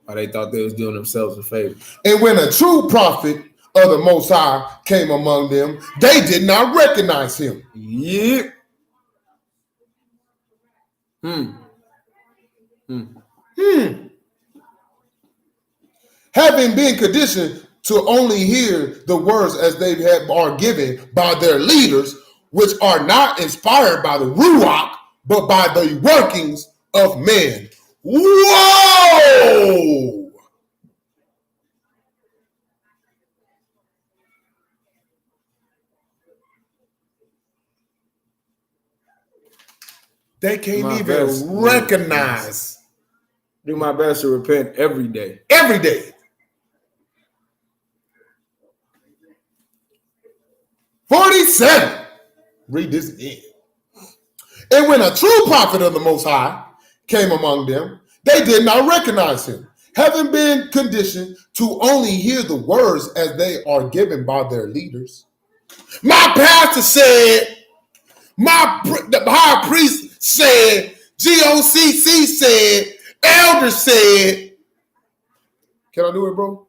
Or they thought they was doing themselves a favor. And when a true prophet of the Most High came among them, they did not recognize him. Yep. Having been conditioned to only hear the words as they are given by their leaders, which are not inspired by the Ruach, but by the workings of men. Whoa! They can't even recognize. Do my best to repent every day. Every day. 47. Read this again. And when a true prophet of the Most High came among them, they did not recognize him, having been conditioned to only hear the words as they are given by their leaders. My pastor said, the high priest said, GOCC said, elder said. Can I do it, bro?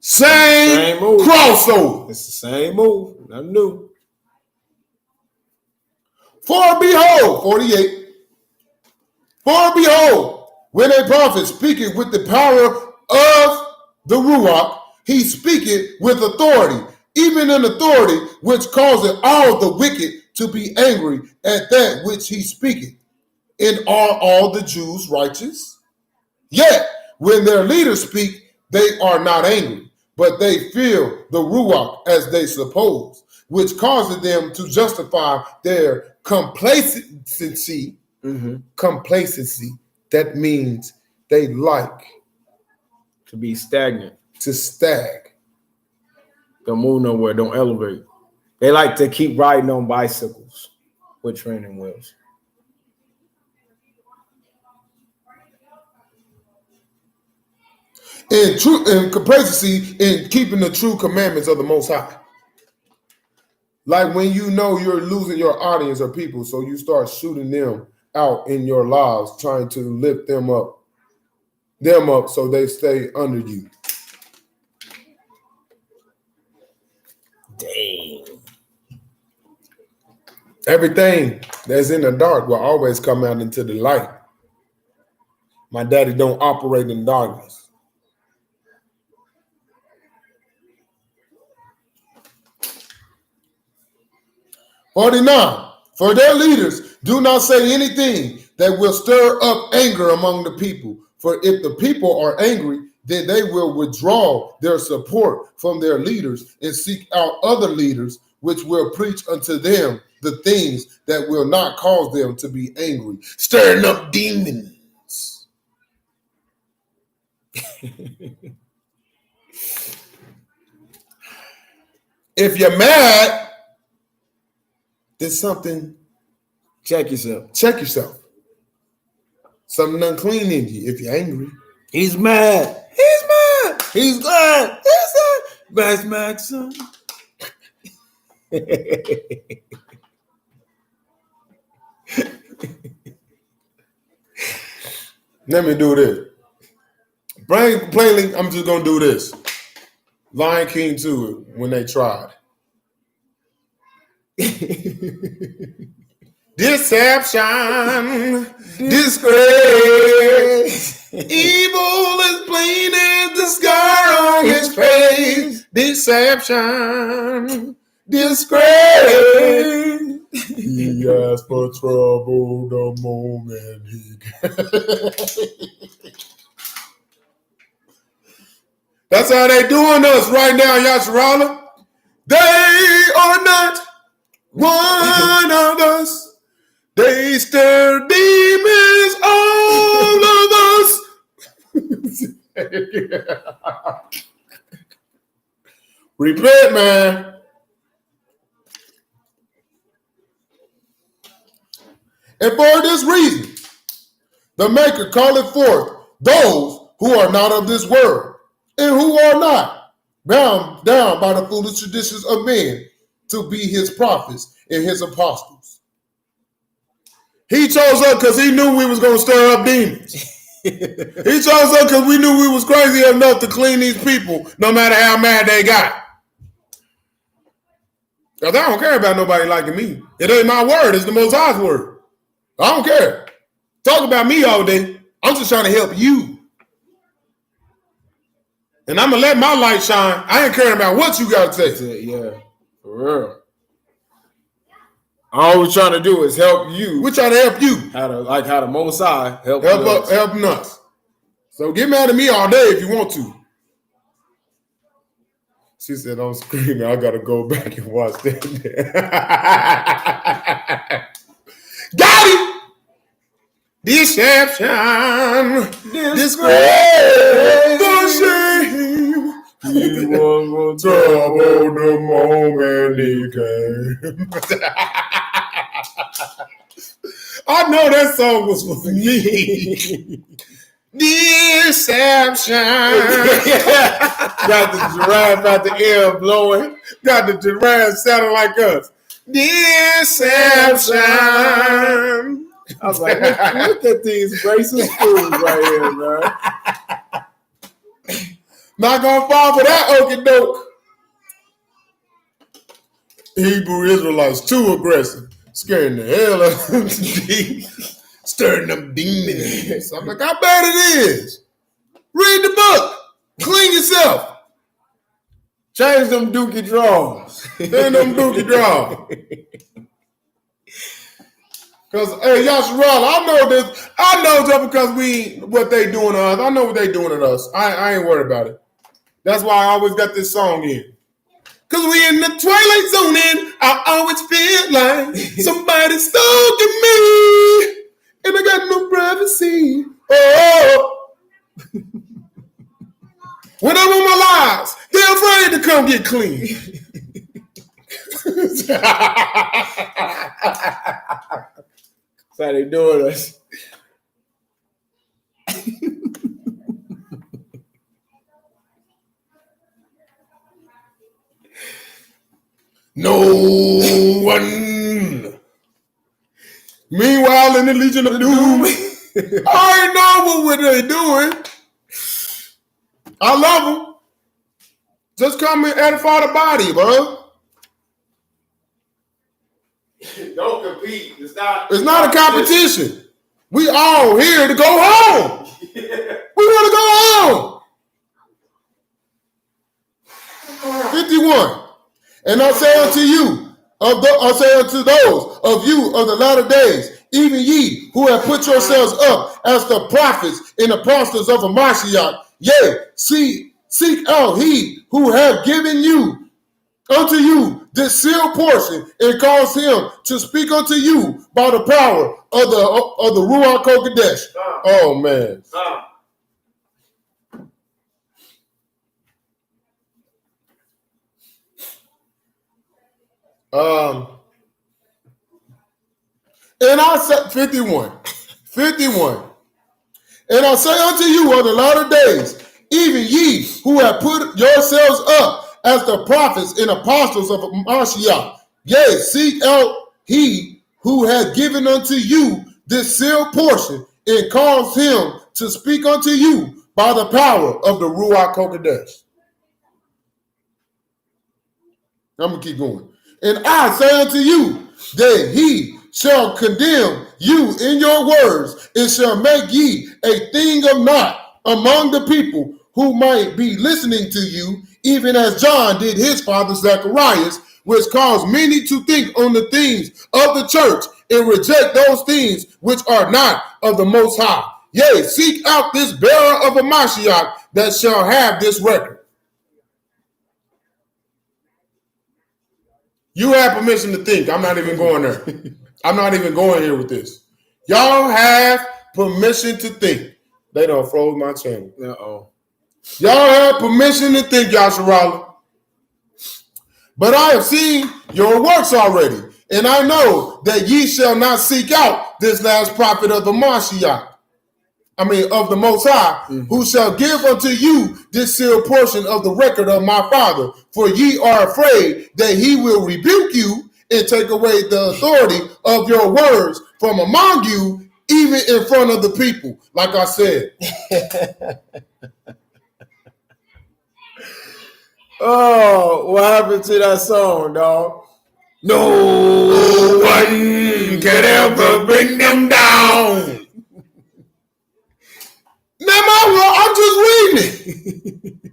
Same move. Crossover. It's the same move. Nothing new. For behold, 48. For behold, when a prophet speaketh with the power of the Ruach, he speaketh with authority, even an authority which causeth all the wicked to be angry at that which he speaketh. And are all the Jews righteous? Yet, when their leaders speak, they are not angry, but they feel the Ruach as they suppose, which causes them to justify their complacency. Complacency. That means they like to be stagnant. To stag. Don't move nowhere. Don't elevate. They like to keep riding on bicycles with training wheels. In complacency in keeping the true commandments of the Most High. Like when you know you're losing your audience or people, so you start shooting them out in your lives, trying to lift them up so they stay under you. Dang. Everything that's in the dark will always come out into the light. My daddy don't operate in darkness. "49. For their leaders do not say anything that will stir up anger among the people. For if the people are angry, then they will withdraw their support from their leaders and seek out other leaders, which will preach unto them the things that will not cause them to be angry, stirring up demons." If you're mad, there's something. Check yourself. Check yourself. Something unclean in you if you're angry. He's mad. He's mad. He's glad. He's glad. Best Maxim. Let me do this. Plainly, I'm just going to do this. Lion King 2, when they tried. Deception, disgrace, evil is plain as the scar on his face. Deception, disgrace. He asked for trouble the moment he That's how they doing us right now, Yasharala. They are not one of us. They stir demons, all of us. Repent, man. And for this reason, the Maker calleth forth those who are not of this world, and who are not bound down by the foolish traditions of men, to be his prophets and his apostles. He chose us because he knew we was going to stir up demons. He chose us because we knew we was crazy enough to clean these people, no matter how mad they got. Because I don't care about nobody liking me. It ain't my word. It's the Most High's word. I don't care. Talk about me all day. I'm just trying to help you. And I'm going to let my light shine. I ain't caring about what you got to say. Yeah, for real. All we're trying to do is help you. We're trying to help you. How the Most High helping us. So get mad at me all day if you want to. She said, I'm screaming. I got to go back and watch that. Got it! Deception, disgrace, the shame. He was trouble the moment he came. I know that song was for me. Deception. Got the giraffe out the air blowing. Got the giraffe sounding like us. Deception. I was like, look at these racist fools right here, man. Not gonna fall for that okie doke. Hebrew Israelites too aggressive, scaring the hell out of them, stirring them demons. I'm like, how bad it is. Read the book. Clean yourself. Change them dookie draws. Turn them dookie draws. Because, hey, Yasharal, I know this. I know just because what they doing to us. I know what they doing to us. I ain't worried about it. That's why I always got this song in. Because we in the twilight zone and I always feel like somebody's stalking me. And I got no privacy. Oh. When I'm on my lives, they're afraid to come get clean. That's how they doing us. No one. Meanwhile, in the Legion of Doom, I know what they doing. I love them. Just come and edify the body, bro. Don't compete. It's not a competition. We all here to go home. We want to go home. 51. And I say unto you, I say unto those of you of the latter days, even ye who have put yourselves up as the prophets and apostles of a Mashiach, yea, seek out he who have given you unto you this sealed portion, and cause him to speak unto you by the power of the Ruach HaKodesh. Oh man. And I said 51. And I say unto you on the latter days, even ye who have put yourselves up as the prophets and apostles of Mashiach, yea, seek out he who has given unto you this sealed portion, and cause him to speak unto you by the power of the Ruach HaKodesh. I'm going to keep going. And I say unto you that he shall condemn you in your words, and shall make ye a thing of naught among the people who might be listening to you, even as John did his father Zacharias, which caused many to think on the things of the church and reject those things which are not of the Most High. Yea, seek out this bearer of a Mashiach that shall have this record. You have permission to think. I'm not even going there. I'm not even going here with this. Y'all have permission to think. They done froze my channel. Uh-oh. Y'all have permission to think, Yasharal. But I have seen your works already, And I know that ye shall not seek out this last prophet of the Mashiach. Of the Most High, who shall give unto you this sealed portion of the record of my Father. For ye are afraid that he will rebuke you and take away the authority of your words from among you, even in front of the people. Like I said. Oh, what happened to that song, dog? No one can ever bring them down. I'm just reading it.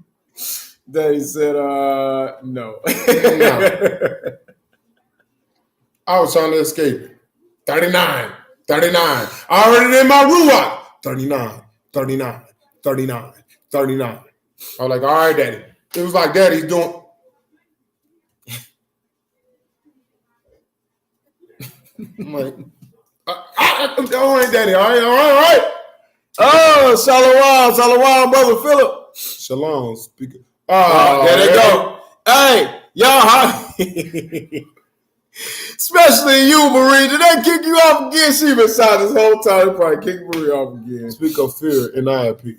Daddy said, no. No. I was trying to escape it. 39. I already in my Ruach. 39. I was like, all right, Daddy. It was like Daddy's doing. I'm like, all right, Daddy. All right. Oh, Shalom, Brother Philip. Shalom, speaker. There they go. Hey, y'all, especially you, Marie. Did they kick you off again? She been silent this whole time. They probably kick Marie off again. Speak of fear, and I appear.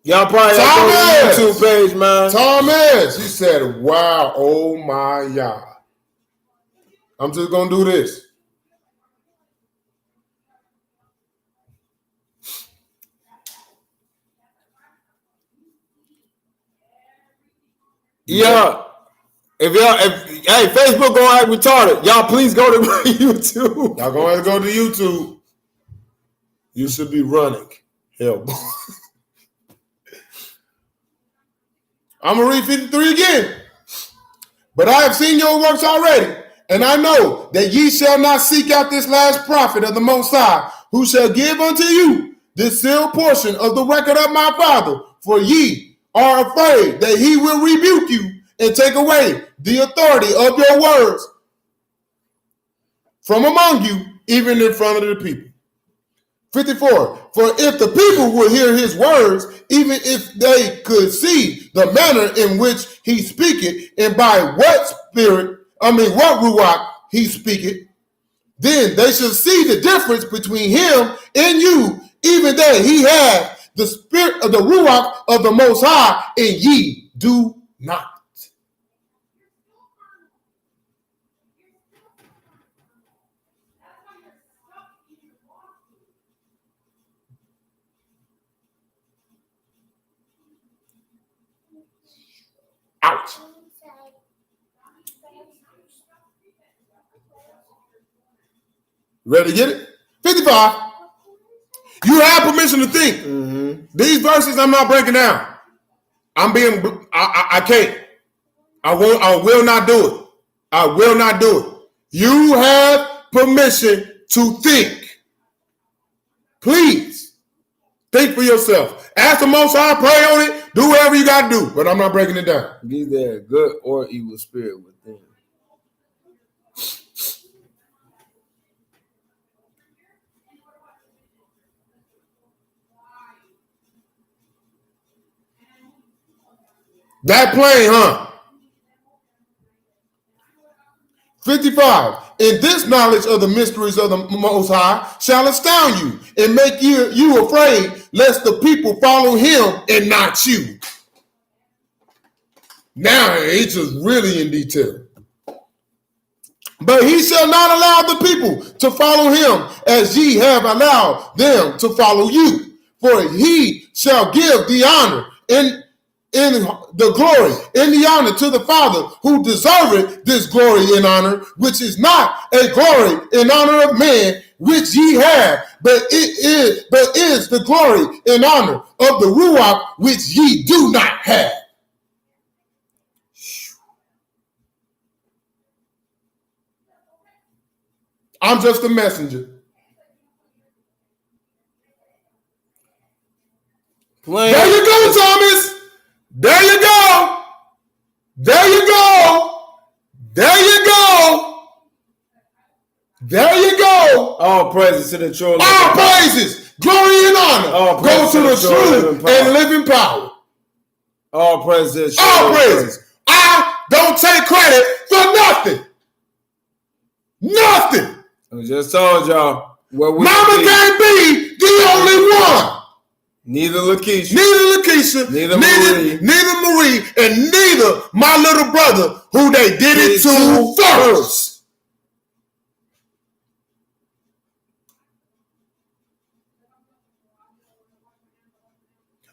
Y'all probably have to go to the YouTube page, man. Thomas, he said, wow, oh my God. I'm just going to do this. Yeah. Hey, Facebook gonna act retarded. Y'all please go to YouTube. Y'all going to go to YouTube. You should be running. Hell, boy. I'm going to read 53 again. But I have seen your works already, and I know that ye shall not seek out this last prophet of the Most High, who shall give unto you this sealed portion of the record of my Father. For ye are afraid that he will rebuke you and take away the authority of your words from among you, even in front of the people. 54. For if the people would hear his words, even if they could see the manner in which he speaketh, and by what ruach he speaketh, then they shall see the difference between him and you, even that he had the spirit of the ruach of the Most High, and ye do not. Out. Ready to get it? 55. You have permission to think. Mm-hmm. These verses I'm not breaking down. I can't. I will not do it. I will not do it. You have permission to think. Please. Think for yourself. Ask the Most High, pray on it, do whatever you got to do, but I'm not breaking it down. Be there a good or evil spirit within. That plain, huh? 55. And this knowledge of the mysteries of the Most High shall astound you and make you afraid lest the people follow him and not you. Now, it's just really in detail. But he shall not allow the people to follow him as ye have allowed them to follow you. For he shall give the honor in the glory and the honor to the Father, who deserveth this glory and honor, which is not a glory and honor of man, which ye have, but is the glory and honor of the Ruach, which ye do not have. I'm just a messenger. Plain. There you go, Thomas. There you go. There you go. There you go. There you go. All praises to the true. All praises, glory and honor All go to the praises true and living power. All praises. All praises. I don't take credit for nothing. Nothing. I just told y'all where we Mama be. can't be the only one. Neither Lakeisha. Neither Lakeisha, Neither neither Marie, and neither my little brother, who they did it to first.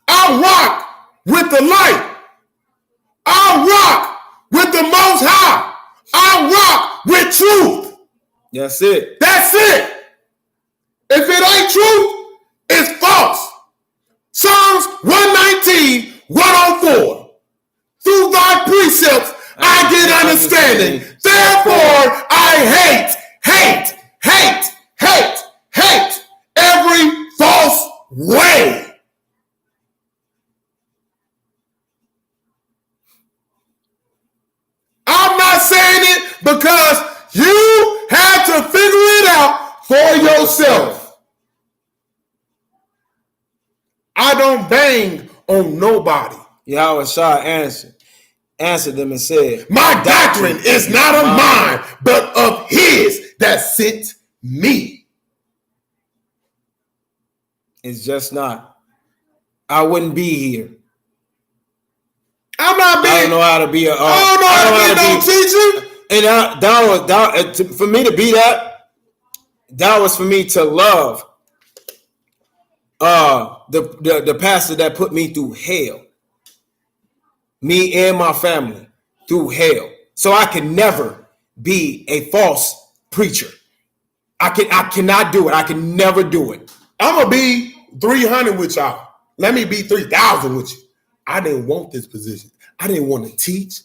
I rock with the light. I rock with the Most High. I rock with truth. That's it. That's it. If it ain't truth, it's false. Psalms 119, 104. Through thy precepts I get understanding. Therefore I hate every false way. I'm not saying it because you had to figure it out for yourself. I don't bang on nobody. Yahweh Shah answered them and said, My doctrine is not of mine, but of his that sent me. it's just not. I wouldn't be here. I'm not being. I don't know how to be a. I don't know how to be no teacher. And that was for me to be that. That was for me to love. The pastor that put me through hell. Me and my family through hell. So I can never be a false preacher. I cannot do it. I can never do it. I'm gonna be 300 with y'all. Let me be 3,000 with you. I didn't want this position. I didn't want to teach.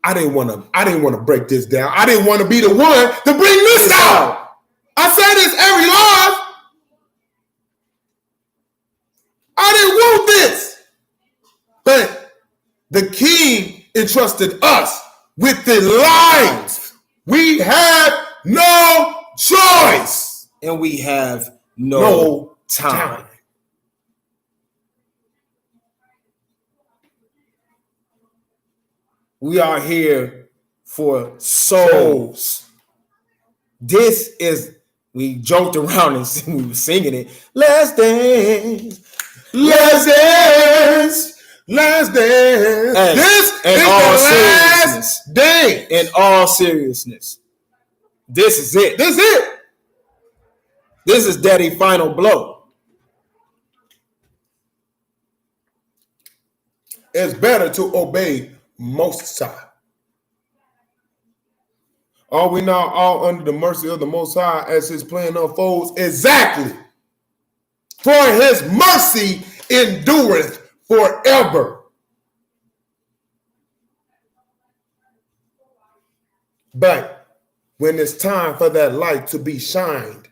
I didn't want to break this down. I didn't want to be the one to bring this out. I say this every live. I didn't want this. But the king entrusted us with the lines. We had no choice. And we have no time. We are here for souls. This is, we joked around and we were singing it. Let's dance. Let's dance. Let's dance. And This in is all the seriousness. last day. In all seriousness, this is it. This is it. This is Daddy final blow. It's better to obey Most High. Are we not all under the mercy of the Most High as his plan unfolds? Exactly. For his mercy endureth forever. But when it's time for that light to be shined,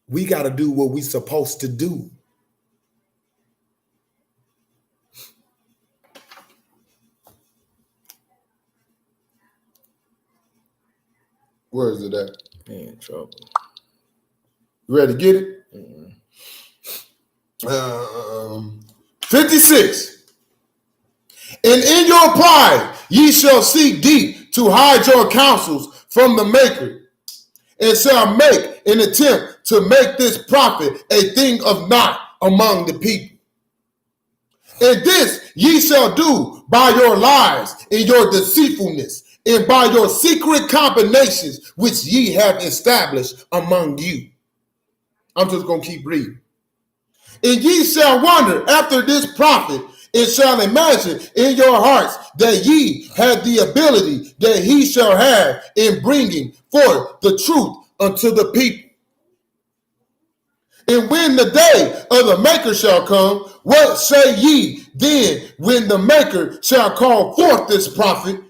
we got to do what we supposed to do. Where is it at? Man, in trouble. You ready to get it? 56. And in your pride ye shall seek deep to hide your counsels from the maker, and shall make an attempt to make this prophet a thing of naught among the people. And this ye shall do by your lies and your deceitfulness, and by your secret combinations which ye have established among you. I'm just going to keep reading. And ye shall wonder after this prophet, and shall imagine in your hearts that ye had the ability that he shall have in bringing forth the truth unto the people. And when the day of the maker shall come, what say ye then when the maker shall call forth this prophet,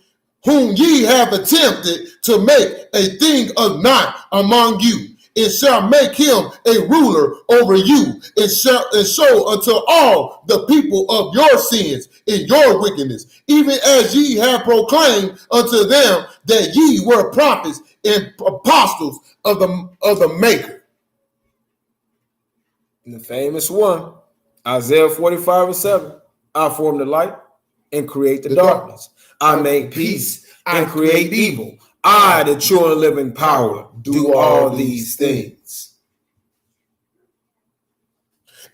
whom ye have attempted to make a thing of naught among you, and shall make him a ruler over you, and show unto all the people of your sins and your wickedness, even as ye have proclaimed unto them that ye were prophets and apostles of the maker. The famous one. Isaiah 45:7. I form the light and create the darkness. I make peace and create evil. I, the true and living power, do all these things.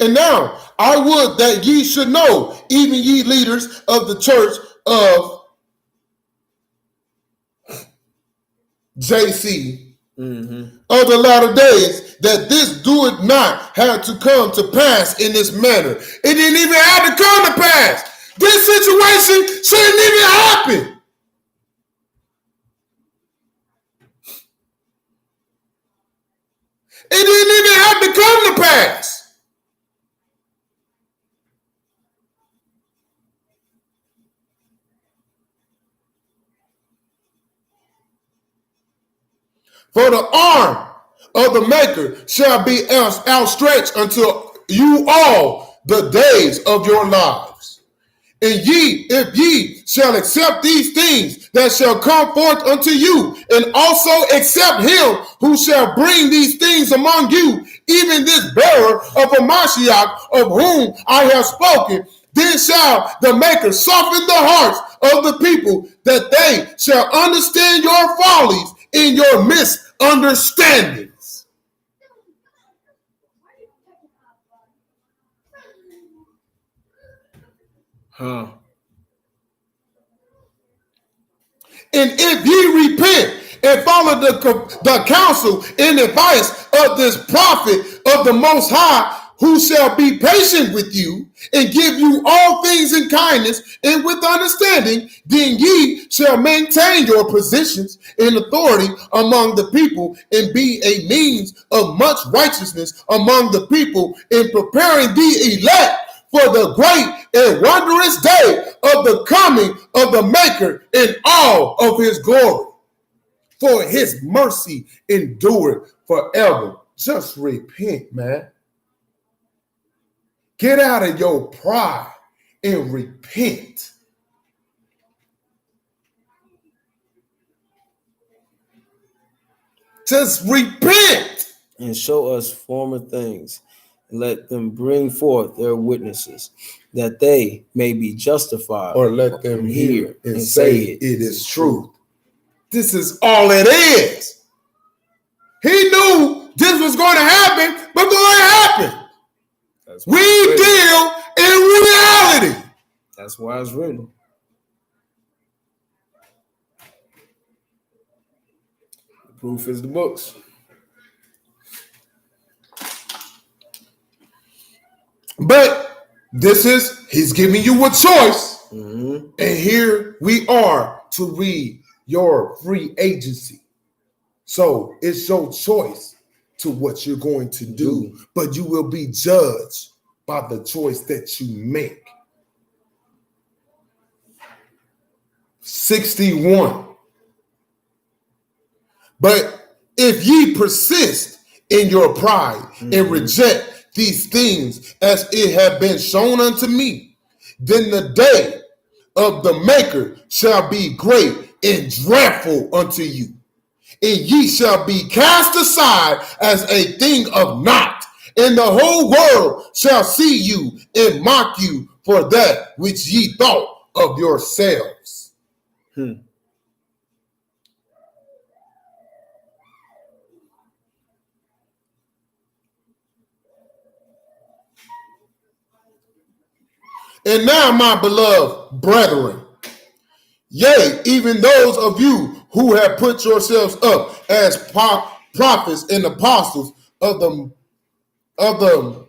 And now I would that ye should know, even ye leaders of the church of JC, of the latter days, that this doeth not have to come to pass in this manner. It didn't even have to come to pass. This situation shouldn't even happen. It didn't even have to come to pass. For the arm of the maker shall be outstretched unto you all the days of your lives. And ye, if ye shall accept these things that shall come forth unto you, and also accept him who shall bring these things among you, even this bearer of a Mashiach, of whom I have spoken, then shall the maker soften the hearts of the people, that they shall understand your follies in your misunderstandings. And if ye repent and follow the counsel and advice of this prophet of the Most High, who shall be patient with you and give you all things in kindness and with understanding, then ye shall maintain your positions in authority among the people and be a means of much righteousness among the people in preparing the elect for the great and wondrous day of the coming of the Maker in all of his glory. For his mercy endured forever. Just repent, man. Get out of your pride and repent. Just repent. And show us former things. Let them bring forth their witnesses, that they may be justified. Or let them hear and say it is truth. This is all it is. He knew this was going to happen before it happened. We deal in reality. That's why it's written. The proof is the books. But he's giving you a choice. And here we are to read your free agency. So it's your choice to what you're going to do, but you will be judged by the choice that you make. 61. But if ye persist in your pride and reject these things as it have been shown unto me, then the day of the Maker shall be great and dreadful unto you. And ye shall be cast aside as a thing of naught, and the whole world shall see you and mock you for that which ye thought of yourselves. And now, my beloved brethren, yea, even those of you who have put yourselves up as prophets and apostles of the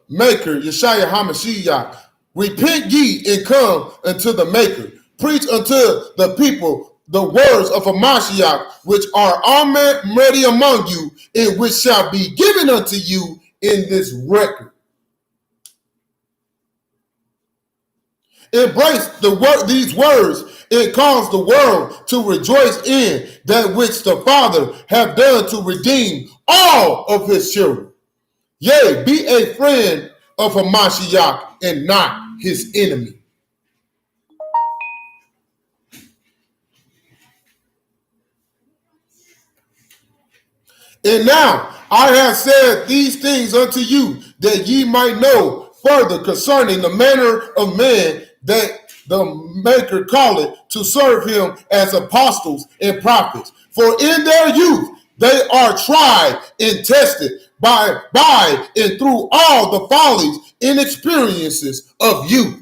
Maker, Yeshua HaMashiach, repent ye and come unto the Maker. Preach unto the people the words of a Mashiach, which are already among you, and which shall be given unto you in this record. Embrace these words and cause the world to rejoice in that which the Father have done to redeem all of his children. Yea, be a friend of a Mashiach and not his enemy. And now I have said these things unto you, that ye might know further concerning the manner of man that the Maker calleth to serve him as apostles and prophets. For in their youth they are tried and tested by and through all the follies and experiences of youth.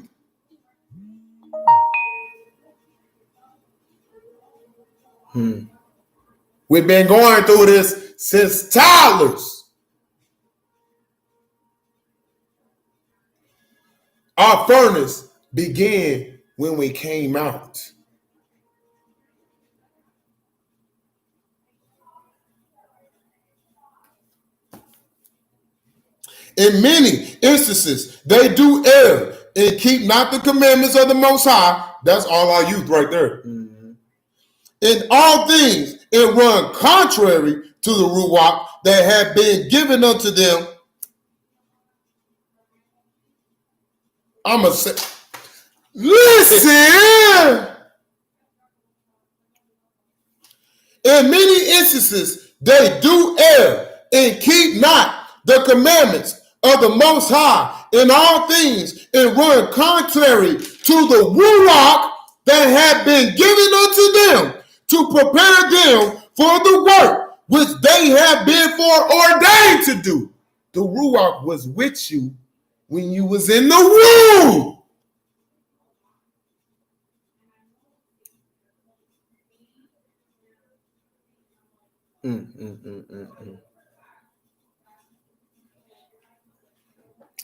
We've been going through this since toddlers. Our furnace began when we came out. In many instances, they do err and keep not the commandments of the Most High. That's all our youth right there. Mm-hmm. In all things, it run contrary to the Ruach that had been given unto them. I'm going to say, listen! In many instances, they do err and keep not the commandments of the Most High in all things, and run contrary to the Ruach that had been given unto them to prepare them for the work which they have been foreordained to do. The Ruach was with you when you was in the womb.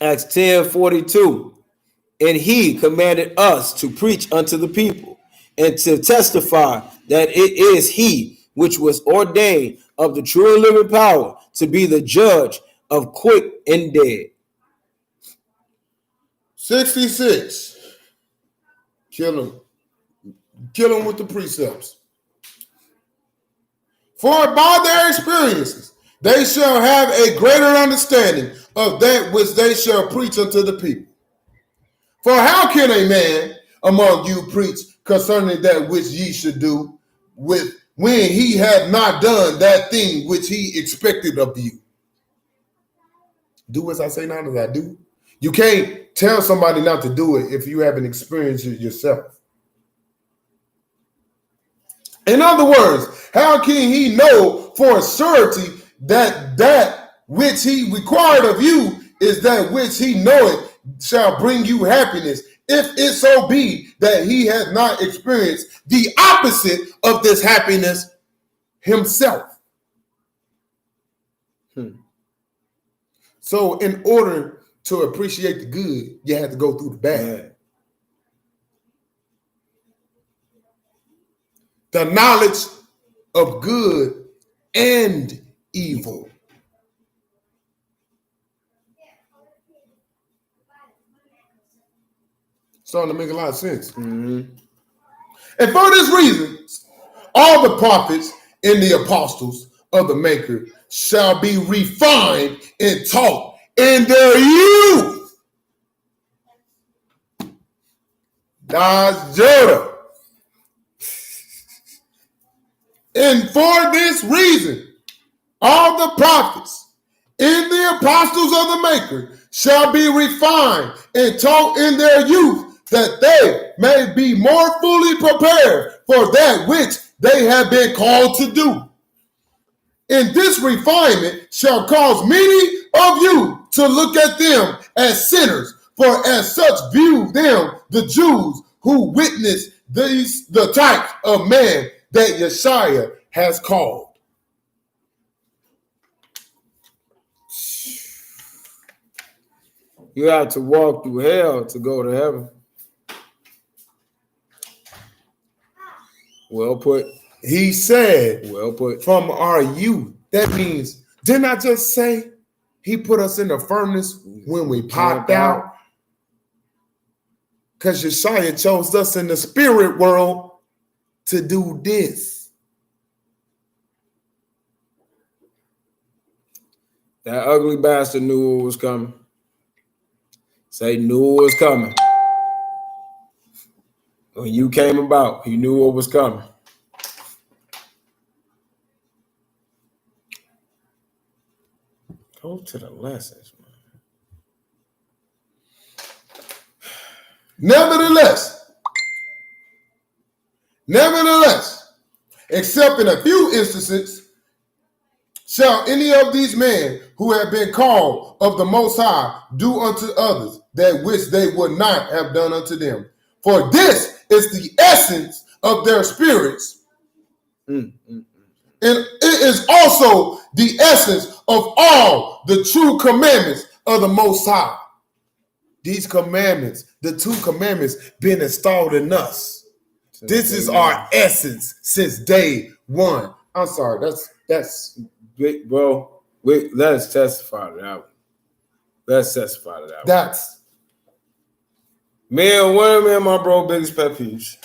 Acts 10:42. And he commanded us to preach unto the people and to testify that it is he which was ordained of the true and living power to be the judge of quick and dead. 66. Kill him. Kill him with the precepts. For by their experiences they shall have a greater understanding of that which they shall preach unto the people. For how can a man among you preach concerning that which ye should do when he had not done that thing which he expected of you? Do as I say, not as I do. You can't tell somebody not to do it if you haven't experienced it yourself. In other words, how can he know for a surety that which he required of you is that which he knoweth shall bring you happiness, if it so be that he has not experienced the opposite of this happiness himself? So in order to appreciate the good, you have to go through the bad. The knowledge of good and evil. Starting to make a lot of sense. Mm-hmm. And for this reason, all the prophets and the apostles of the Maker shall be refined and taught in their youth. That's Judah. And for this reason, all the prophets and the apostles of the Maker shall be refined and taught in their youth, that they may be more fully prepared for that which they have been called to do. And this refinement shall cause many of you to look at them as sinners, for as such view them the Jews who witness the type of man that Yeshua has called. You have to walk through hell to go to heaven. Well put. He said, well put. From our youth. That means, didn't I just say he put us in the furnace when we popped out? Because Yeshua chose us in the spirit world to do this. That ugly bastard knew it was coming. Say knew it was coming. When you came about, he knew what was coming. Go to the lessons, man. Nevertheless, except in a few instances, shall any of these men who have been called of the Most High do unto others that which they would not have done unto them. For this is the essence of their spirits, and it is also the essence of all the true commandments of the Most High. These commandments, the 2 commandments, been installed in us. This is our essence since day one. I'm sorry, that's Wait, bro. Wait, let's testify to that one. Let's testify to that one. that's Man, one of me and my bro biggest pet peeves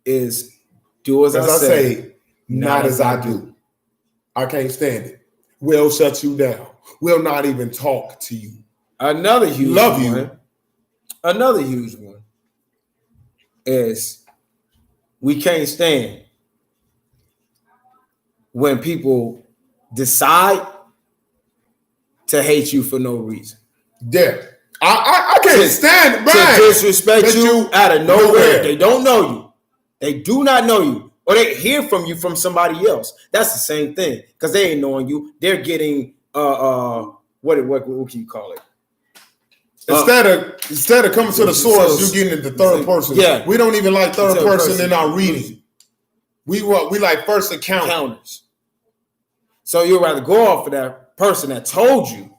is do as I say, not as I do. I can't stand it. We'll shut you down. We'll not even talk to you. Another huge Love one. you. Another huge one is we can't stand when people decide to hate you for no reason. Yeah. I can't stand it, To man. disrespect That you out of nowhere. nowhere. They don't know you. They do not know you. Or they hear from you from somebody else. That's the same thing. Because they ain't knowing you. They're getting what can you call it? Instead of coming to the source, you're getting into third person. Yeah. We don't even like third Third person person. in our reading. We like first account. Counters. So you'd rather go off of that person that told you,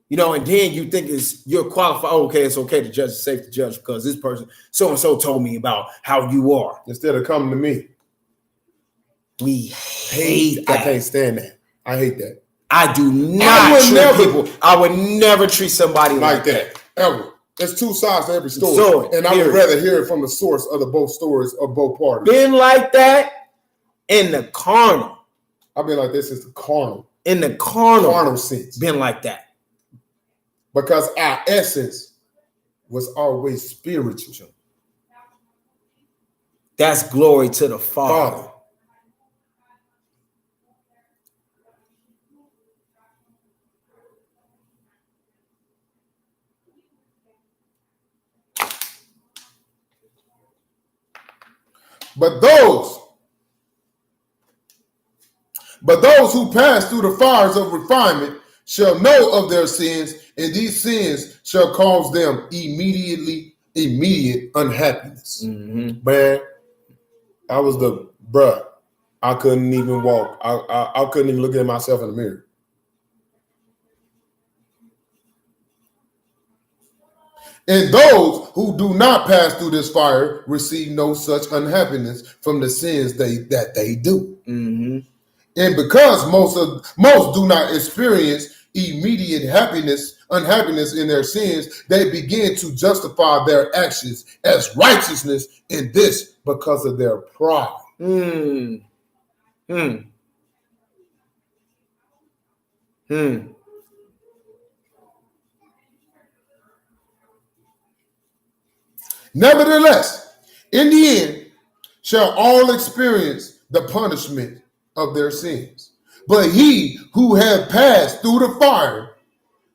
and then you think you're qualified. Oh, okay, it's okay to judge. It's safe to judge because this person so and so told me about how you are. Instead of coming to me. We hate I that. can't stand that. I hate that. I do not I would never treat somebody Like that. Ever. There's 2 sides to every story. Story, and I would period. rather hear it from the source of the both stories of both parties. Been like that in the carnal. I've been like this since the carnal sense. Been like that. Because our essence was always spiritual. That's glory to the Father. Father. But those who pass through the fires of refinement shall know of their sins, and these sins shall cause them immediate unhappiness. Mm-hmm. Man, I couldn't even walk. I couldn't even look at myself in the mirror. And those who do not pass through this fire receive no such unhappiness from the sins that they do. Mm-hmm. And because most do not experience immediate unhappiness in their sins, they begin to justify their actions as righteousness in this because of their pride. Nevertheless, in the end, shall all experience the punishment of their sins. But he who had passed through the fire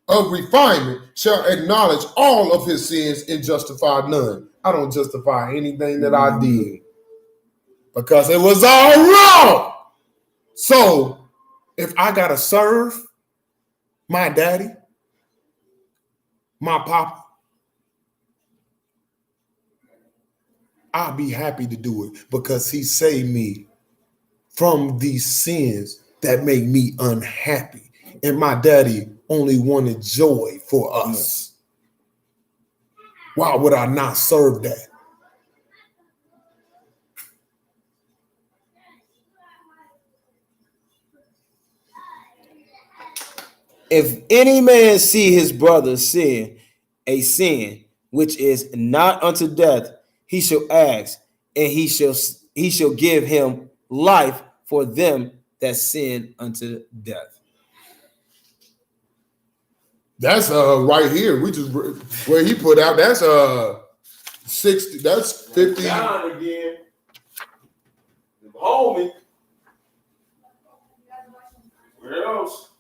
of refinement shall acknowledge all of his sins and justify none. I don't justify anything that I did because it was all wrong. So if I got to serve my daddy, my papa, I'll be happy to do it because he saved me from these sins that make me unhappy. And my daddy only wanted joy for us. Why would I not serve that? If any man see his brother sin, a sin which is not unto death, he shall ask, and he shall give him life for them that sin unto death. That's right here. We just where he put out. That's 60. That's 50. Down again. Hold me. Where else?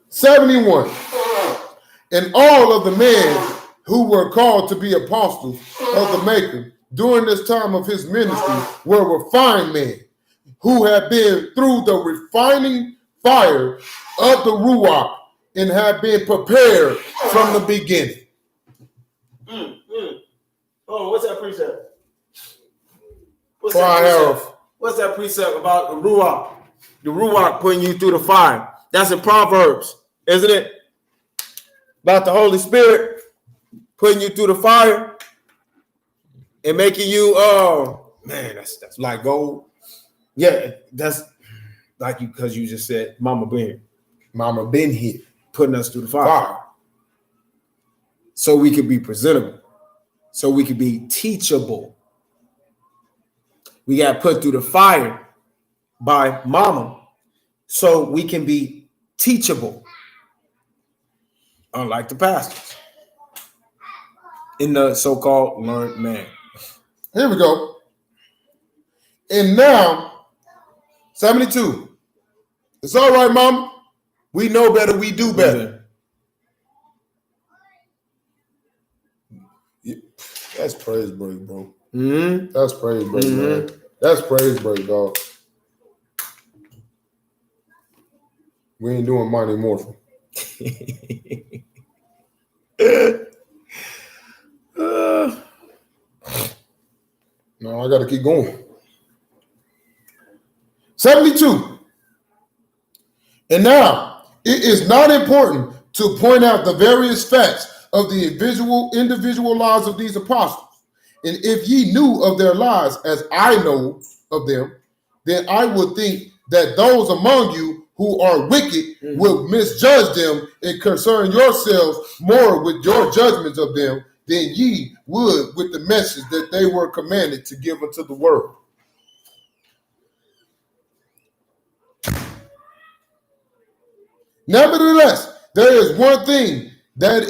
71. And all of the men who were called to be apostles of the Maker during this time of his ministry were refined men who had been through the refining fire of the Ruach and had been prepared from the beginning. Oh, what's that precept? What's For I have What's that precept about the Ruach? The Ruach putting you through the fire. That's in Proverbs, isn't it? About the Holy Spirit putting you through the fire and making you, man, that's like gold. Yeah, that's like you, because you just said, Mama been here, putting us through the fire. So we could be presentable. So we could be teachable. We got put through the fire by Mama so we can be teachable. Unlike the pastors in the so-called learned man. Here we go. And now, 72. It's all right, Mama. We know better. We do better. Yeah, that's praise break, bro. Mm-hmm. That's praise break, man. That's praise break, dog. We ain't doing Mighty Morphin. No, I got to keep going. 72. And now, it is not important to point out the various facts of the individual lives of these apostles. And if ye knew of their lives as I know of them, then I would think that those among you who are wicked will misjudge them and concern yourselves more with your judgments of them than ye would with the message that they were commanded to give unto the world. Nevertheless, there is one thing that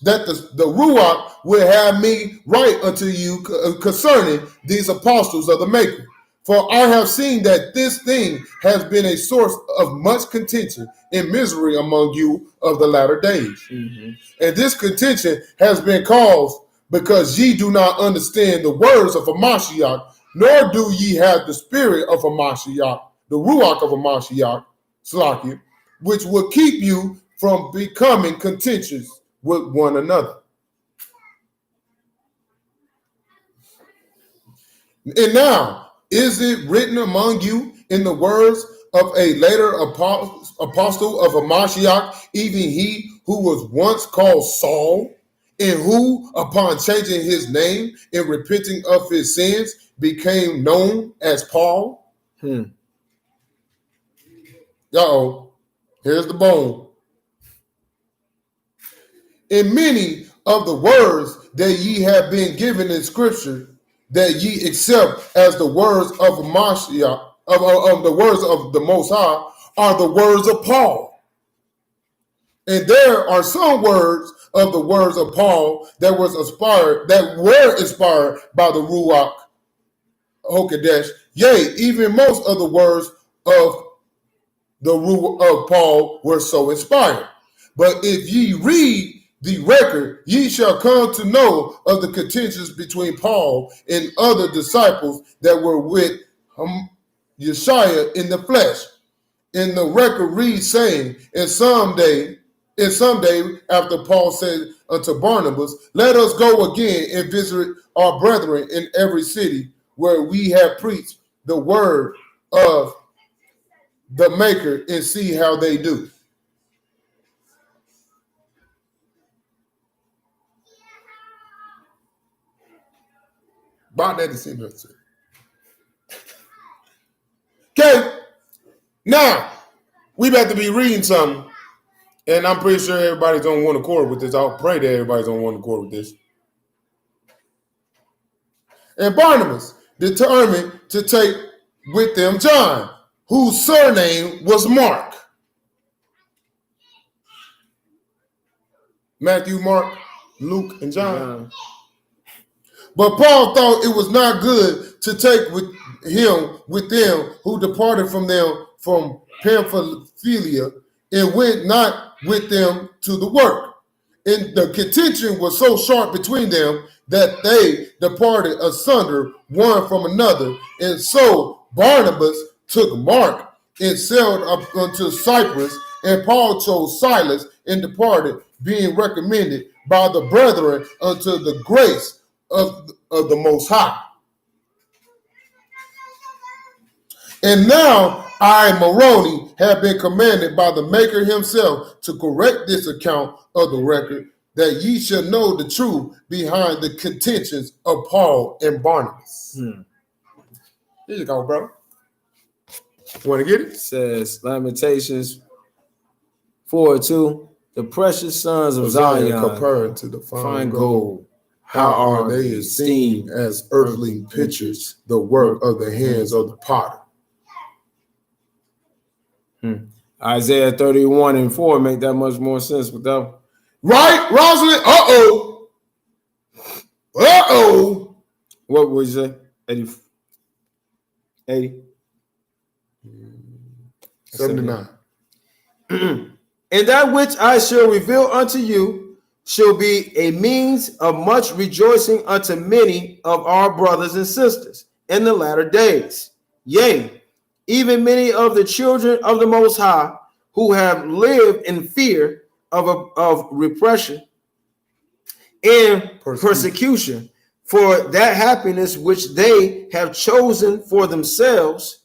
the Ruach will have me write unto you concerning these apostles of the Maker. For I have seen that this thing has been a source of much contention and misery among you of the latter days. Mm-hmm. And this contention has been caused because ye do not understand the words of a Mashiach, nor do ye have the spirit of a Mashiach, the Ruach of a Mashiach, Slakia, which will keep you from becoming contentious with one another. And now, is it written among you in the words of a later apostle of a Mashiach, even he who was once called Saul, and who, upon changing his name and repenting of his sins, became known as Paul? Uh-oh. Here's the bone. In many of the words that ye have been given in Scripture, that ye accept as the words of Mashiach, of the words of the Most High, are the words of Paul. And there are some words of the words of Paul that were inspired by the Ruach Hakodesh. Yea, even most of the words of of Paul were so inspired. But if ye read the record, ye shall come to know of the contentions between Paul and other disciples that were with Yeshua in the flesh. And the record reads, saying, and someday after Paul said unto Barnabas, let us go again and visit our brethren in every city where we have preached the word of the Maker and see how they do. About that is interesting. Okay, now we about to be reading something, and I'm pretty sure everybody's on one accord with this. I'll pray that everybody's on one accord with this. And Barnabas determined to take with them John, whose surname was Mark. Matthew, Mark, Luke, and John. But Paul thought it was not good to take with them who departed from them from Pamphylia and went not with them to the work. And the contention was so sharp between them that they departed asunder one from another. And so Barnabas took Mark and sailed up unto Cyprus, and Paul chose Silas and departed, being recommended by the brethren unto the grace of the Most High. And now I, Moroni, have been commanded by the Maker himself to correct this account of the record, that ye shall know the truth behind the contentions of Paul and Barnabas. Here you go, bro. Want to get it? It says Lamentations 4:2. The precious sons of Zion compared to the fine gold, how are they esteemed as earthly pictures, the work of the hands of the potter. Isaiah 31:4 make that much more sense without. Right, Rosalind? Uh-oh. Uh-oh. What would you say? 80? 79. And that which I shall reveal unto you shall be a means of much rejoicing unto many of our brothers and sisters in the latter days. Yea, even many of the children of the Most High who have lived in fear of repression and persecution for that happiness which they have chosen for themselves.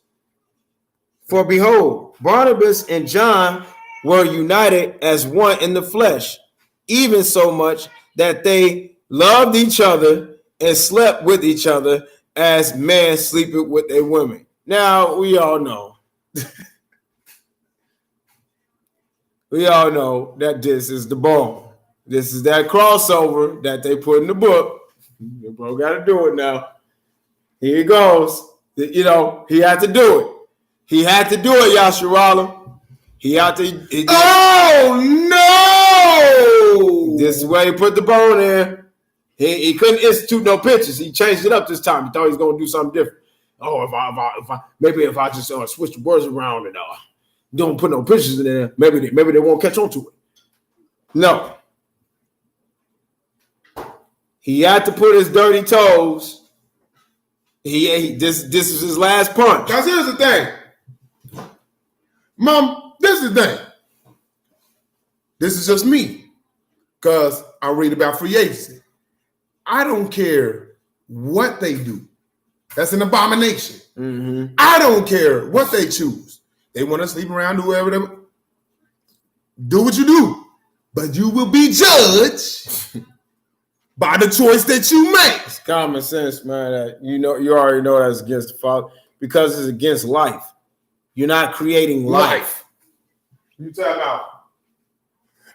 For behold, Barnabas and John were united as one in the flesh, even so much that they loved each other and slept with each other as men sleeping with their women. Now, we all know. We all know that this is the bone. This is that crossover that they put in the book. Your bro got to do it now. Here he goes. You know, he had to do it. He had to do it, Yasharala. He had to. Oh, no! This is where he put the bone in. He couldn't institute no pictures. He changed it up this time. He thought he was going to do something different. Oh, if I just switch the words around and don't put no pictures in there, maybe they won't catch on to it. No. He had to put his dirty toes. This is his last punch. Because here's the thing. Mom, this is the thing. This is just me. Because I read about free agency. I don't care what they do. That's an abomination. Mm-hmm. I don't care what they choose. They want to sleep around, do whatever they do what you do. But you will be judged by the choice that you make. It's common sense, man. That you already know that's against the Father because it's against life. You're not creating life. You tell out.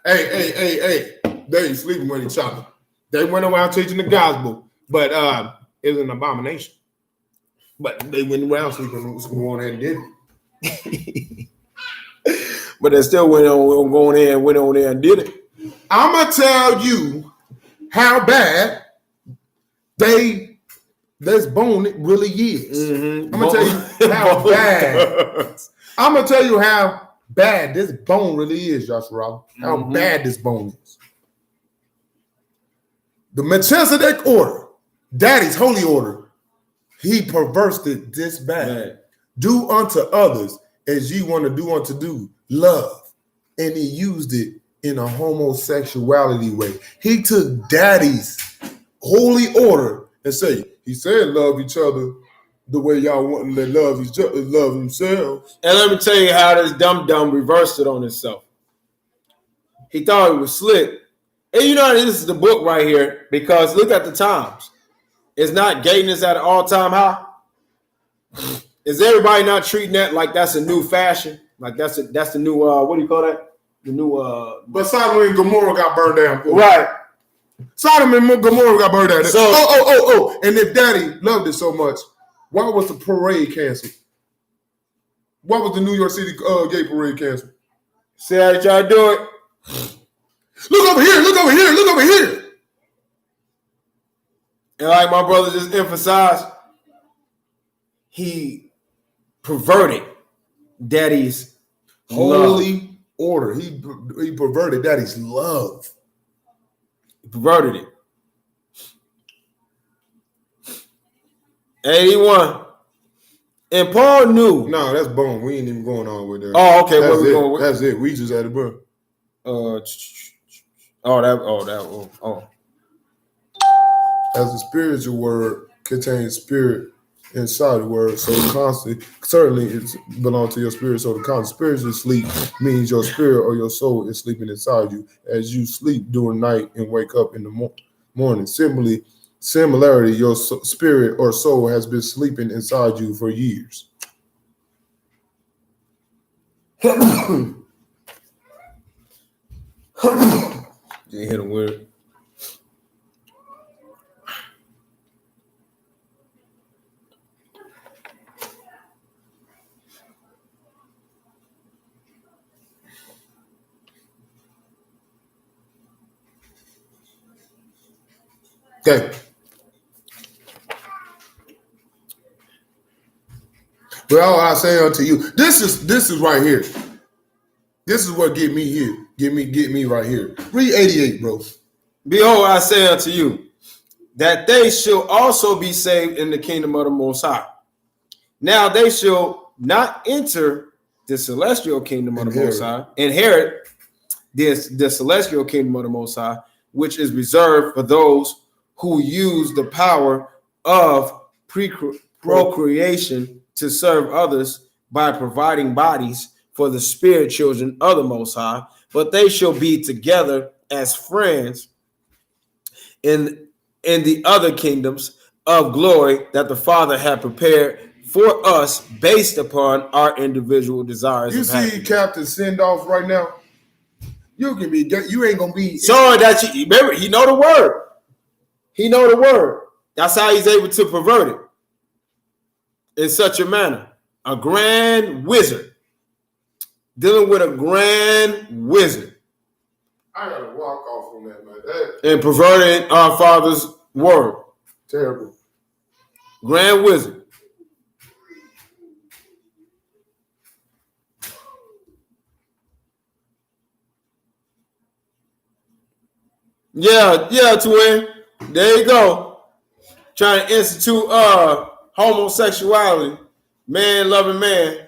Hey. They sleeping with each other. They went around teaching the gospel, but it was an abomination. But they went around sleeping with someone and did it. But they still went on there and did it. I'm gonna tell you how bad this bone really is. Mm-hmm. I'm gonna tell you how bad. I'm gonna tell you how bad this bone really is, Joshua. How bad this bone is. The Melchizedek order, Daddy's holy order, he perversed it this bad. Man. Do unto others as ye want to do unto love. And he used it in a homosexuality way. He took Daddy's holy order and he said love each other the way y'all want to love each other, love themselves. And let me tell you how this dumb reversed it on himself. He thought it was slick. And you know, this is the book right here because look at the times. It's not gayness at an all-time high. Is everybody not treating that like that's a new fashion? Like that's the new what do you call that? The new But Sodom and Gomorrah got burned down. Right. Sodom and Gomorrah got burned down. So, oh. And if Daddy loved it so much, why was the parade canceled? Why was the New York City gay parade canceled? See how y'all do it? Look over here, look over here, look over here. And like my brother just emphasized, he perverted Daddy's holy order. He perverted Daddy's love. He perverted it. 81. And Paul knew. No, that's bone. We ain't even going on with that. Oh, okay. That's Where we it. going with? That's it. We just had it, bro. As the spiritual word contains spirit inside the word, so constantly, certainly it belongs to your spirit. So the constant spiritual sleep means your spirit or your soul is sleeping inside you. As you sleep during night and wake up in the morning, similarity, your spirit or soul has been sleeping inside you for years. You hit him with it. Okay. Well, I say unto you, this is right here. This is what get me here. Get me right here. Read 88, bro. Behold, I say unto you, that they shall also be saved in the kingdom of the Most High. Now they shall not enter the celestial kingdom of the Most High, inherit the celestial kingdom of the Most High, which is reserved for those who use the power of procreation to serve others by providing bodies for the spirit children of the Most High, but they shall be together as friends in the other kingdoms of glory that the Father had prepared for us based upon our individual desires. You see Captain Send-Off right now? You ain't gonna be sorry that you remember, he know the word. He know the word. That's how he's able to pervert it in such a manner. A grand wizard. Dealing with a grand wizard. I gotta walk off on that, man. That and perverting our Father's word. terrible. Grand wizard. Yeah, twin. There you go. Trying to institute homosexuality. Man loving man.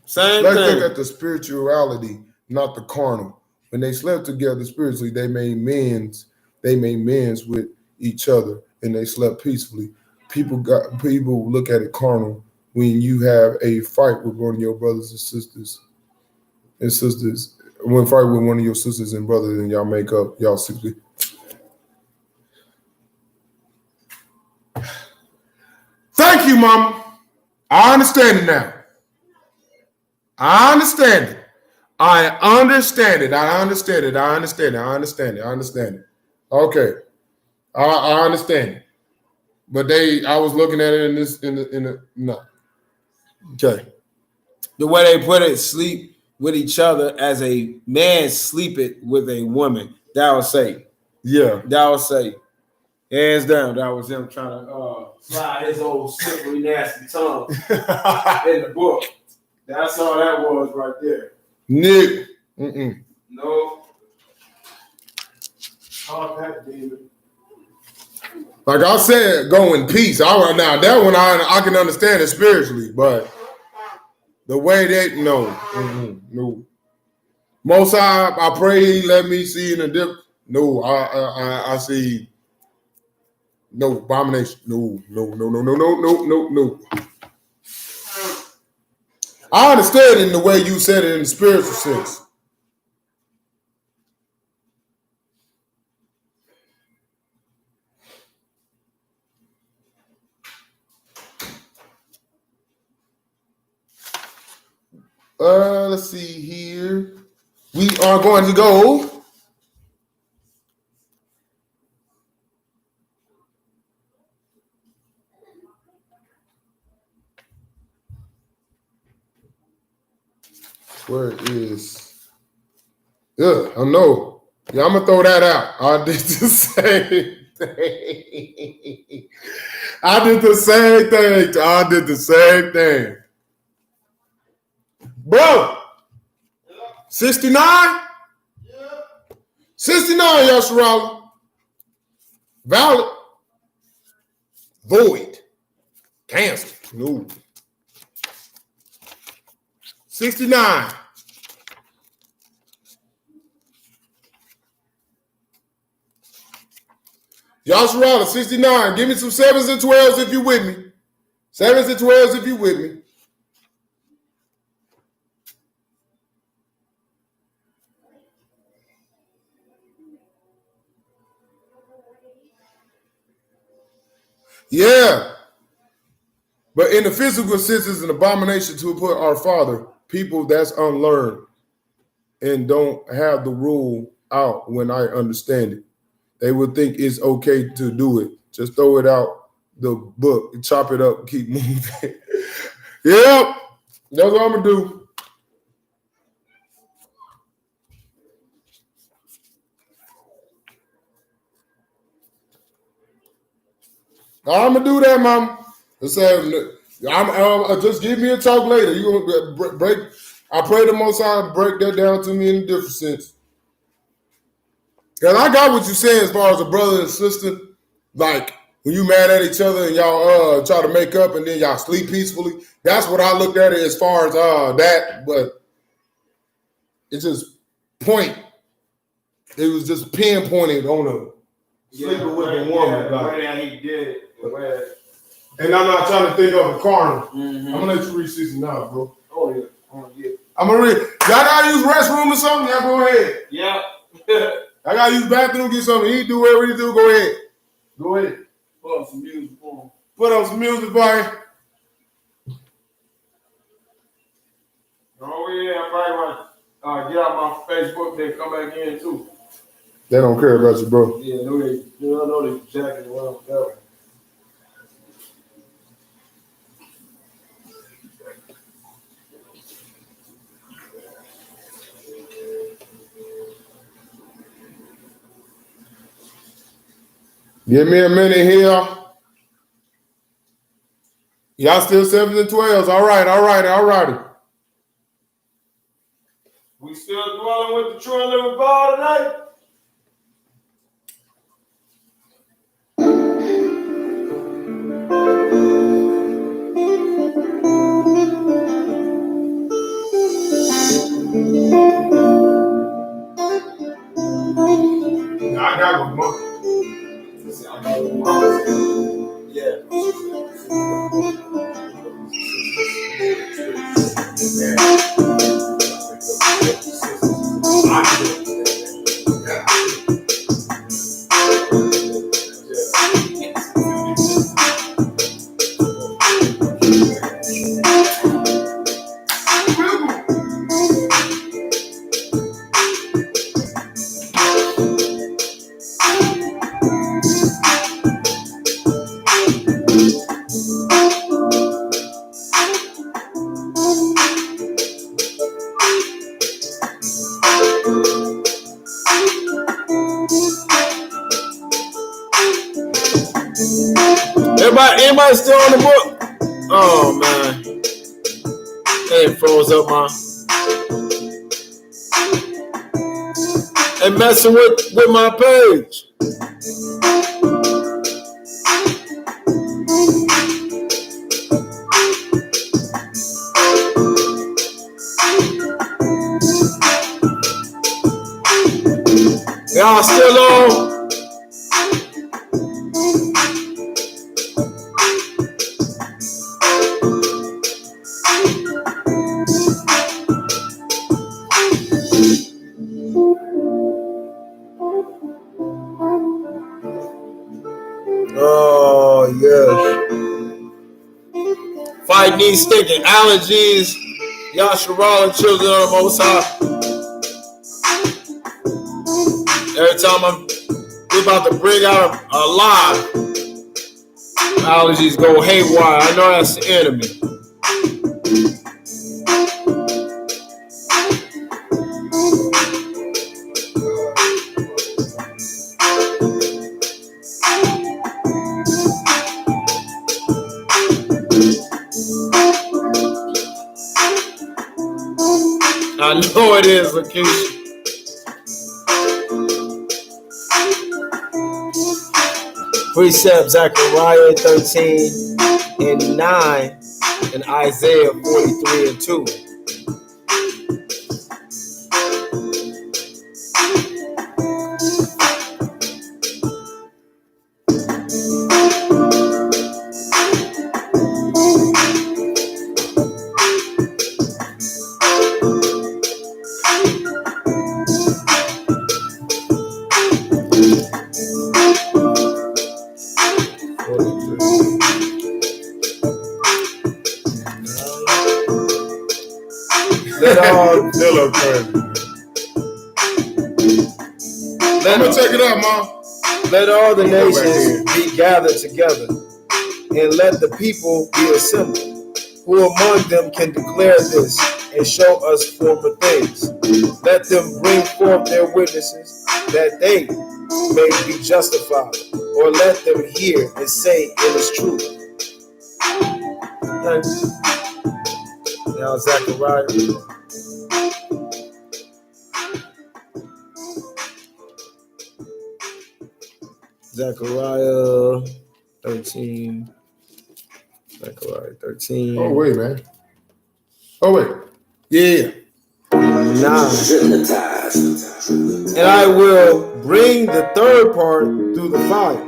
Same Let's thing. look at the spirituality, not the carnal. When they slept together spiritually, they made men's with each other, and they slept peacefully. People look at it carnal when you have a fight with one of your brothers and sisters. When fight with one of your sisters and brothers, and y'all make up, y'all simply. Thank you, Mama. I understand it now. I understand it. I understand it. Okay. I understand it. But I was looking at it no. Okay. The way they put it, sleep with each other as a man sleepeth with a woman. That was Satan. Yeah. That was Satan. Hands down. That was him trying to slide his old slippery, nasty tongue in the book. That's all that was right there. Nick. No. Oh, that demon. Like I said, go in peace. Now that one I can understand it spiritually, but the way that no. Most High, I pray let me see in a dip. No, I see no abomination. No. I understand it in the way you said it in the spiritual sense. Let's see here. We are going to go. Where is? Yeah, I know. Yeah, I'm gonna throw that out. I did the same thing. I did the same thing. Bro, 69? 69, Yasharala. Valid. Void. Cancel. No. 69. Yasharala, 69. Give me some 7s and 12s if you're with me. 7s and 12s if you're with me. Yeah. But in the physical sense, it's an abomination to put our Father, people that's unlearned and don't have the rule out when I understand it. They would think it's okay to do it. Just throw it out the book, chop it up, keep moving. Yep. That's what I'm going to do. I'm gonna do that, Mom. Just give me a talk later. You gonna break? I pray the Most High break that down to me in a different sense. And I got what you're saying as far as a brother and sister, like when you mad at each other and y'all try to make up and then y'all sleep peacefully. That's what I looked at it as far as that, but it's just point. It was just pinpointed on a sleeping with a woman. Like, he did it. And I'm not trying to think of a carnal. I'm gonna let you read 69, bro. Oh yeah. I'm gonna read. Y'all gotta use restroom or something? Y'all go ahead. Yeah. I gotta use bathroom, get something to eat, do whatever you do. Go ahead. Go ahead. Put on some music for him. Put on some music, boy. Oh yeah, I probably want to get out my Facebook, then come back in too. They don't care about you, bro. Yeah, I know they jacking around whatever. Give me a minute here. Y'all still 7s and 12s. All righty. We still dwelling with the true and living God tonight? I got one more. Anybody still on the book? Oh man, they froze up my. And messing with my page. Y'all still on? Oh, yes. Fight these stinking allergies. Yasharala, children of the Most High. Every time we're about to bring out a lie, allergies go haywire. I know that's the enemy. I know it is, Lakeisha. Precept Zechariah 13 and 9 and Isaiah 43 and 2. Hello, crazy. I'm gonna take it out, Mom. Let all the nations be gathered together, and let the people be assembled. Who among them can declare this and show us former things? Let them bring forth their witnesses, that they may be justified, or let them hear and say it is true. Now Zechariah. Zechariah 13. Zechariah 13. Oh, wait, man. Oh, wait. Yeah. 9. And I will bring the third part through the fire,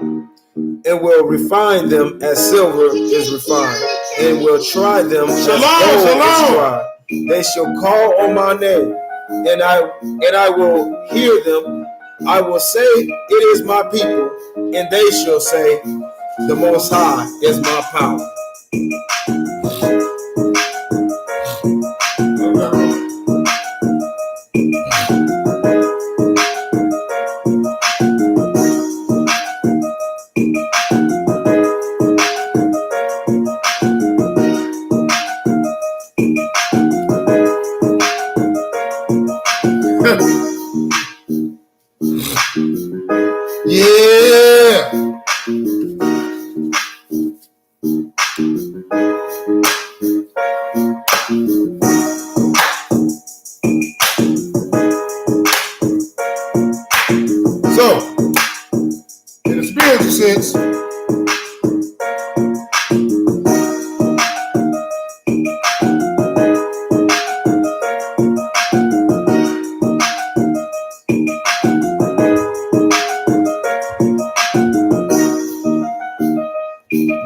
and will refine them as silver is refined, and will try them as gold is tried. They shall call on my name, and I will hear them. I will say, it is my people, and they shall say, the Most High is my power. Yeah. So, in a spiritual sense,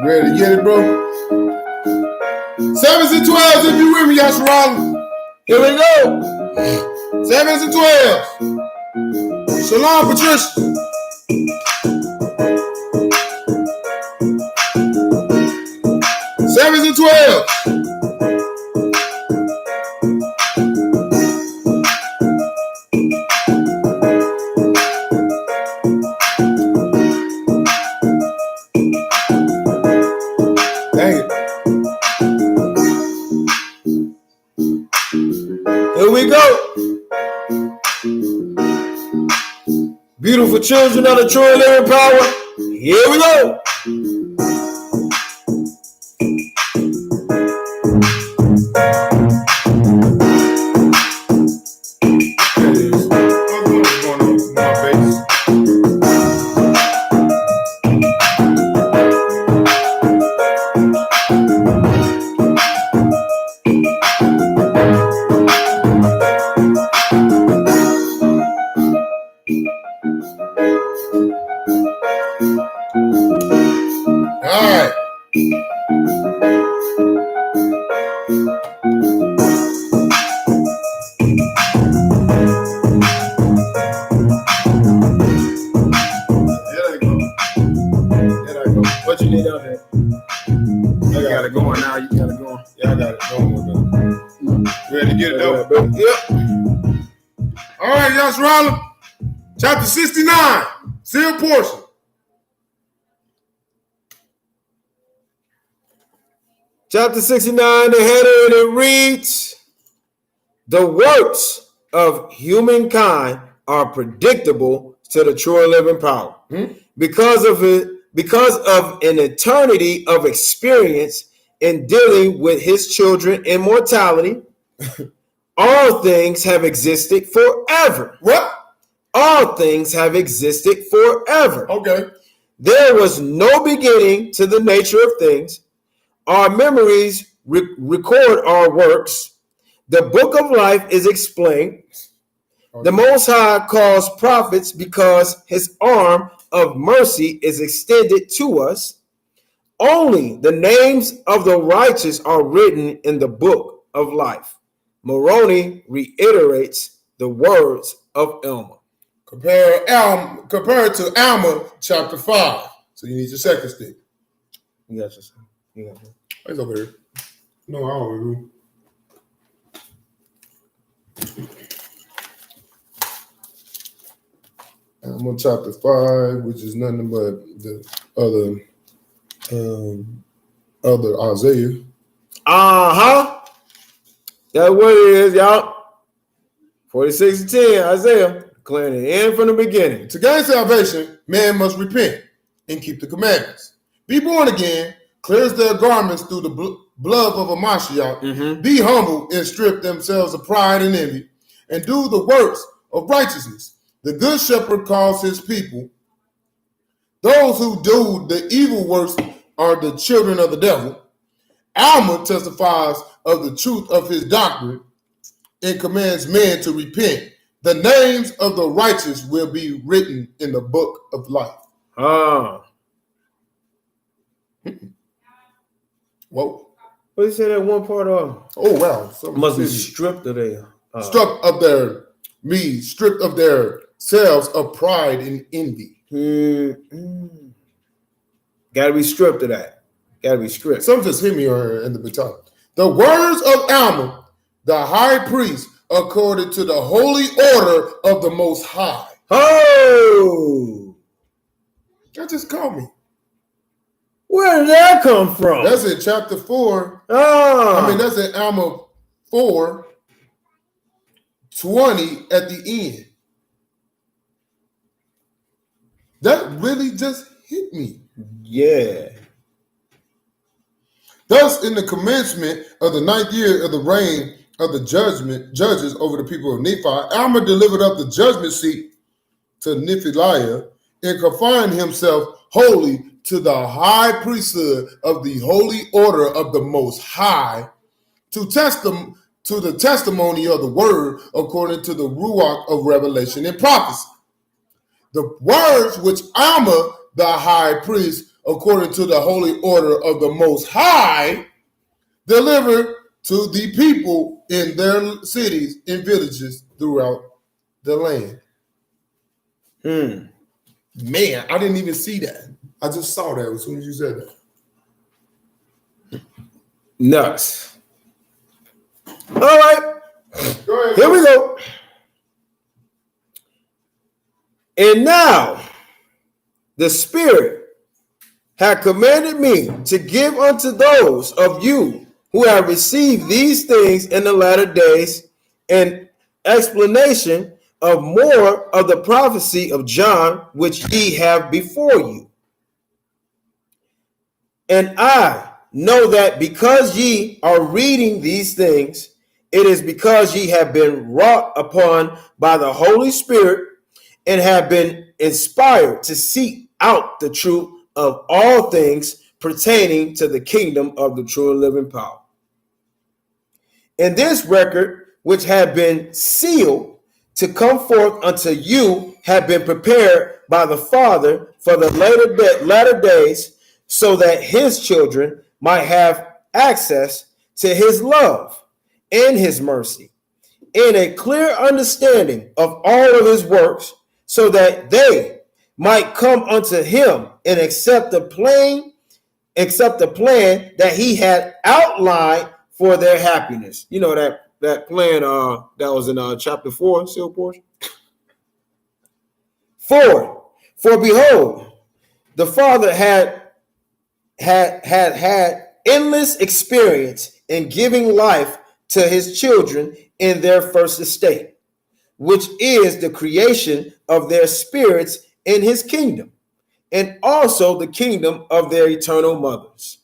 ready to get it, bro? 7s and 12s, if you with me, Yasharala. Here we go. 7s and 12s. Shalom, Patricia. Sevens and 12s. Dang it. Here we go. Beautiful children of the true and living power. Here we go. What's going on with my face? All right. There I go. What you need out here? I got it going now. You got it going. Yeah, I got it going. Ready to get it though? Yep. All right, Yasharala. Chapter 69. Sealed portion. Chapter 69, the header, and it reads, the works of humankind are predictable to the true and living power. Because of an eternity of experience in dealing with his children in mortality, all things have existed forever. What? All things have existed forever. Okay. There was no beginning to the nature of things. Our memories record our works. The book of life is explained. The Most High calls prophets because his arm of mercy is extended to us. Only the names of the righteous are written in the book of life. Moroni reiterates the words of Elmer. Compare it to Alma chapter 5. So you need your second stick. You got yourself. You got yourself. It's over here. No, I don't know. Alma chapter 5, which is nothing but the other Isaiah. That's what it is, y'all. 46 and 10, Isaiah, declaring the end from the beginning. To gain salvation, man must repent and keep the commandments. Be born again, cleanse their garments through the blood of a Mashiach. Be humble and strip themselves of pride and envy, and do the works of righteousness. The good shepherd calls his people. Those who do the evil works are the children of the devil. Alma testifies of the truth of his doctrine and commands men to repent. The names of the righteous will be written in the book of life. Whoa. What do you say that one part of? Oh, wow. Must be stripped of their... stripped of their selves of pride and envy. Gotta be stripped of that. Gotta be stripped. Some just hit me in the baton. The words of Alma, the high priest, according to the holy order of the Most High. Oh! That just called me. Where did that come from? That's in chapter 4. That's in Alma 4:20 at the end. That really just hit me. Yeah. Thus, in the commencement of the 9th year of the reign of the judges over the people of Nephi, Alma delivered up the judgment seat to Nephiliah and confined himself wholly to the high priesthood of the holy order of the Most High, to the testimony of the word according to the Ruach of revelation and prophecy. The words which Alma, the high priest, according to the holy order of the Most High, delivered to the people in their cities and villages throughout the land. Man, I didn't even see that. I just saw that as soon as you said that. Nuts. All right. Go ahead. Here we go. And now the Spirit had commanded me to give unto those of you who have received these things in the latter days an explanation of more of the prophecy of John, which ye have before you. And I know that because ye are reading these things, it is because ye have been wrought upon by the Holy Spirit and have been inspired to seek out the truth of all things pertaining to the kingdom of the true and living power. And this record, which had been sealed to come forth unto you, had been prepared by the Father for the latter days, so that his children might have access to his love and his mercy, and a clear understanding of all of his works, so that they might come unto him and accept the plan that he had outlined for their happiness. You know that plan that was in chapter 4, seal portion. 4. For behold, the Father had endless experience in giving life to his children in their first estate, which is the creation of their spirits in his kingdom, and also the kingdom of their eternal mothers.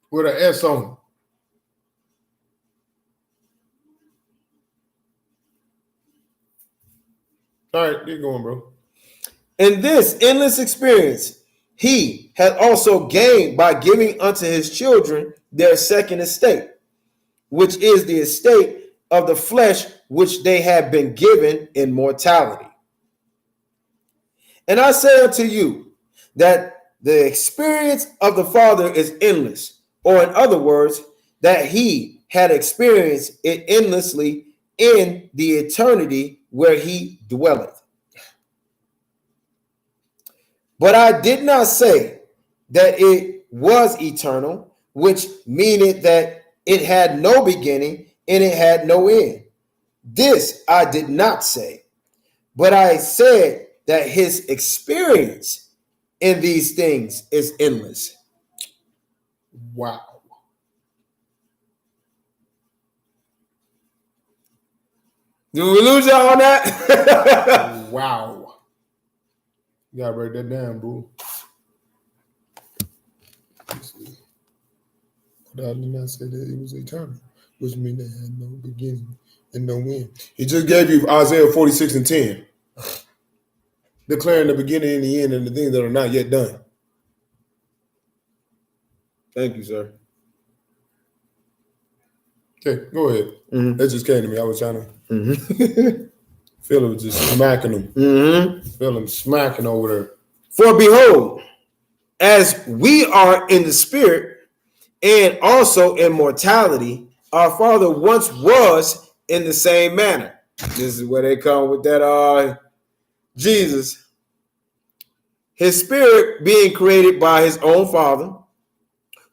With an S on it. All right, keep going, bro. And this endless experience he had also gained by giving unto his children their second estate, which is the estate of the flesh, which they had been given in mortality. And I say unto you that the experience of the Father is endless, or in other words, that he had experienced it endlessly in the eternity where he dwelleth. But I did not say that it was eternal, which meaneth that it had no beginning and it had no end. This I did not say, but I said that his experience in these things is endless. Wow. Do we lose y'all on that? Wow. You gotta break that down, boo. But I did not say that it was eternal, which means it had no beginning and no end. He just gave you Isaiah 46 and 10, declaring the beginning and the end and the things that are not yet done. Thank you, sir. Okay, go ahead. Mhm. That just came to me. I was trying to Mhm. feel it was just smacking him. Mhm. Feel him smacking over there. For behold, as we are in the spirit and also in mortality, our Father once was in the same manner. This is where they come with that Jesus. His spirit being created by his own Father,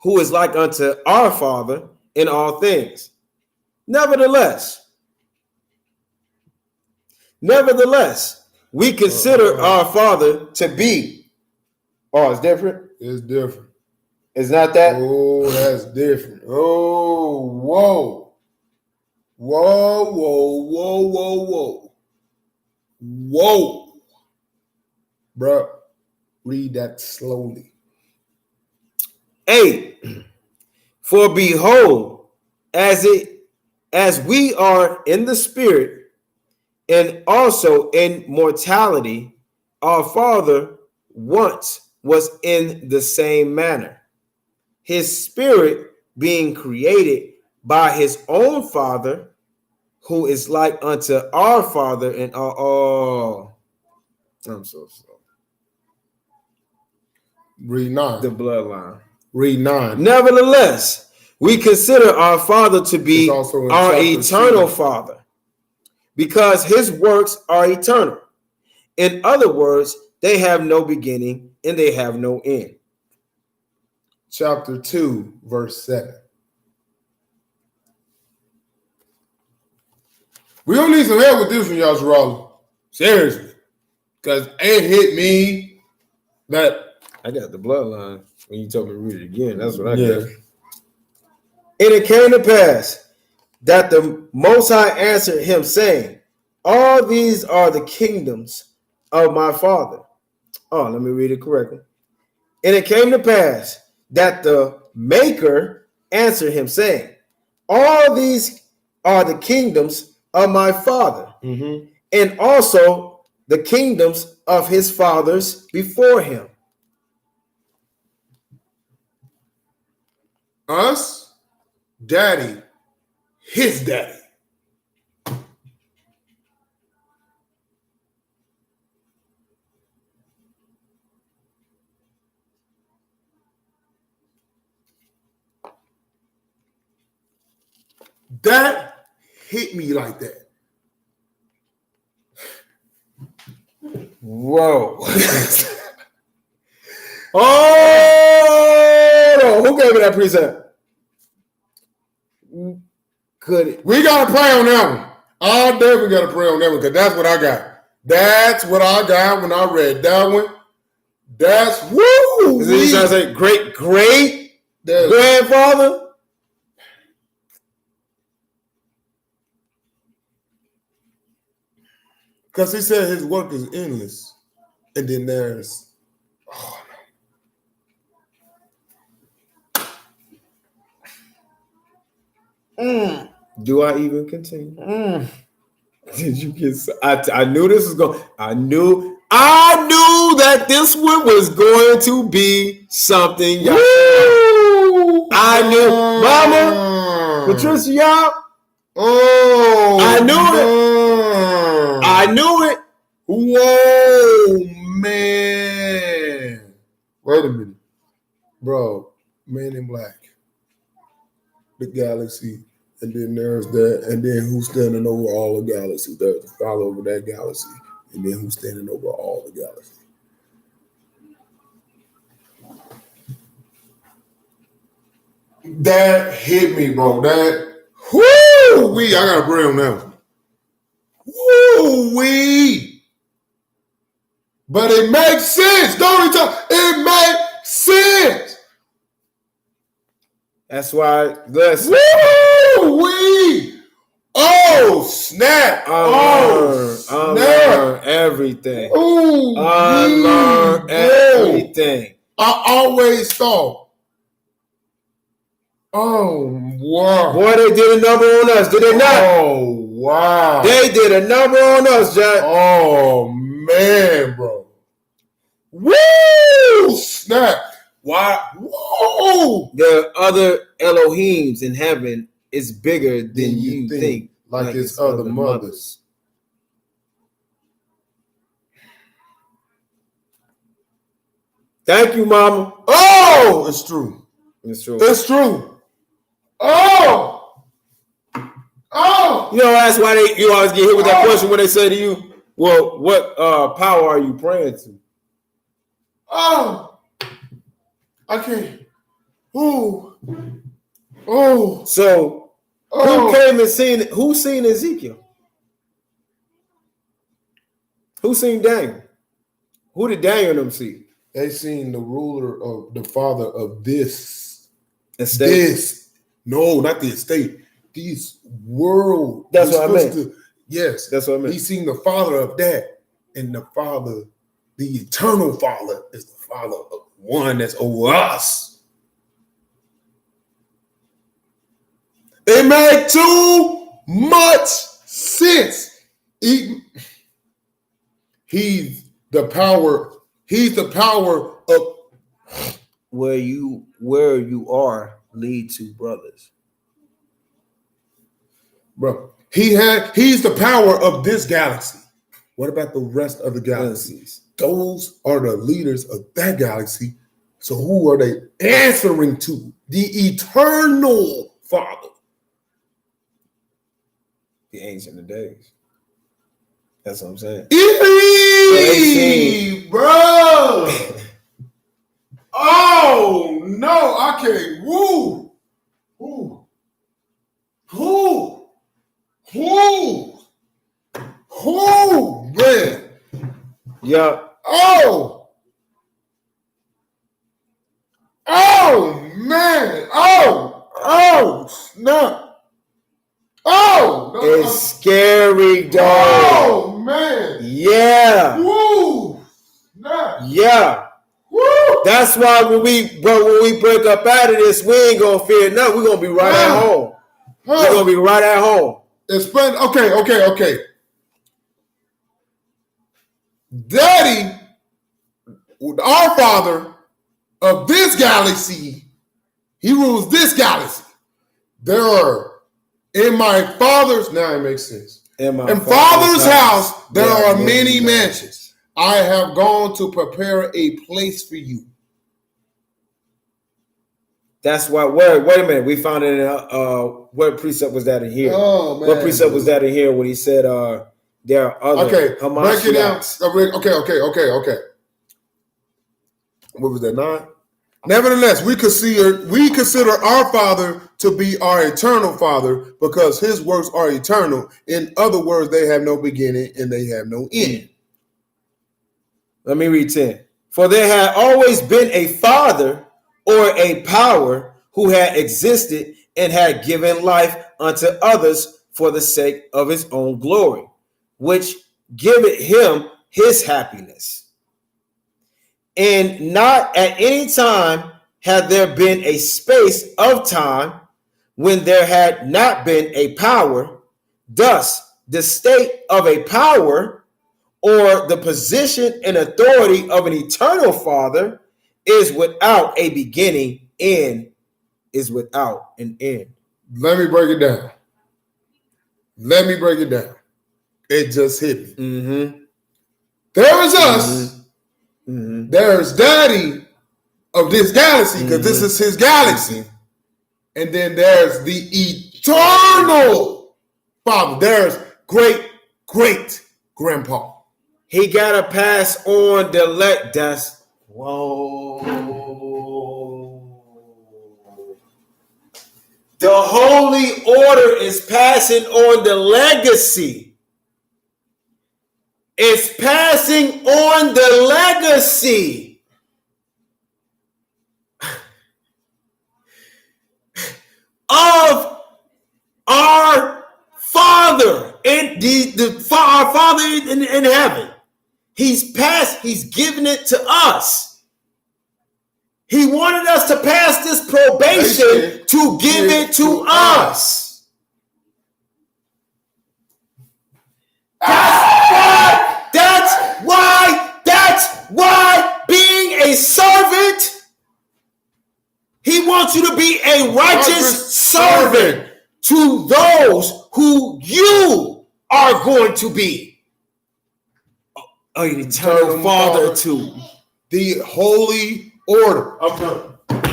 who is like unto our Father in all things. Nevertheless, we consider our Father to be. Oh, it's different? It's different. It's not that? Oh, that's different. Oh, whoa. Whoa, whoa, whoa, whoa, whoa. Whoa. Bruh, read that slowly. 8. For behold, as we are in the spirit and also in mortality, our Father once was in the same manner, his spirit being created by his own Father, who is like unto our Father in all. I'm so slow. Read 9. The bloodline. Read 9. Nevertheless, we consider our Father to be It's also in our chapter eternal 2. Father, because his works are eternal. In other words, they have no beginning and they have no end. Chapter 2, verse 7. We don't need some help with this one, y'all, Sherrod. Seriously. Because it hit me that. I got the bloodline when you told me to read it again. That's what I Yeah. got. And it came to pass that the Most High answered him, saying, all these are the kingdoms of my Father. Oh, let me read it correctly. And it came to pass that the Maker answered him, saying, all these are the kingdoms of my Father, and also the kingdoms of his fathers before him. Us, daddy, his daddy. That hit me like that. Whoa. Oh, who gave me that precept? Could We got to pray on that one. I definitely got to pray on that one because that's what I got. That's what I got when I read that one. That's woo. Is it you trying to say great That's, grandfather? because he said his work is endless. And then there's Do I even continue? Did you get? I knew this was going. I knew knew that this one was going to be something. Y'all. I knew, Mama, Patricia, y'all. Oh, I knew it. I knew it. Whoa, man. Wait a minute. Bro, Man in Black. The galaxy. And then there's that. And then who's standing over all the galaxies? There's the father over that galaxy. And then who's standing over all the galaxies? That hit me, bro. That, whoo-wee. I got to bring him now. Woo-wee. But it makes sense. Don't it makes sense. That's why, listen. Woo-wee. Oh, snap. Unlearn everything. Ooh, Unlearn everything. I always thought, oh, wow. Boy, they did a number on us, did they not? Oh, wow. They did a number on us, Jack. Oh, man, bro. Woo! Snap. Why? Whoa! The other Elohims in heaven is bigger than you think. Like its other mothers. Thank you, Mama. Oh, it's true. It's true. It's true. Oh! Oh! You know, that's why you always get hit with that question when they say to you, well, what power are you praying to? Oh! I can't. Ooh. Oh. So who came and seen it? Who seen Ezekiel? Who seen Daniel? Who did Daniel and them see? They seen the ruler of the father of this estate. This. No, not the estate. This world. That's what I meant. Yes. That's what I meant. He seen the father of that. And the father, the eternal father, is the father of one that's over us. It made too much sense. He's the power. He's the power of where you are lead to brothers. Bro, he's the power of this galaxy. What about the rest of the galaxies? Those are the leaders of that galaxy. So who are they answering to? The eternal Father. The Ancient of Days. That's what I'm saying. Bro. Oh, no, I can't. Woo. Who? Man. Yeah. Oh, man. Oh, snap. Oh, no, it's scary, dog. Oh, man. Yeah. Woo. Snap. Yeah. Woo. That's why when we break up out of this, we ain't gonna fear nothing. We're gonna be right at home. We're gonna be right at home. Explain. Okay. Daddy, our father of this galaxy, he rules this galaxy. There are in my father's, now it makes sense. In father's house, there are many mansions. I have gone to prepare a place for you. That's why. Wait a minute. We found it in what precept was that in here? Oh man. What precept was that in here when he said there are other break it down. Okay. What was that, 9? Nevertheless, we consider our Father to be our eternal Father because his works are eternal. In other words, they have no beginning and they have no end. Let me read 10. For there had always been a Father or a power who had existed and had given life unto others for the sake of his own glory, which giveth him his happiness. And not at any time had there been a space of time when there had not been a power. Thus, the state of a power or the position and authority of an eternal Father is without a beginning and is without an end. Let me break it down. It just hit me. Mm-hmm. There is us. Mm-hmm. There's Daddy of this galaxy, because this is his galaxy. And then there's the eternal Father. There's great grandpa. He gotta pass on the that's whoa. The holy order is passing on the legacy. It's passing on the legacy. Of our Father, and our Father in heaven. He's given it to us. He wanted us to pass this probation to give it to us. That's why being a servant, he wants you to be a righteous servant to those who you are going to be. An eternal Father to the holy order.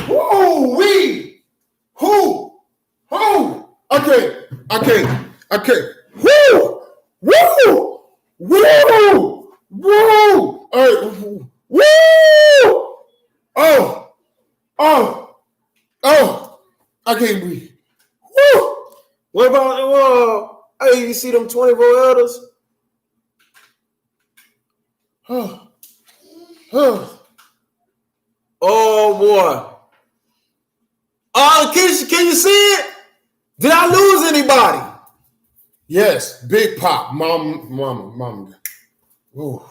Woo-wee! Who? Okay. Woo! All right. Woo! Oh! I can't breathe. Woo! What about hey, you see them 24 elders? Oh boy. Can you see it? Did I lose anybody? Yes, Big Pop, Mama. Ooh.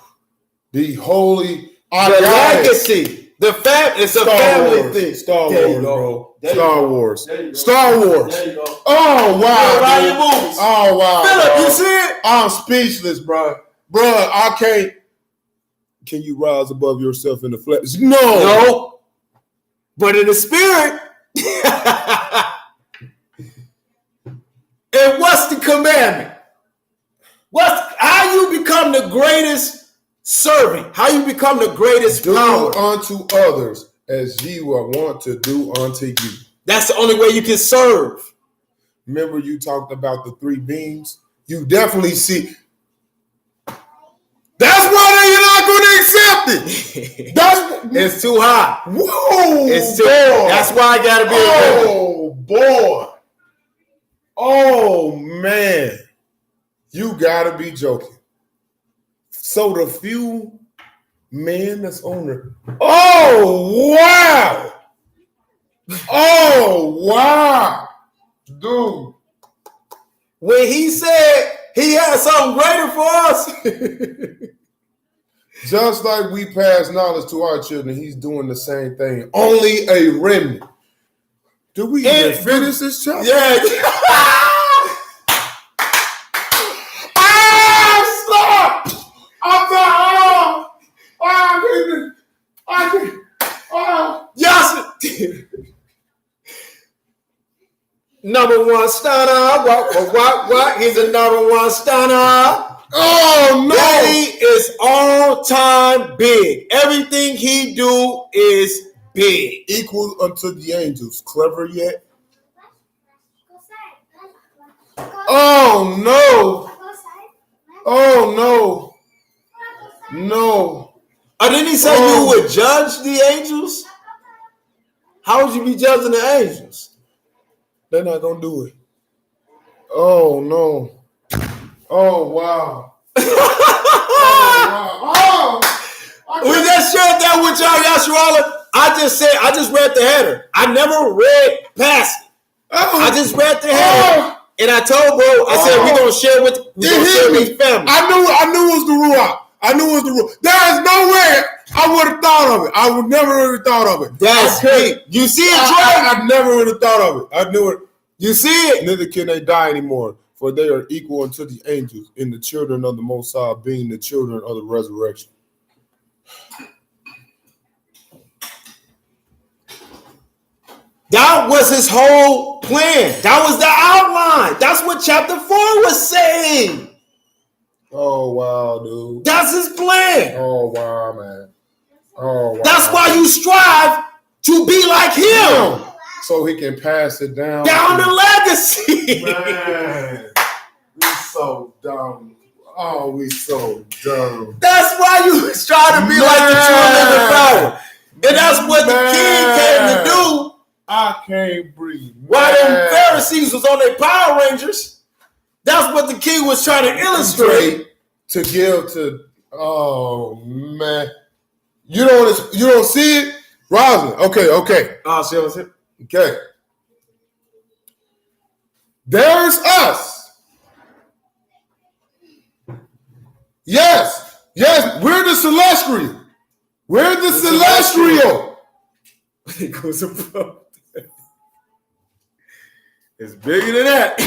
The holy legacy. It's a family thing. Star There Wars, you go. bro. There you Star go. Wars. There you go. Star Wars. There you go. Oh wow. Right dude. in movies. Oh wow. Philip, bro. you see it? I'm speechless, bro. I can't. Can you rise above yourself in the flesh? No. But in the spirit. And what's the commandment? How you become the greatest servant? How you become the greatest Do power? unto others as you are want to do unto you. That's the only way you can serve. Remember you talked about the three beams? You definitely see. That's why they're not going to accept it. It's too high. Whoa. It's too. boy. That's why I gotta be. Oh boy. Oh man. You gotta be joking. So the few men that's on there. Oh wow. Oh wow. Dude. When he said he had something greater for us. Just like we pass knowledge to our children, he's doing the same thing. Only a remnant. Do we even finish this chapter? Yeah. Stop! I'm sorry. I can't. Yes. Number one stunner. What? He's a number one stunner. Oh no! Daddy is all time big. Everything he do is big. Equal unto the angels. Clever yet? Oh no! Oh no! No! Didn't he say you would judge the angels? How would you be judging the angels? They're not gonna do it. Oh no! Oh wow! We just shared that with y'all, Yasharala. I just read the header. I never read past it. I just read the header. And I told bro, I said we're gonna share with family. I knew it was the Ruach. I knew it was the Ruach. There is no way I would have thought of it. I would never have thought of it. That's it. You see it, Trey? I never would have thought of it. I knew it. You see it? Neither can they die anymore. for they are equal unto the angels, and the children of the Most High being the children of the resurrection. That was his whole plan. That was the outline. That's what chapter 4 was saying. Oh wow, dude. That's his plan. Oh wow, man. Oh wow. That's why you strive to be like him. So he can pass it down The legacy. Man, we so dumb. Oh, we so dumb. That's why you try to be like the children of the power. And that's what the king came to do. I can't breathe. While them Pharisees was on their Power Rangers, that's what the king was trying to illustrate. To give to, oh man. You don't see it? Rosalind, okay. Oh, see what I'm saying? Okay. There's us. Yes, we're the celestial. We're the celestial. It goes above. It's bigger than that.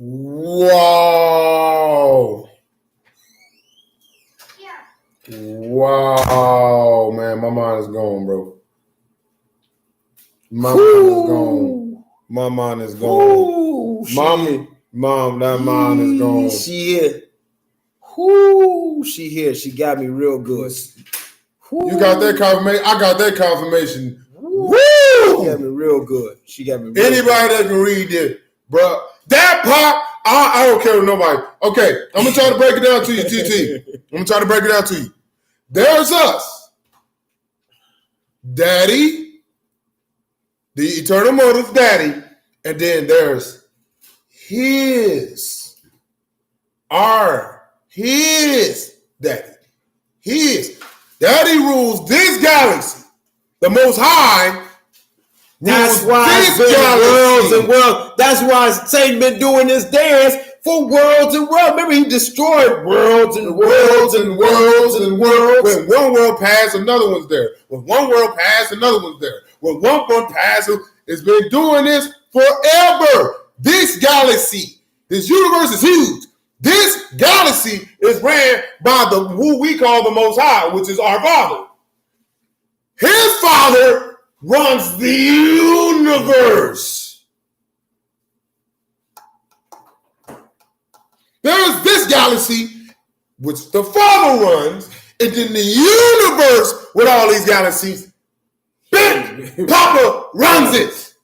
Wow. Wow, man, my mind is gone, bro. My mind is gone. Ooh, Mom, that mind is gone. She here. Ooh, she here. She got me real good. You got that confirmation? I got that confirmation. Woo! She got me real good. Anybody that can read this, bro. That pop, I don't care with nobody. Okay, I'm gonna try to break it down to you, TT. I'm gonna try to break it down to you. There's us, Daddy, the eternal motive, Daddy, and then there's his Daddy. His Daddy rules this galaxy. The Most High. That's why it's been worlds and worlds. That's why Satan been doing this dance for worlds and worlds. Remember, he destroyed worlds and worlds and worlds and worlds. When one world passed, another one's there. When one world passed, another one's there. When one world passed, it's been doing this forever. This galaxy, this universe is huge. This galaxy is ran by who we call the Most High, which is our Father. His Father runs the universe. There is this galaxy, which the Father runs, and then the universe with all these galaxies, Big Papa runs it.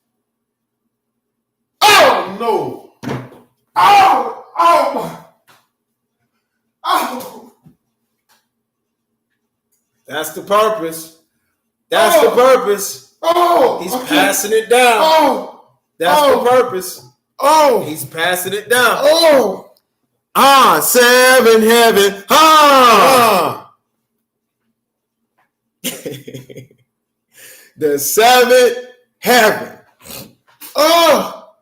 Oh no! Oh! That's the purpose. That's the purpose. Oh! He's passing it down. Oh! That's the purpose. Oh! He's passing it down. Oh! Seven heaven. The seventh heaven. Oh!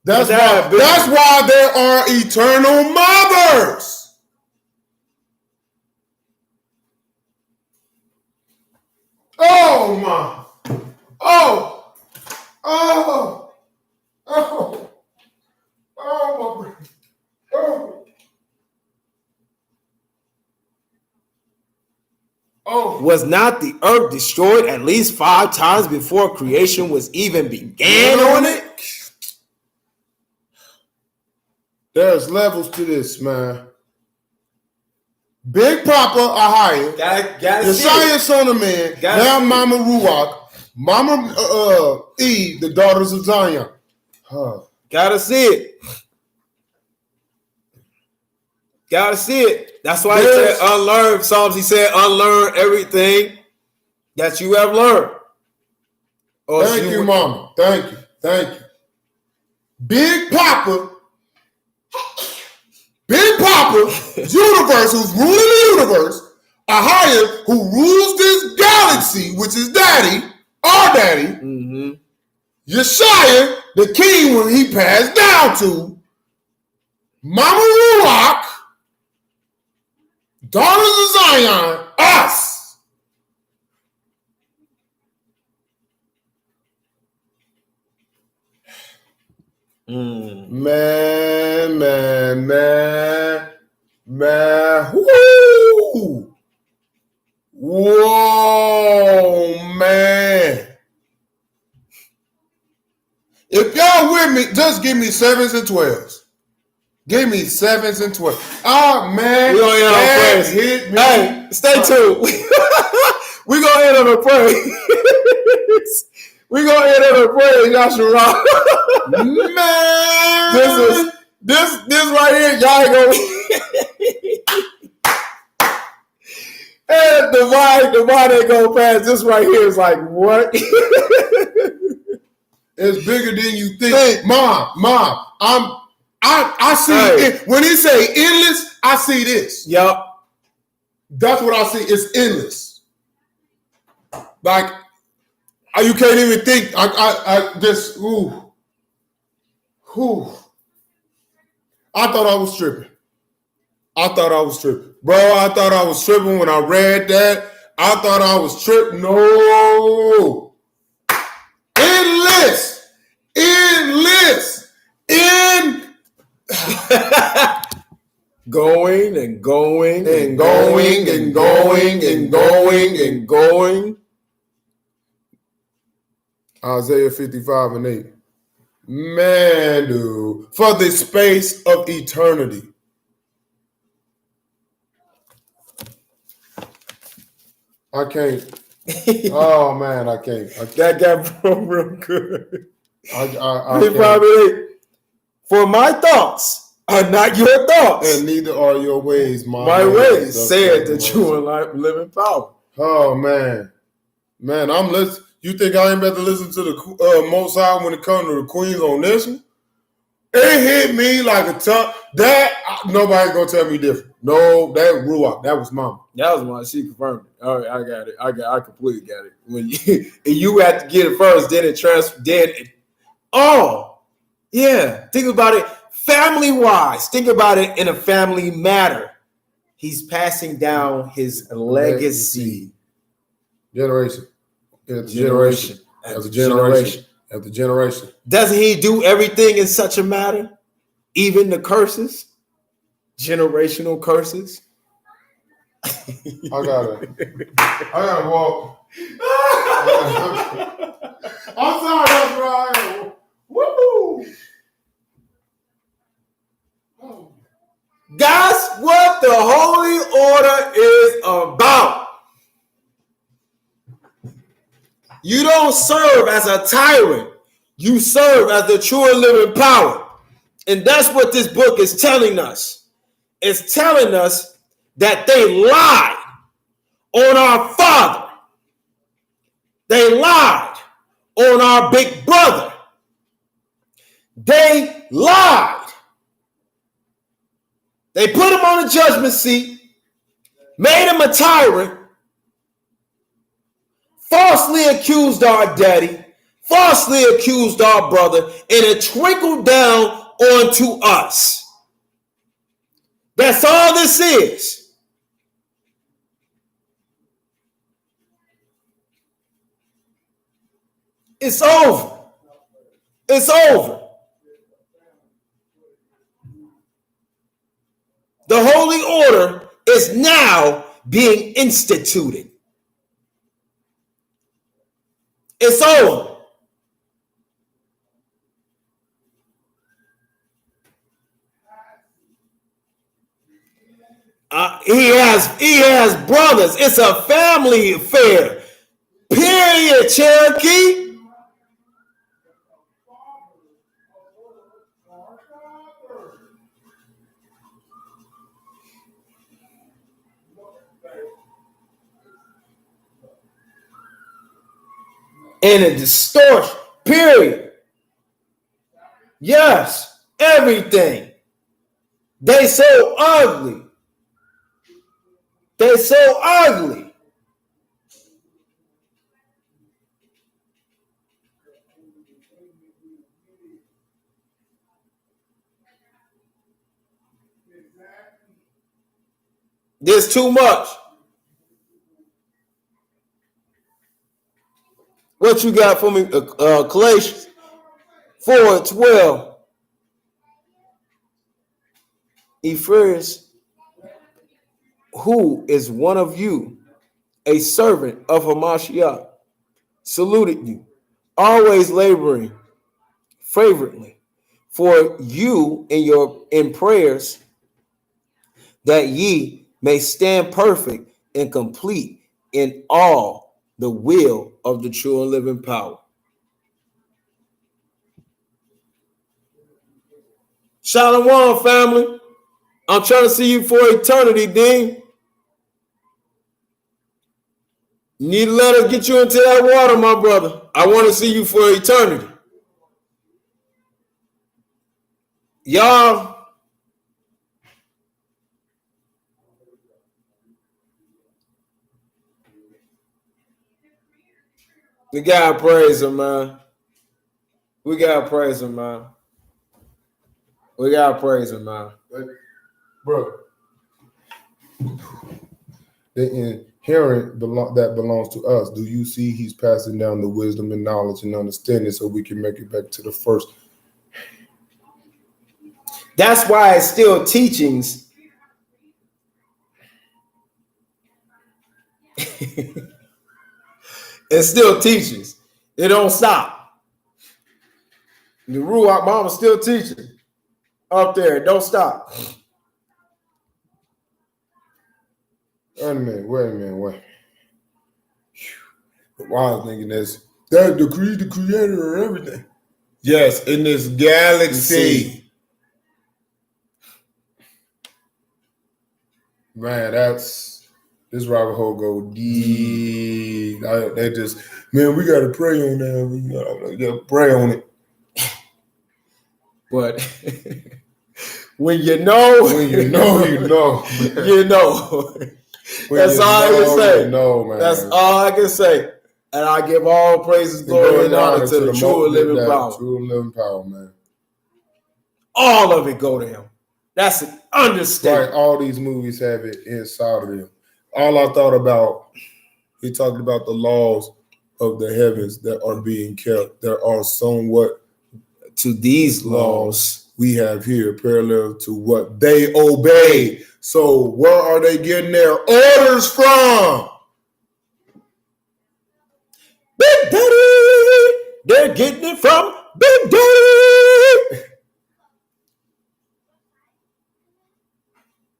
That's why there are eternal mothers. Oh my! Oh! Oh! Oh! Oh my! Oh! Oh! Was not the earth destroyed at least 5 times before creation was even began on it? There's levels to this, man. Big Papa Ahia, Yeshaya son of man, now Mama Ruach, Mama Eve, the daughters of Zion. Gotta see it. Gotta see it. That's why he said unlearn Psalms. He said unlearn everything that you have learned. Thank you, Mama. Thank you. Big Papa, universe, who's ruling the universe, Ahia, who rules this galaxy, which is Daddy, our Daddy, Yeshaya, the king when he passed down to, Mama Ruach, daughters of Zion, us. Man. Woo! Whoa, man. If y'all with me, just give me 7s and 12s. Give me 7s and 12s. Oh, man. We gonna end on that praise. hit me. Hey, stay tuned. We gonna end on a praise. We gonna end on a praise, Yashua. Man. This right here, y'all ain't gonna. And the vibe ain't gonna pass. This right here is like what? It's bigger than you think. Mom, I see it. When he say endless, I see this. Yup. That's what I see. It's endless. Like you can't even think. I just ooh. I thought I was tripping. Bro, I thought I was tripping when I read that. I thought I was tripping. No. Endless. Going and going And going and going and going and going. Isaiah 55:8. Man, dude. For the space of eternity. I can't. Oh, man, I can't. That got real good. I He can't. probably, for my thoughts are not your thoughts. And neither are your ways, My ways said the true and living power. Oh, man. Man, I'm listening. You think I ain't better listen to the Most High when it comes to the Queens on this one? It hit me like a ton. Nobody gonna tell me different. No, that Ruach. That was Mama. That was my she confirmed it. All right, I got it. I completely got it. When you have to get it first, then it oh, yeah. Think about it family-wise. Think about it in a family matter. He's passing down his legacy. Generation. Generation. After generation. After generation. Doesn't he do everything in such a matter? Even the curses? Generational curses? I gotta walk. I'm sorry, that's right. Woo! That's what the Holy Order is about. You don't serve as a tyrant. You serve as the true and living power. And that's what this book is telling us. It's telling us that they lied on our father. They lied on our big brother. They lied. They put him on the judgment seat, made him a tyrant, falsely accused our daddy, falsely accused our brother, and it trickled down onto us. That's all this is. It's over. It's over. The Holy Order is now being instituted. It's over. He has brothers. It's a family affair. Period, Cherokee. And a distortion. Period. Yes, everything. They so ugly. They're so ugly. There's too much. What you got for me? Galatians 4:12. Ephraim, who is one of you, a servant of Hamashiach, saluted you, always laboring fervently for you in prayers, that ye may stand perfect and complete in all the will of the true and living power. Shalom, family. I'm trying to see you for eternity, Dean. You need to let us get you into that water, my brother. I want to see you for eternity. Y'all, we gotta praise him, man. We gotta praise him, man. We gotta praise him, man. Bro, the inherent that belongs to us. Do you see he's passing down the wisdom and knowledge and understanding so we can make it back to the first? That's why it's still teachings. It's still teachings. It don't stop. The Ruach Mama still teaching up there. Don't stop. Wait a minute. Why I was thinking that the creator of everything. Yes, in this galaxy. Man, this rabbit hole go deep. They just, man, we gotta pray on that. We gotta pray on it. But when you know, you know. you know. That's all I can say. Man. That's all I can say. And I give all praises, glory, and honor to the true and living power. True and living power, man. All of it go to him. That's an understatement. Right, all these movies have it inside of them. All I thought about, he talked about the laws of the heavens that are being kept. There are somewhat To these laws, we have here parallel to what they obey. So where are they getting their orders from? Big Daddy, they're getting it from Big Daddy.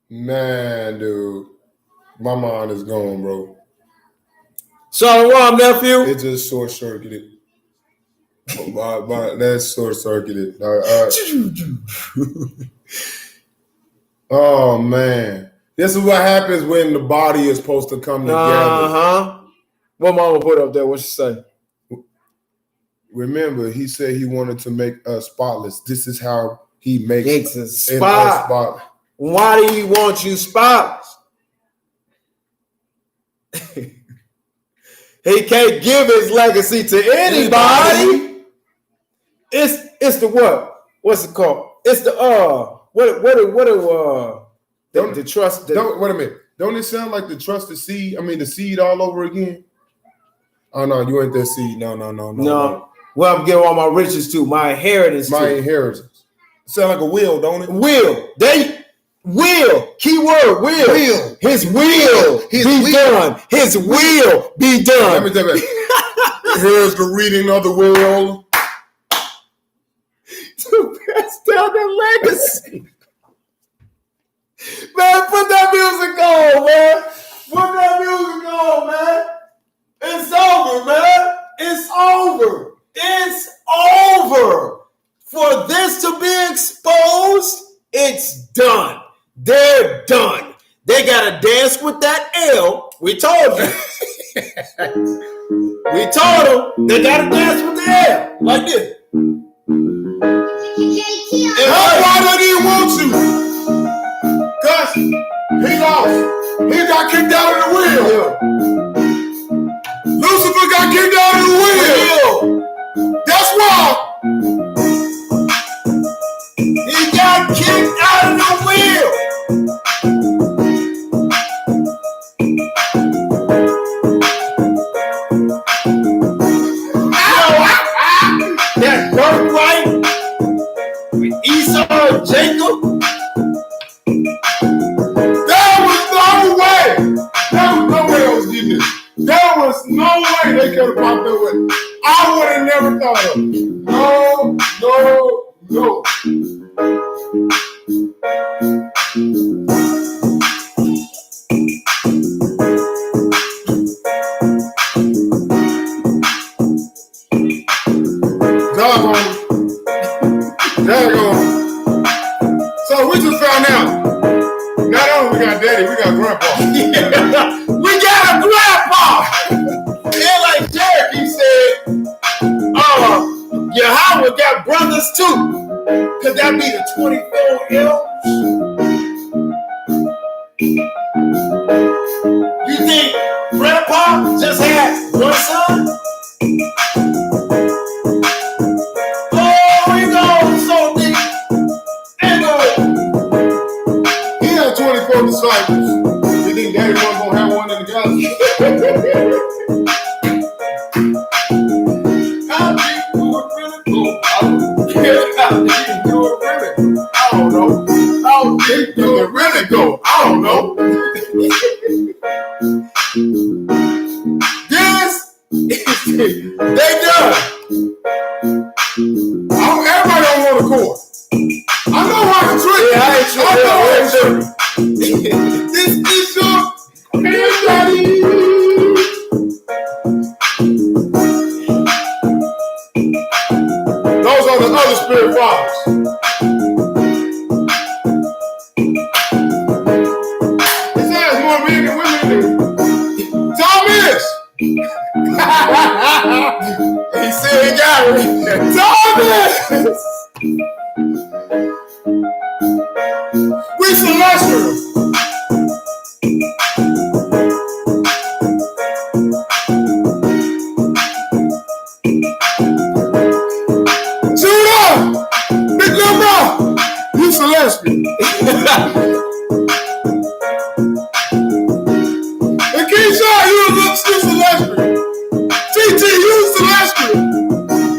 Man, dude, my mind is gone, bro. Shalom, nephew. It just short circuited. That's short circuited. Oh man, this is what happens when the body is supposed to come together. What mama put up there? What she say? Remember, he said he wanted to make us spotless. This is how he makes a spot. Why do he want you spotless? He can't give his legacy to anybody. It's the what? What's it called? It's the the trust. Don't wait a minute. Don't it sound like the trusted seed? I mean, the seed all over again. Oh no, you ain't that seed. No. Well, I'm giving all my riches to my inheritance. Inheritance. Sound like a will, don't it? Will. Keyword will. His will be done. His will be done. Let me tell you. Here's the reading of the will. To pass down the legacy. Man, put that music on, man. Put that music on, man. It's over, man. It's over. It's over. For this to be exposed, it's done. They're done. They got to dance with that L. We told you. We told them they got to dance with the L. Like this. And why did he want you? Because he lost. He got kicked out of the wheel. Lucifer got kicked out of the wheel. That's why. He got kicked out of the wheel. That birthright with Esau and Jacob. never thought of. No. Daggone. So we just found out. Not only we got daddy, we got grandpa. We got a grandpa. And like Derek, he said, Yahweh got brothers too. Could that be the 24 elders? You think grandpa just had one son? Oh, he goes so deep. He had 24 disciples. You think daddy wasn't gonna have one in the galaxy? How deep would it really go? How deep do it really? I don't know. How deep do it really go? I don't know. This, they done. Everybody don't want a chord. I know how to trick. Yeah, I ain't sure. I know how to trick. This is your daddy. Those are the other spirit fathers. This has more men than women do. Thomas! He said he got it. Thomas! We celestial. Judah! Big number! You celestial. And Keisha, you still celestial. TT, you celestial.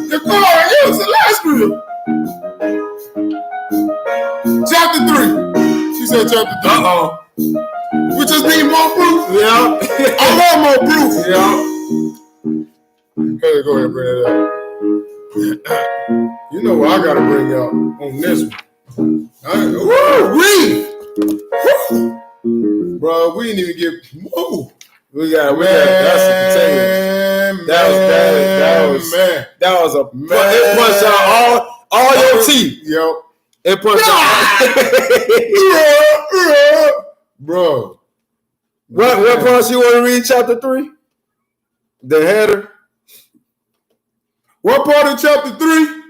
Decora, you celestial. Chapter 3. She said chapter 3. Uh-oh. We just need more proof. Yeah. I want more proof. Yeah. Okay, go ahead and bring it up. You know what I gotta bring up on this one. Bro, we didn't even get. Woo. We got that's a potato. That was a Man. it punched out all your teeth. Yo. It punched out. Bro. What part you want to read? Chapter 3. The header. What part of chapter 3?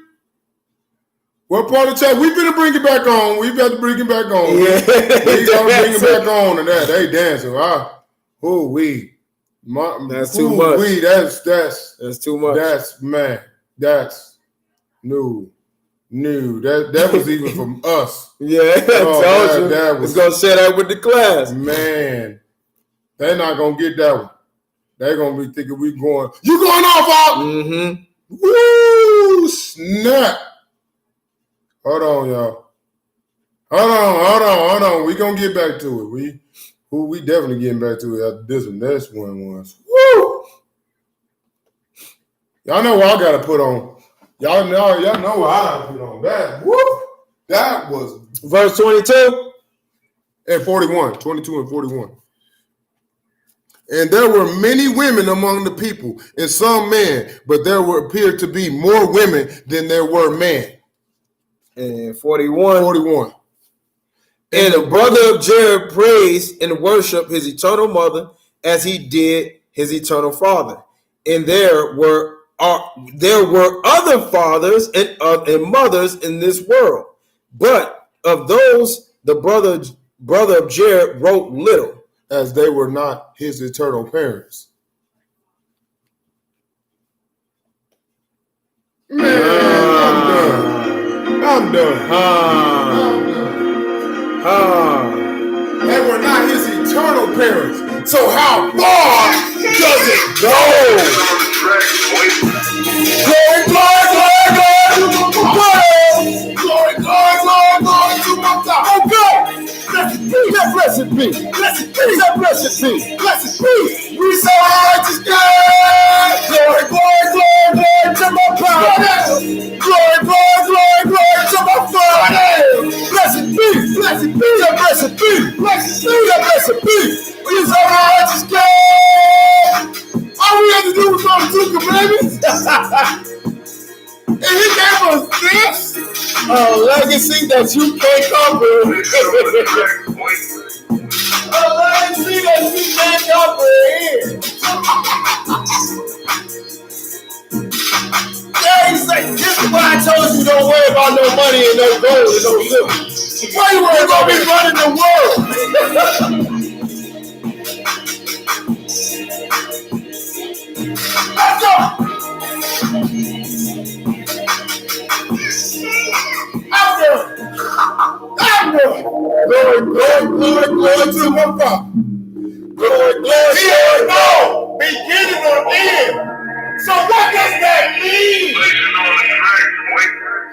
What part of chapter? We better bring it back on. We better bring it back on. Yeah. We gotta bring it back on and that. They dancing. That's too much. That's too much. That's man. That's new. That was even from us. Yeah, I told you. That was gonna share that with the class. Man, they're not gonna get that one. They're gonna be thinking we going. You going off out? Mm-hmm. Woo! Snap! Hold on, y'all. Hold on. We gonna get back to it. We definitely getting back to it after this one. This one was. Woo! Y'all know what I gotta put on. Y'all know what I gotta put on. That woo! That was verse 22 and 41, 22 and 41. And there were many women among the people, and some men, but there appeared to be more women than there were men. And 41. 41. And the brother of Jared praised and worshiped his eternal mother as he did his eternal father. And there were other fathers and mothers in this world, but of those the brother of Jared wrote little, as they were not his eternal parents. Man, I'm done. They were not his eternal parents. So how far does it go? Glory to my God. Okay. Blessed be. We serve a righteous God. Glory to my God. blessed be. We serve a righteous God. All we had to do was go to 2 commandments. And he gave us this legacy that you can't comprehend. A legacy that you can't comprehend. Yeah, he said, this is why I told you don't worry about no money and no gold and no silver. Why you worry about me running the world? Let's go. Glory to my Father. Glory. He ain't no beginning or end. So what does that mean?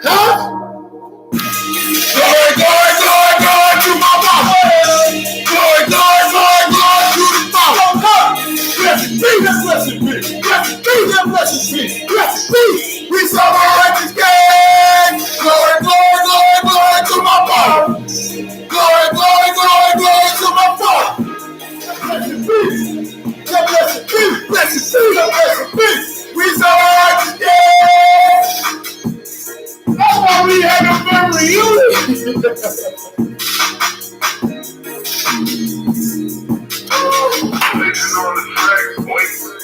Huh? Glory to my Father. Glory to the Father. Blessed be. We serve a righteous God. Glory to my Father. Glory to my Father. Blessed be. We serve a righteous God. That's why we had a family unit.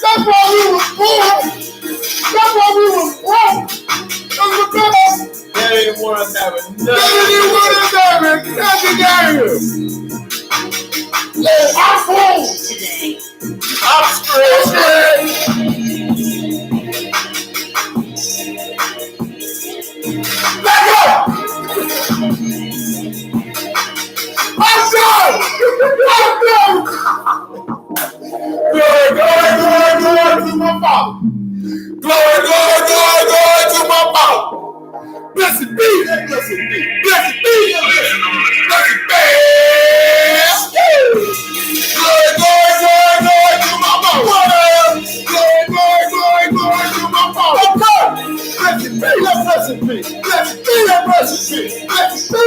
That's why we was poor. That's why we was broke. They didn't want us having nothing down here. I'm full today. I'm stressed. Let go. I'm done. Glory to my Father. Glory to my Father. Blessed be. Glory to my Father. Glory to my Father. Blessed be.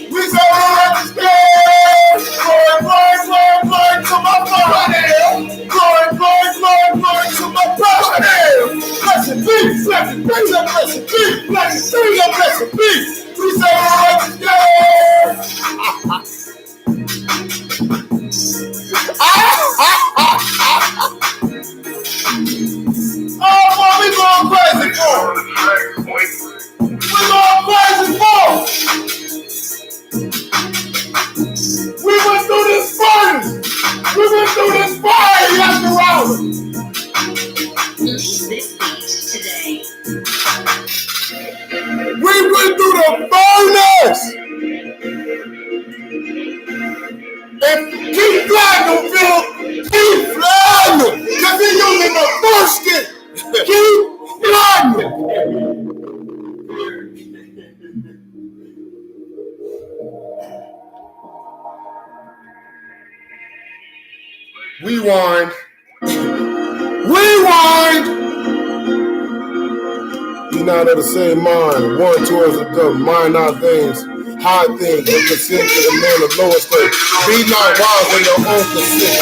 We serve a righteous God. Glory to my Father. Glory to my Father. Blessed be. We serve a righteous God. Oh, boy, we going crazy for. We went through this furnace. We went through this fire after hours. We went through the furnace. And keep flying, Phil. Keep flying. Because he using the bullshit. Keep flying. Rewind. Be not of the same mind, one towards the other, mind not things, high things, but consent to the man of lower state. Be not wise in your own conceit.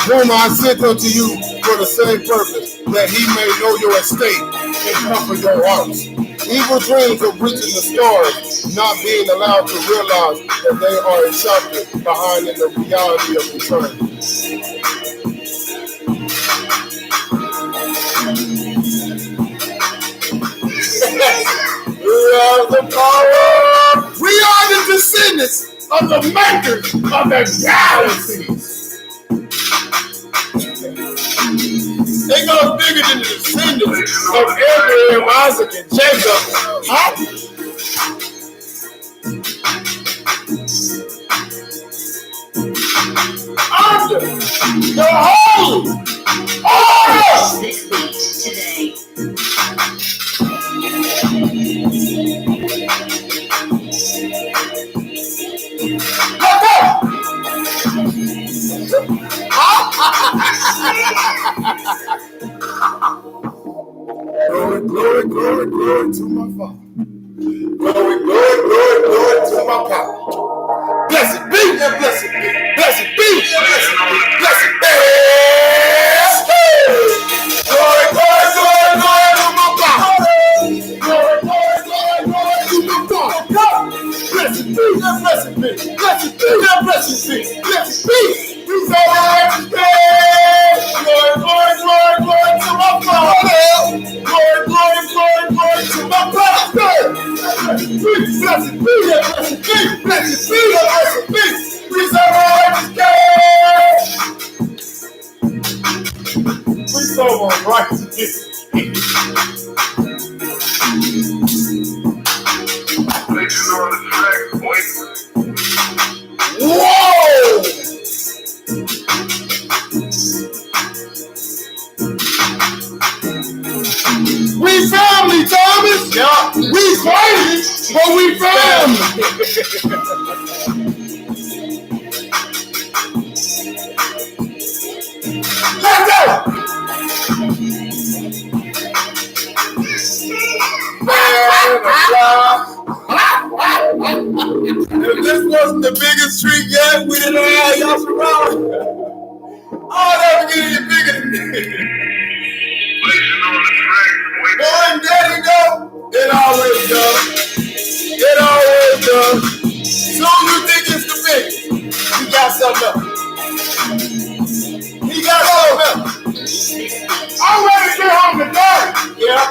Whom I sent unto you for the same purpose, that he may know your estate and comfort your hearts. Evil dreams of reaching the stars, not being allowed to realize that they are a chapter behind in the reality of eternity. We are the descendants of the makers of the galaxies. They go bigger than the descendants of Abraham, Isaac, and Jacob. Huh? Under the holy order. This week today. Glory to my Father. Glory to my Papa. Blessed be. be. Blessed be. Glory, glory, glory, glory to my God. Glory, glory, glory, glory to my God. Blessed be, blessed be, blessed be, blessed be, blessed be. We say glory, glory, glory, glory to my God. Glory, glory, glory, glory to my God. Blessed be, blessed be, blessed be, blessed be, blessed be. We say we so on righteousness. Whoa! We family, Thomas. Yeah. We crazy, but we family. Let's go. If this wasn't the biggest treat yet, we didn't have y'all around. Oh, that was getting bigger than this. Boy, daddy go. It always does. It always does. Soon you think it's the biggest. He got something else. He got something else. I'm ready to get home today. Yeah.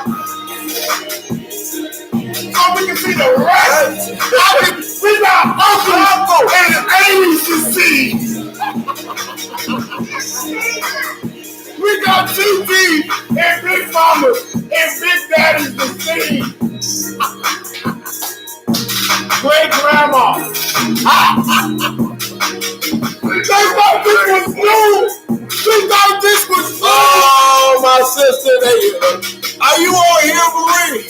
So we can see the rest. We got Uncle and Amy's disease. We got TT and Big Mama and Big Daddy's disease. Great Grandma. They thought this was new. They thought this was new. Oh, my sister. Are you all here, Marie?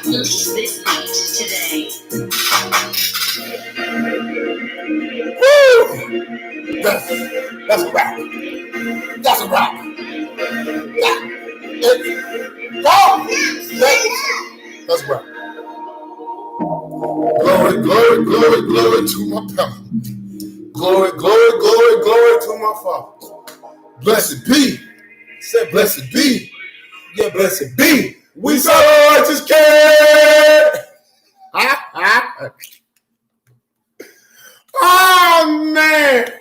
This beat today. Woo! That's a wrap. That's a wrap. That's a wrap. Glory, glory, glory, glory to my Father. Glory, glory, glory, glory to my Father. Blessed be. Say blessed be. Yeah, blessed be. We saw the righteous king. Oh, man.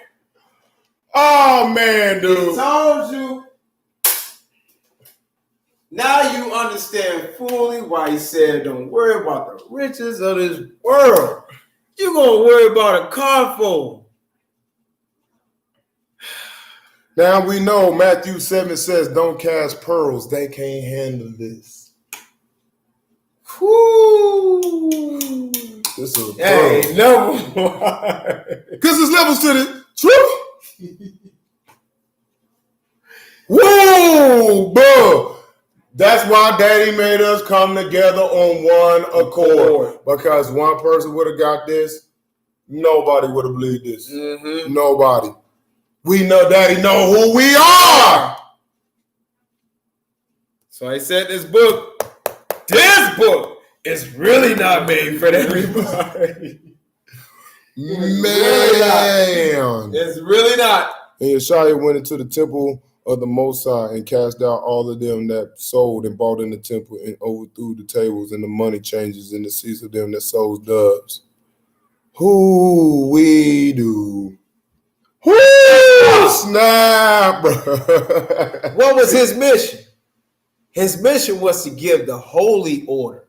Oh, man, dude. Told you. Now you understand fully why he said, don't worry about the riches of this world. You're going to worry about a car phone. Now we know Matthew 7 says, don't cast pearls. They can't handle this. Whoo. This is a Hey, pearl. no. Because there's levels to the truth. Whoa, bro. That's why Daddy made us come together on one accord. Because one person would have got this, nobody would have believed this. Mm-hmm. Nobody. We know Daddy know who we are. So I said this book is really not made for everybody. Man. It's really not. And Yeshua went into the temple of the Most High and cast out all of them that sold and bought in the temple and overthrew the tables and the money changers and the seats of them that sold doves. Who we do. Whoo! Snap, bro. What was his mission? His mission was to give the holy order.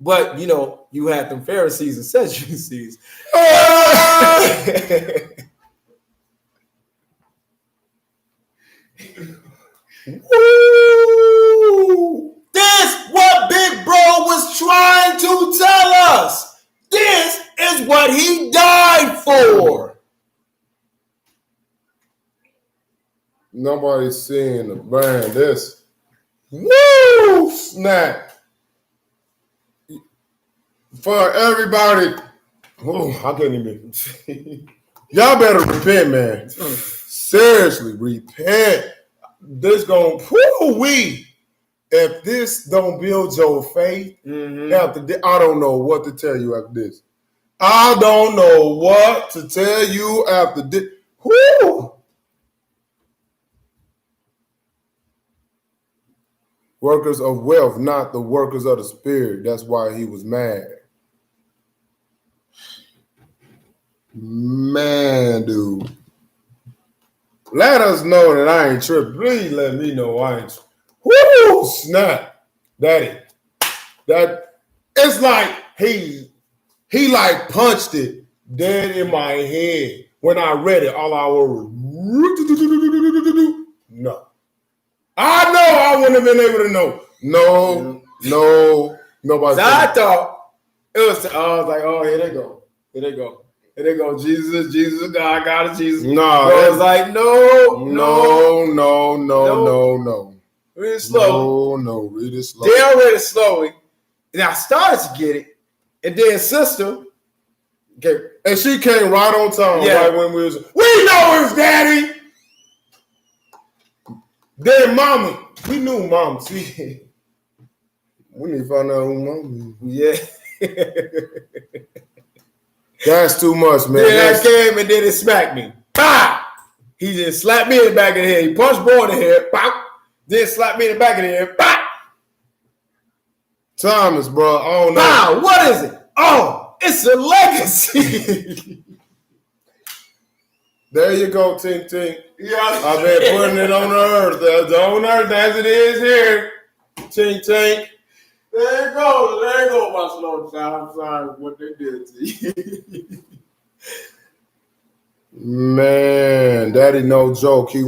But, you know, you had them Pharisees and Sadducees. Woo! This what Big Bro was trying to tell us. This is what he died for. Nobody's seeing the brand. This. Woo! Snap. For everybody. Oh, I can't even. Y'all better repent, man. Seriously, repent. This gonna we. If this don't build your faith, after this, I don't know what to tell you after this. I don't know what to tell you after this. Whoo! Workers of wealth, not the workers of the spirit. That's why he was mad. Man, dude. Let us know that I ain't tripping. Please let me know I ain't tripping. Woo! Snap. Daddy. That it's like he like punched it dead in my head. When I read it, all I was no. I know I wouldn't have been able to know. No, nobody. So I thought it was. I was like, oh, here they go. Jesus, God is Jesus. No, I was like, no. Read it slow. No, read it slow. Dale read it slowly, and I started to get it, and then sister, and she came right on time. Yeah. Right when we know it's Daddy. Then Mama, we knew Mama. See, we need to find out who Mama is. yeah. That's too much, man. Then I came and then it smacked me. Bah! He just slapped me in the back of the head. He punched Boy in the head. Bah! Then slapped me in the back of the head. Bah! Thomas, bro. I don't know. Wow, what is it? Oh, it's a legacy. There you go, Tink Tink. Yeah. I've been putting it on the earth. On earth as it is here. Tink Tink. There you go, my slow child. I'm sorry for what they did to you. Man, Daddy, no joke. He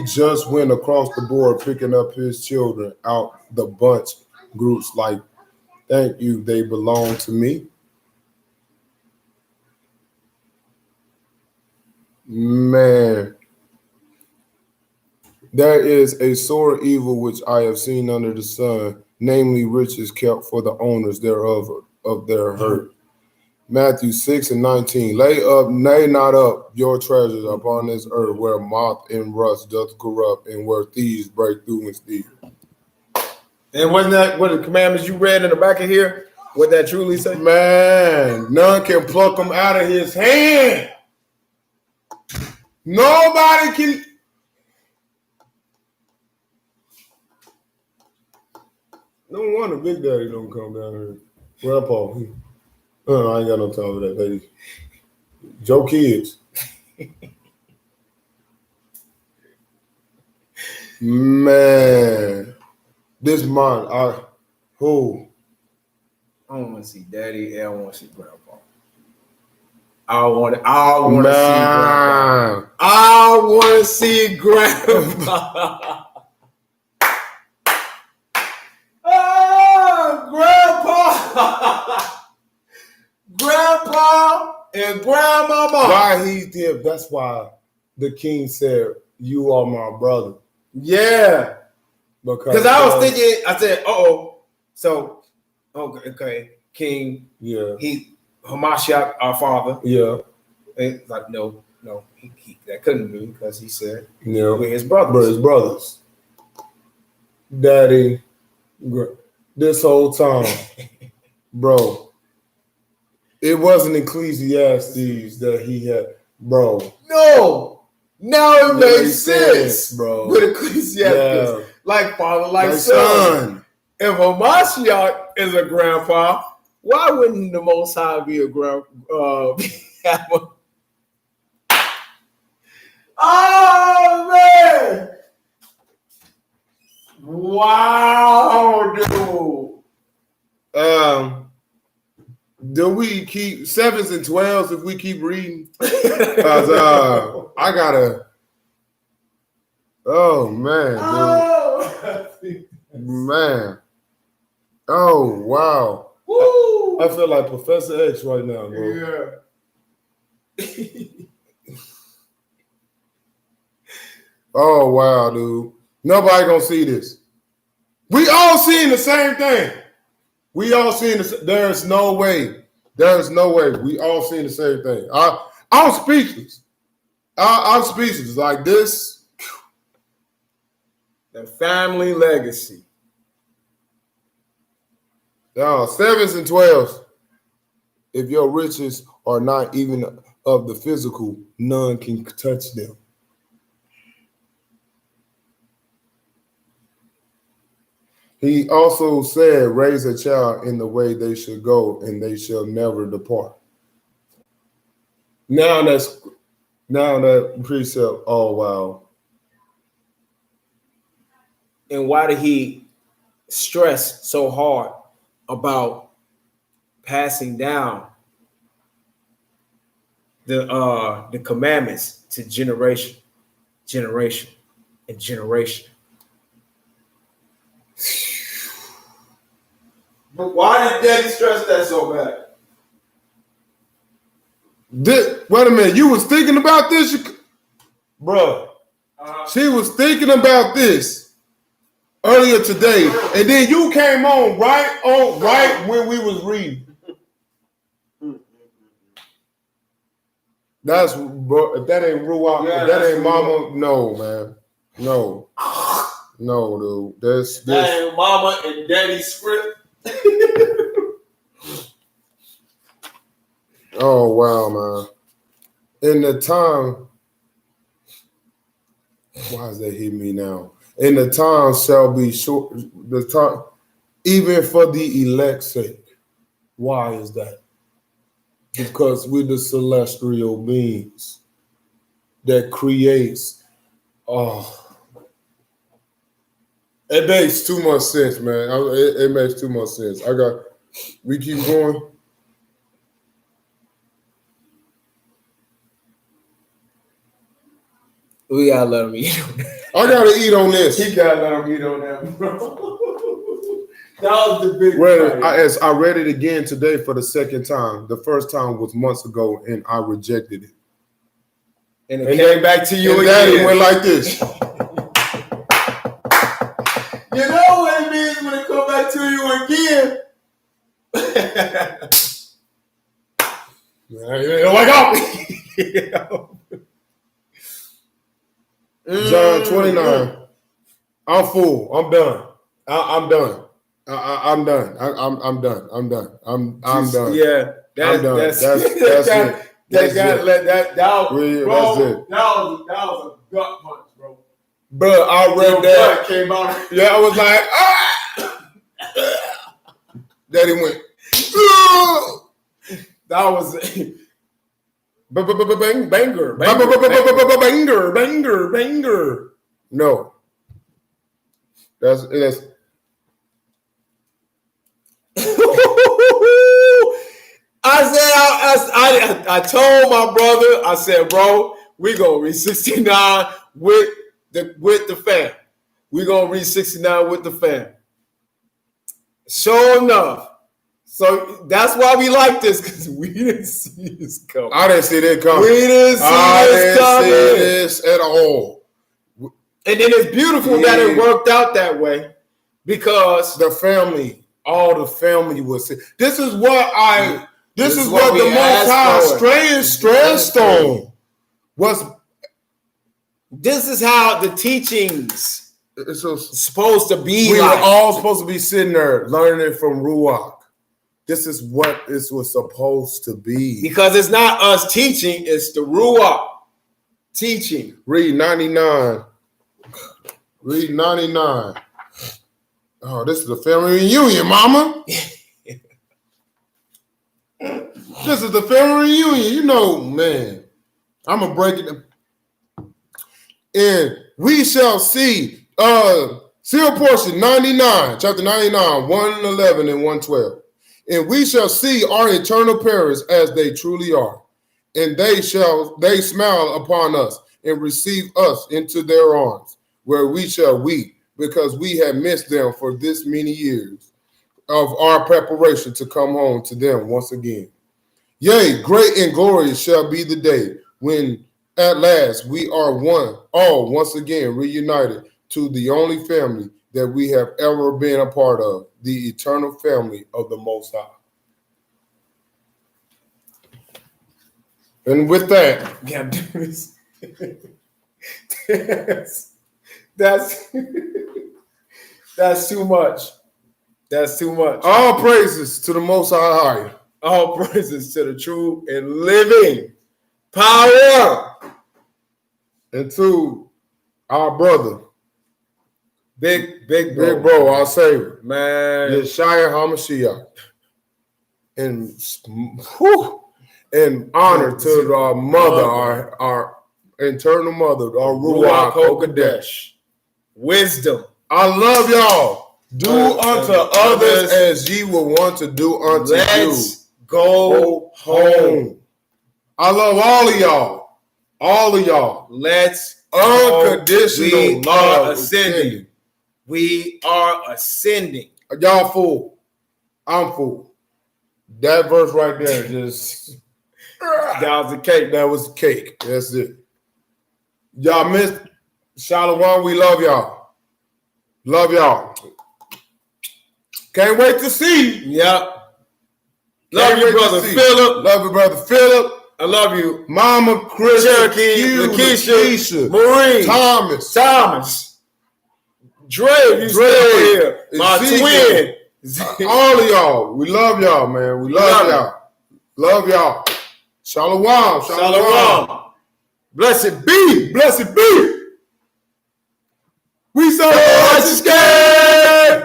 just went across the board picking up his children out the bunch groups like, thank you, they belong to me. Man, there is a sore evil which I have seen under the sun, namely riches kept for the owners thereof of their hurt. Matthew 6:19. Lay not up your treasures upon this earth where moth and rust doth corrupt and where thieves break through and steal. And wasn't that what the commandments you read in the back of here? What that truly say? Man, none can pluck them out of his hand. Nobody can. No wonder Big Daddy don't come down here. Grandpa, I ain't got no time for that, baby. Joe kids. Man, this month, I don't want to see Daddy. And I don't want to see Grandpa. I want to see Grandpa. I want to see Grandpa. Oh, Grandpa and Grandmama. Why he did? That's why the king said, "You are my brother." Yeah, because I was thinking. I said, So, okay, King. Yeah. Hamashiach, our father. Yeah. It's like no, he that couldn't be because he said, yeah, we're his brothers. We're his brothers. Daddy, this whole time, bro, it wasn't Ecclesiastes that he had, bro. No, now it makes sense, bro. With Ecclesiastes, yeah. like father, like son. If Hamashiach is a grandpa, why wouldn't the Most High be a grandpa? Oh man! Wow, dude. Do we keep 7s and 12s if we keep reading? Cause I gotta. Oh man, dude. Man. Oh wow. Woo. I feel like Professor X right now, bro. Yeah. Oh wow, dude. Nobody gonna see this. We all seeing the same thing. We all seeing this. There's no way. There's no way. We all seeing the same thing. I'm speechless. I'm speechless. Like this. The family legacy. Sevens and 12s. If your riches are not even of the physical, none can touch them. He also said, raise a child in the way they should go, and they shall never depart. Now that precept, oh wow. And why did he stress so hard about passing down the commandments to generation, and generation? But why did Daddy stress that so bad? Wait a minute, you was thinking about this, bro? She was thinking about this earlier today, and then you came on right when we was reading. That's bro. If that ain't Ruach, if that ain't Mama, no man, no, dude. That ain't Mama and Daddy's script. Oh wow, man. In the time, why is that hitting me now? In the time shall be short, the time, even for the elect's sake. Why is that? Because we're the celestial beings that creates. It makes too much sense, man. It makes too much sense. We keep going. We gotta let him eat on that. I gotta eat on this. He gotta let him eat on that, bro. That was the big Well, I read it again today for the second time. The first time was months ago, and I rejected it. And it came back to you and again. Daddy went like this. You know what it means when it come back to you again? Wake up! John 29. I'm full. I'm done. I'm done. I'm done. I'm done. I'm done. I'm done. Yeah, I'm done. That's it. That got let that down, bro. That's it. That was a gut punch, bro. But I read that. Came out. Yeah, I was like, ah! Daddy went. That was banger. Banger. No. That's I told my brother, I said, bro, we gonna read 69 with the fam. We gonna read 69 with the fam. Sure enough. So that's why we like this, because we didn't see this coming. I didn't see that coming. We didn't see this at all. And then it's beautiful that it worked out that way, because all the family was. This is what the Most High stressed on. This is how the teachings supposed to be. We were all supposed to be sitting there learning from Ruach. This is what it was supposed to be. Because it's not us teaching, it's the Ruach teaching. Read 99. Oh, this is the family reunion, mama. This is the family reunion. You know, man. I'm going to break it. And we shall see, seal portion 99, chapter 99, 111 and 112. And we shall see our eternal parents as they truly are. And they smile upon us and receive us into their arms, where we shall weep, because we have missed them for this many years of our preparation to come home to them once again. Yea, great and glorious shall be the day when at last we are all once again reunited to the only family that we have ever been a part of, the eternal family of the Most High. And with that, Yeah, that's too much. That's too much. All praises to the Most High. All praises to the true and living power. And to our brother, Big bro, our Savior, man. Yeshua HaMashiach. And honor to our mother, our eternal mother, our Ruach HaKodesh. Wisdom. I love y'all. Do unto others as ye will want to do unto you. Let's go home. I love all of y'all. All of y'all. Let's Unconditional we love. are ascending. We are ascending. Y'all full. I'm full. That verse right there just That was the cake. that was cake. That's it. Y'all missed Shalom. We love y'all. Love y'all. Can't wait to see you. Yep. Love Can't you, wait to brother see Philip. Love you, brother Philip. I love you. Mama Chris, Cherokee, Q, Lakeisha, Maureen, Thomas, Dre, you still here. My Ezekiel. twin. all of y'all. We love y'all, man. We love y'all. Love y'all. Shalom. Shalom. Blessed be. Blessed be. We saw the righteous game.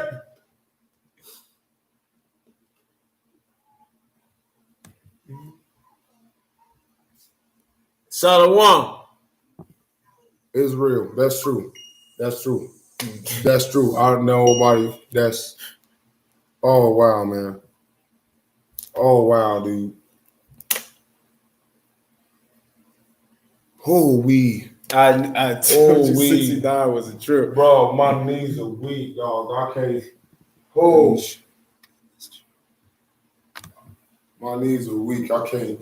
Shalom. It's real. That's true. That's true. That's true. I don't know nobody that's. Oh wow, man. Oh wow, dude. Oh we, I told you we. 69 was a trip. bro. My knees are weak, dog. I can't. Oh, my knees are weak. I can't.